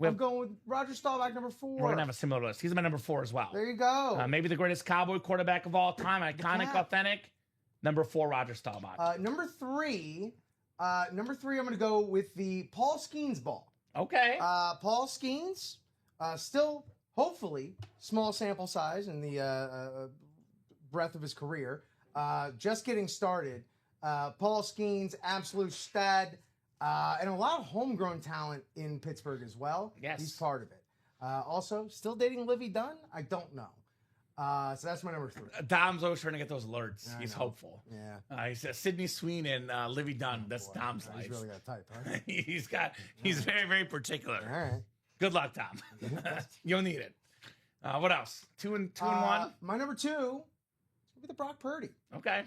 I'm going with Roger Staubach, number 4. We're going to have a similar list. He's my number 4 as well. There you go. Maybe the greatest Cowboy quarterback of all time. Iconic, authentic. Number 4, Roger Staubach. Number 3, I'm going to go with the Paul Skeens ball. Okay. Paul Skeens, still, hopefully, small sample size in the breadth of his career. Just getting started. Paul Skeens, absolute stud. And a lot of homegrown talent in Pittsburgh as well. Yes. He's part of it. Also, still dating Livy Dunn? I don't know. So that's my number 3. Dom's always trying to get those alerts. He's hopeful. Yeah. He says Sidney Sweeney and Livy Dunn. That's Dom's life. He's really got a type, huh? He's very, very particular. All right. Good luck, Dom. You'll need it. What else? 2 and 1? My number 2 is going to be the Brock Purdy. Okay.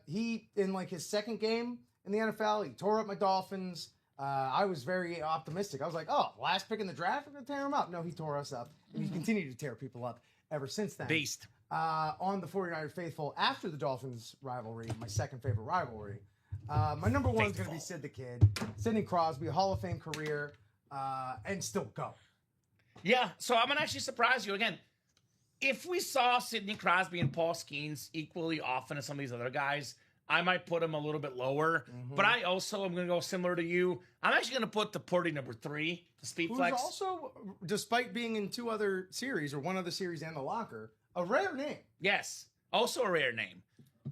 He, in like his second game in the NFL, he tore up my Dolphins. I was very optimistic. I was like, oh, last pick in the draft, we're going to tear him up. No, he tore us up. And he's continued to tear people up ever since then. Beast. On the 49er faithful after the Dolphins rivalry, my second favorite rivalry. My number 1 is going to be Sid the Kid. Sidney Crosby, Hall of Fame career, and still go. Yeah, so I'm going to actually surprise you again. If we saw Sidney Crosby and Paul Skeens equally often as some of these other guys, I might put him a little bit lower. Mm-hmm. But I also am going to go similar to you. I'm actually going to put the Purdy number 3, the Speed Flex. Who's also, despite being in 2 other series, or 1 other series and the locker, a rare name. Yes, also a rare name.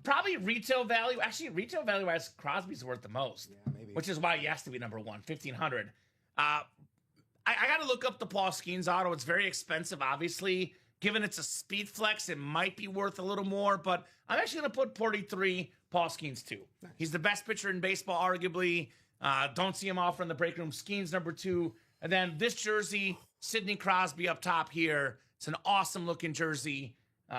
Probably retail value. Actually, retail value-wise, Crosby's worth the most. Yeah, maybe. Which is why he has to be number 1, 1,500. I got to look up the Paul Skeens auto. It's very expensive, obviously. Given it's a Speed Flex, it might be worth a little more. But I'm actually going to put Purdy 3, Paul Skeens 2. Nice. He's the best pitcher in baseball, arguably. Don't see him offer in the break room. Skeens number 2. And then this jersey, Sidney Crosby up top here. It's an awesome looking jersey.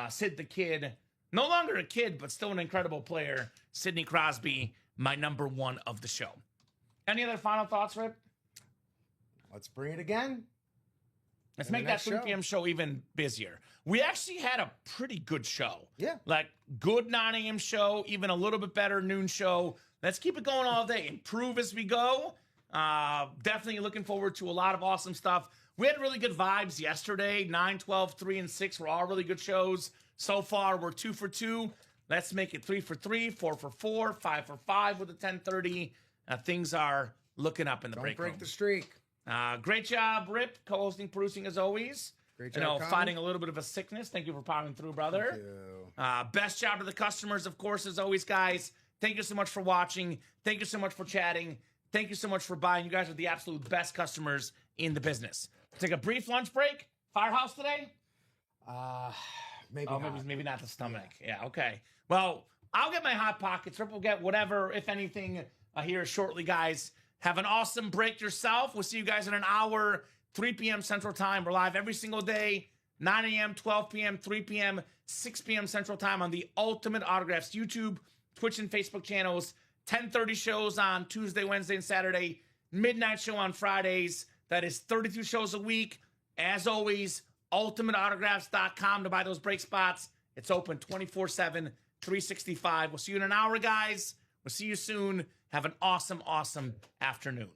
Sid the Kid, no longer a kid, but still an incredible player. Sidney Crosby, my number 1 of the show. Any other final thoughts, Rip? Let's bring it again. Let's make that 3 p.m. show even busier. We actually had a pretty good show. Yeah. Like, good 9 a.m. show, even a little bit better noon show. Let's keep it going all day. Improve as we go. Definitely looking forward to a lot of awesome stuff. We had really good vibes yesterday. 9, 12, 3, and 6 were all really good shows. So far, we're 2 for 2. Let's make it 3 for 3, 4 for 4, 5 for 5 with a 10:30. Things are looking up in the break room. Don't break the streak. Great job, Rip, co-hosting, producing as always. Great job, fighting a little bit of a sickness. Thank you for powering through, brother. Thank you. Best job to the customers, of course, as always, guys. Thank you so much for watching. Thank you so much for chatting. Thank you so much for buying. You guys are the absolute best customers in the business. Take a brief lunch break. Firehouse today? Maybe not the stomach. Yeah, okay. Well, I'll get my Hot Pockets. Rip will get whatever, if anything, here shortly, guys. Have an awesome break yourself. We'll see you guys in an hour, 3 p.m. Central Time. We're live every single day, 9 a.m., 12 p.m., 3 p.m., 6 p.m. Central Time on the Ultimate Autographs YouTube, Twitch, and Facebook channels. 10:30 shows on Tuesday, Wednesday, and Saturday. Midnight show on Fridays. That is 32 shows a week. As always, ultimateautographs.com to buy those break spots. It's open 24/7, 365. We'll see you in an hour, guys. We'll see you soon. Have an awesome, awesome afternoon.